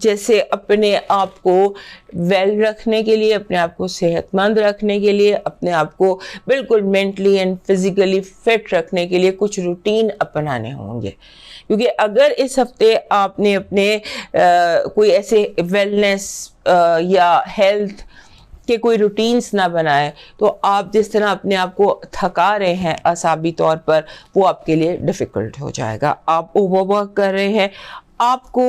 جیسے اپنے آپ کو ویل رکھنے کے لیے, اپنے آپ کو صحت مند رکھنے کے لیے, اپنے آپ کو بالکل مینٹلی اینڈ فزیکلی فٹ رکھنے کے لیے کچھ روٹین اپنانے ہوں گے. کیونکہ اگر اس ہفتے آپ نے اپنے کوئی ایسے ویلنس یا ہیلتھ کہ کوئی روٹینز نہ بنائے, تو آپ جس طرح اپنے آپ کو تھکا رہے ہیں اعصابی طور پر, وہ آپ کے لیے ڈیفیکلٹ ہو جائے گا. آپ اوور ورک کر رہے ہیں, آپ کو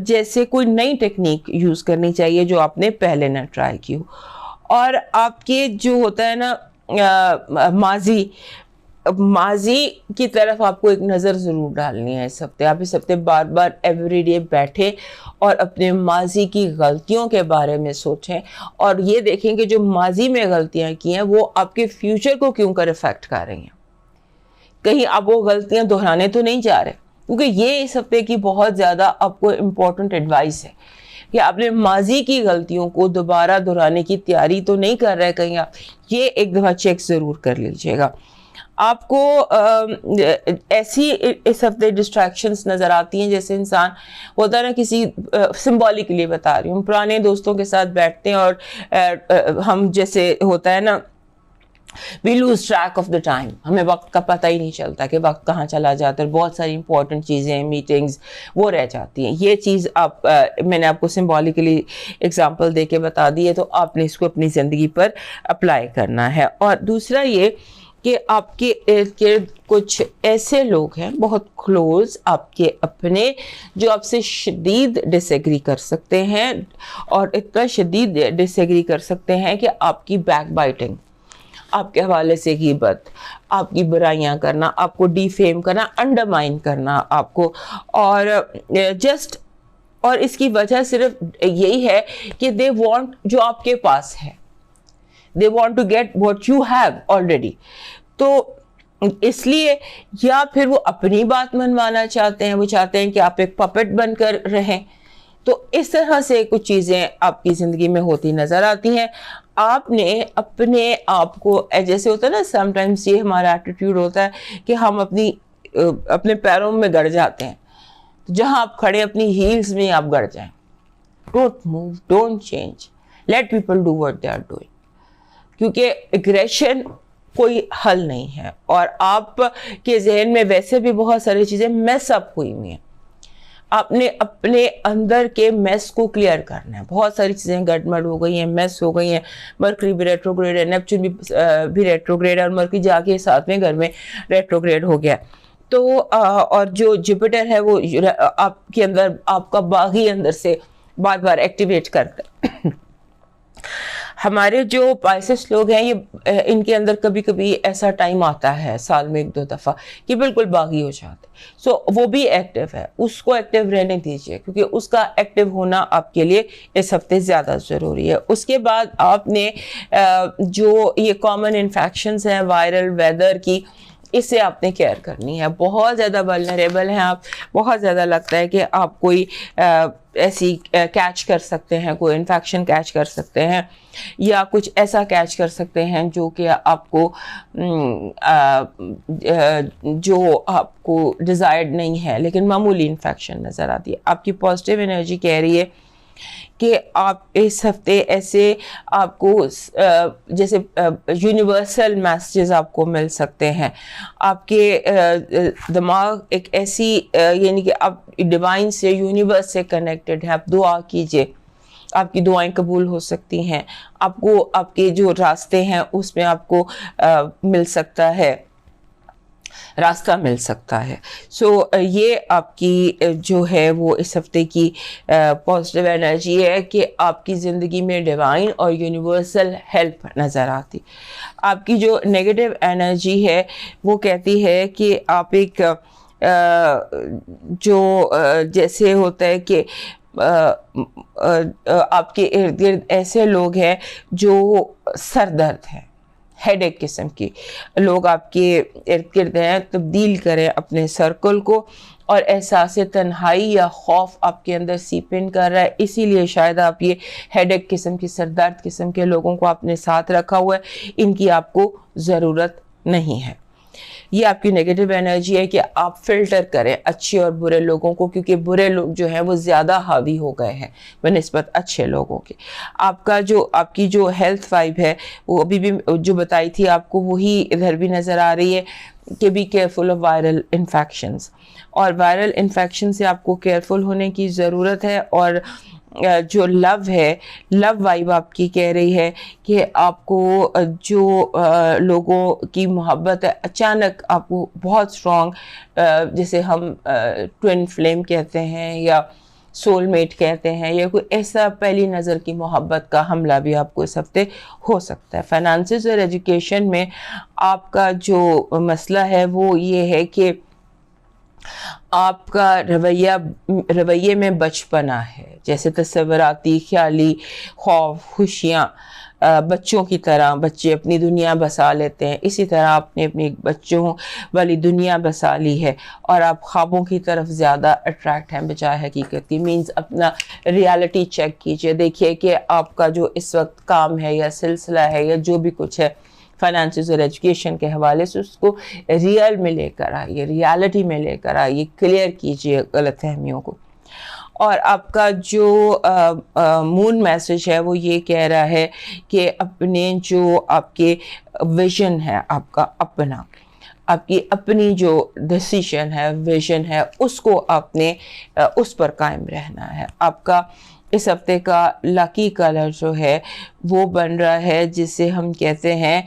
جیسے کوئی نئی ٹیکنیک یوز کرنی چاہیے جو آپ نے پہلے نہ ٹرائی کی ہو. اور آپ کے جو ہوتا ہے نا ماضی کی طرف آپ کو ایک نظر ضرور ڈالنی ہے اس ہفتے. آپ اس ہفتے بار بار ایوری ڈے بیٹھے اور اپنے ماضی کی غلطیوں کے بارے میں سوچیں, اور یہ دیکھیں کہ جو ماضی میں غلطیاں کی ہیں وہ آپ کے فیوچر کو کیوں کر افیکٹ کر رہی ہیں. کہیں آپ وہ غلطیاں دہرانے تو نہیں چاہ رہے, کیونکہ یہ اس ہفتے کی بہت زیادہ آپ کو امپورٹنٹ ایڈوائس ہے کہ آپ نے ماضی کی غلطیوں کو دوبارہ دہرانے کی تیاری تو نہیں کر رہے کہیں آپ. یہ ایک دفعہ چیک ضرور کر لیجیے گا. آپ کو ایسی اس ہفتے ڈسٹریکشنز نظر آتی ہیں جیسے انسان ہوتا ہے نا, کسی سمبولکلی بتا رہی ہوں, پرانے دوستوں کے ساتھ بیٹھتے ہیں اور ہم جیسے ہوتا ہے نا we lose track of the time, ہمیں وقت کا پتہ ہی نہیں چلتا کہ وقت کہاں چلا جاتا ہے. بہت ساری امپورٹنٹ چیزیں, میٹنگز وہ رہ جاتی ہیں. یہ چیز میں نے آپ کو سمبولکلی ایگزامپل دے کے بتا دی ہے, تو آپ نے اس کو اپنی زندگی پر اپلائی کرنا ہے. اور دوسرا یہ کہ آپ کے ارد گرد کچھ ایسے لوگ ہیں بہت کلوز آپ کے اپنے, جو آپ سے شدید ڈس ایگری کر سکتے ہیں, اور اتنا شدید ڈس ایگری کر سکتے ہیں کہ آپ کی بیک بائٹنگ, آپ کے حوالے سے غیبت, آپ کی برائیاں کرنا, آپ کو ڈی فیم کرنا, انڈرمائن کرنا آپ کو. اور اس کی وجہ صرف یہی ہے کہ they want جو آپ کے پاس ہے, they want to get what you have already. تو اس لیے, یا پھر وہ اپنی بات منوانا چاہتے ہیں, وہ چاہتے ہیں کہ آپ ایک پپٹ بن کر رہیں. تو اس طرح سے کچھ چیزیں آپ کی زندگی میں ہوتی نظر آتی ہیں. آپ نے اپنے آپ کو, جیسے ہوتا ہے نا سم ٹائمس یہ ہمارا ایٹیٹیوڈ ہوتا ہے کہ ہم اپنے پیروں میں گڑ جاتے ہیں, جہاں آپ کھڑے اپنی ہیلز میں آپ گڑ جائیں. Don't move, don't change, let people do what they are doing. کیونکہ ایگریشن کوئی حل نہیں ہے, اور آپ کے ذہن میں ویسے بھی بہت ساری چیزیں میس اپ ہوئی ہوئی ہیں. آپ نے اپنے اندر کے میس کو کلیئر کرنا ہے. بہت ساری چیزیں گڑبڑ ہو گئی ہیں, میس ہو گئی ہیں. مرکری بھی ریٹروگریڈ ہے, نیپچون بھی ریٹروگریڈ ہے, اور مرکری جا کے 7ویں گھر میں ریٹروگریڈ ہو گیا. تو اور جو جوپیٹر ہے وہ آپ کے اندر, آپ کا باغی اندر سے بار بار ایکٹیویٹ کرتا ہے. ہمارے جو پائسس لوگ ہیں, یہ ان کے اندر کبھی کبھی ایسا ٹائم آتا ہے سال میں 1-2 دفعہ کہ بالکل باغی ہو جاتے. سو وہ بھی ایکٹیو ہے, اس کو ایکٹیو رہنے دیجیے, کیونکہ اس کا ایکٹیو ہونا آپ کے لیے اس ہفتے زیادہ ضروری ہے. اس کے بعد آپ نے جو یہ کامن انفیکشنز ہیں وائرل ویدر کی, اس سے آپ نے کیئر کرنی ہے. بہت زیادہ ولنریبل ہیں آپ, بہت زیادہ لگتا ہے کہ آپ کوئی ایسی کیچ کر سکتے ہیں, کوئی انفیکشن کیچ کر سکتے ہیں, یا کچھ ایسا کیچ کر سکتے ہیں جو کہ آپ کو ڈیزائرڈ نہیں ہے, لیکن معمولی انفیکشن نظر آتی ہے. آپ کی پازیٹیو انرجی کہہ رہی ہے کہ آپ اس ہفتے ایسے آپ کو جیسے یونیورسل میسیجز آپ کو مل سکتے ہیں. آپ کے دماغ ایک ایسی یعنی کہ آپ ڈیوائن سے, یونیورس سے کنیکٹڈ ہیں. آپ دعا کیجئے, آپ کی دعائیں قبول ہو سکتی ہیں. آپ کو آپ کے جو راستے ہیں اس میں آپ کو مل سکتا ہے, راستہ مل سکتا ہے. سو یہ آپ کی جو ہے وہ اس ہفتے کی پازیٹیو انرجی ہے کہ آپ کی زندگی میں ڈیوائن اور یونیورسل ہیلپ نظر آتی. آپ کی جو نیگیٹو انرجی ہے وہ کہتی ہے کہ آپ ایک جو جیسے ہوتا ہے کہ آپ کے ارد گرد ایسے لوگ ہیں جو سر درد ہیں, ہیڈ ایک قسم کی لوگ آپ کے ارد گرد ہیں. تبدیل کریں اپنے سرکل کو, اور احساس تنہائی یا خوف آپ کے اندر سیپ ان کر رہا ہے, اسی لیے شاید آپ یہ ہیڈ ایک قسم کی, سر درد قسم کے لوگوں کو اپنے ساتھ رکھا ہوا ہے. ان کی آپ کو ضرورت نہیں ہے. یہ آپ کی نیگیٹو انرجی ہے کہ آپ فلٹر کریں اچھے اور برے لوگوں کو, کیونکہ برے لوگ جو ہیں وہ زیادہ حاوی ہو گئے ہیں بنسبت اچھے لوگوں کے. آپ کی جو ہیلتھ وائب ہے وہ ابھی بھی جو بتائی تھی آپ کو وہی ادھر بھی نظر آ رہی ہے کہ be careful of viral infections, اور وائرل انفیکشن سے آپ کو کیئرفل ہونے کی ضرورت ہے. اور جو لو ہے, لو وائب آپ کی کہہ رہی ہے کہ آپ کو جو لوگوں کی محبت ہے اچانک آپ کو بہت اسٹرانگ, جیسے ہم ٹوین فلیم کہتے ہیں یا سول میٹ کہتے ہیں, یا کوئی ایسا پہلی نظر کی محبت کا حملہ بھی آپ کو اس ہفتے ہو سکتا ہے. فائنانسز اور ایجوکیشن میں آپ کا جو مسئلہ ہے وہ یہ ہے کہ آپ کا رویے میں بچپنا ہے, جیسے تصوراتی, خیالی, خوف, خوشیاں بچوں کی طرح بچے اپنی دنیا بسا لیتے ہیں, اسی طرح آپ نے اپنی بچوں والی دنیا بسا لی ہے, اور آپ خوابوں کی طرف زیادہ اٹریکٹ ہیں بجائے حقیقت کی. مینز اپنا ریالٹی چیک کیجئے, دیکھیے کہ آپ کا جو اس وقت کام ہے یا سلسلہ ہے یا جو بھی کچھ ہے فائنانسز اور ایجوکیشن کے حوالے سے, اس کو ریئل میں لے کر آئیے, ریالٹی میں لے کر آئیے, کلیئر کیجئے غلط فہمیوں کو. اور آپ کا جو مون میسج ہے وہ یہ کہہ رہا ہے کہ اپنے جو آپ کے ویژن ہے, آپ کا اپنا, آپ کی اپنی جو ڈیسیشن ہے, ویژن ہے, اس کو آپ نے اس پر قائم رہنا ہے. آپ کا اس ہفتے کا لکی کلر جو ہے وہ بن رہا ہے جسے ہم کہتے ہیں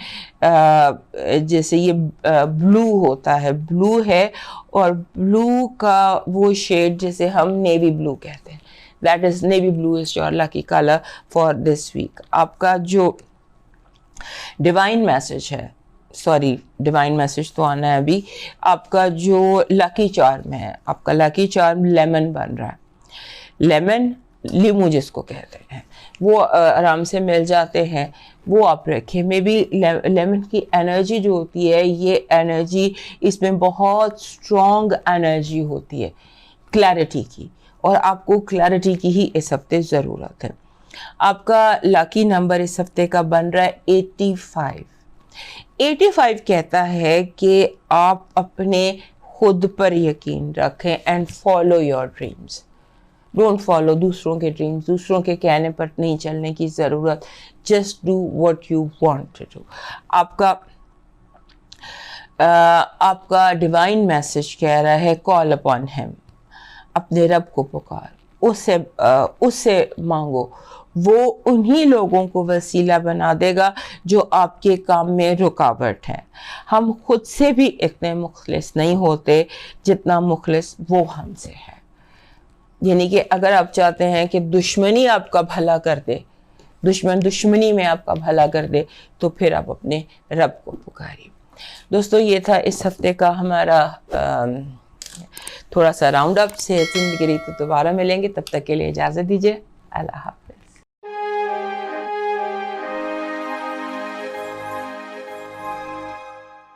جیسے یہ بلو ہوتا ہے, بلو ہے, اور بلو کا وہ شیڈ جیسے ہم نیوی بلو کہتے ہیں, that is navy blue is your lucky colour for this week. آپ کا جو ڈیوائن میسج ہے, ڈیوائن میسج تو آنا ہے ابھی, آپ کا جو لکی چارم ہے, آپ کا لکی چارم لیمن بن رہا ہے. لیمن, لیمو جس کو کہتے ہیں, وہ آرام سے مل جاتے ہیں, وہ آپ رکھیں. مے بی لیمن کی انرجی جو ہوتی ہے, یہ انرجی اس میں بہت اسٹرانگ انرجی ہوتی ہے کلیئرٹی کی, اور آپ کو کلیئرٹی کی ہی اس ہفتے ضرورت ہے. آپ کا لکی نمبر اس ہفتے کا بن رہا ہے 85. 85 کہتا ہے کہ آپ اپنے خود پر یقین رکھیں and follow your dreams. Don't follow دوسروں کے ڈریمز, دوسروں کے کہنے پر نہیں چلنے کی ضرورت. Just do what you want to do. آپ کا ڈیوائن میسج کہہ رہا ہے کال اپون ہیم. اپنے رب کو پکار، اس سے مانگو، وہ انہی لوگوں کو وسیلہ بنا دے گا جو آپ کے کام میں رکاوٹ ہے۔ ہم خود سے بھی اتنے مخلص نہیں ہوتے جتنا مخلص وہ ہم سے ہے۔ یعنی کہ اگر آپ چاہتے ہیں کہ دشمنی آپ کا بھلا کر دے، دشمنی میں آپ کا بھلا کر دے، تو پھر آپ اپنے رب کو پکاریے۔ دوستو، یہ تھا اس ہفتے کا ہمارا تھوڑا سا راؤنڈ اپ۔ صحت زندگی تو دوبارہ ملیں گے، تب تک کے لیے اجازت دیجیے، اللہ حافظ۔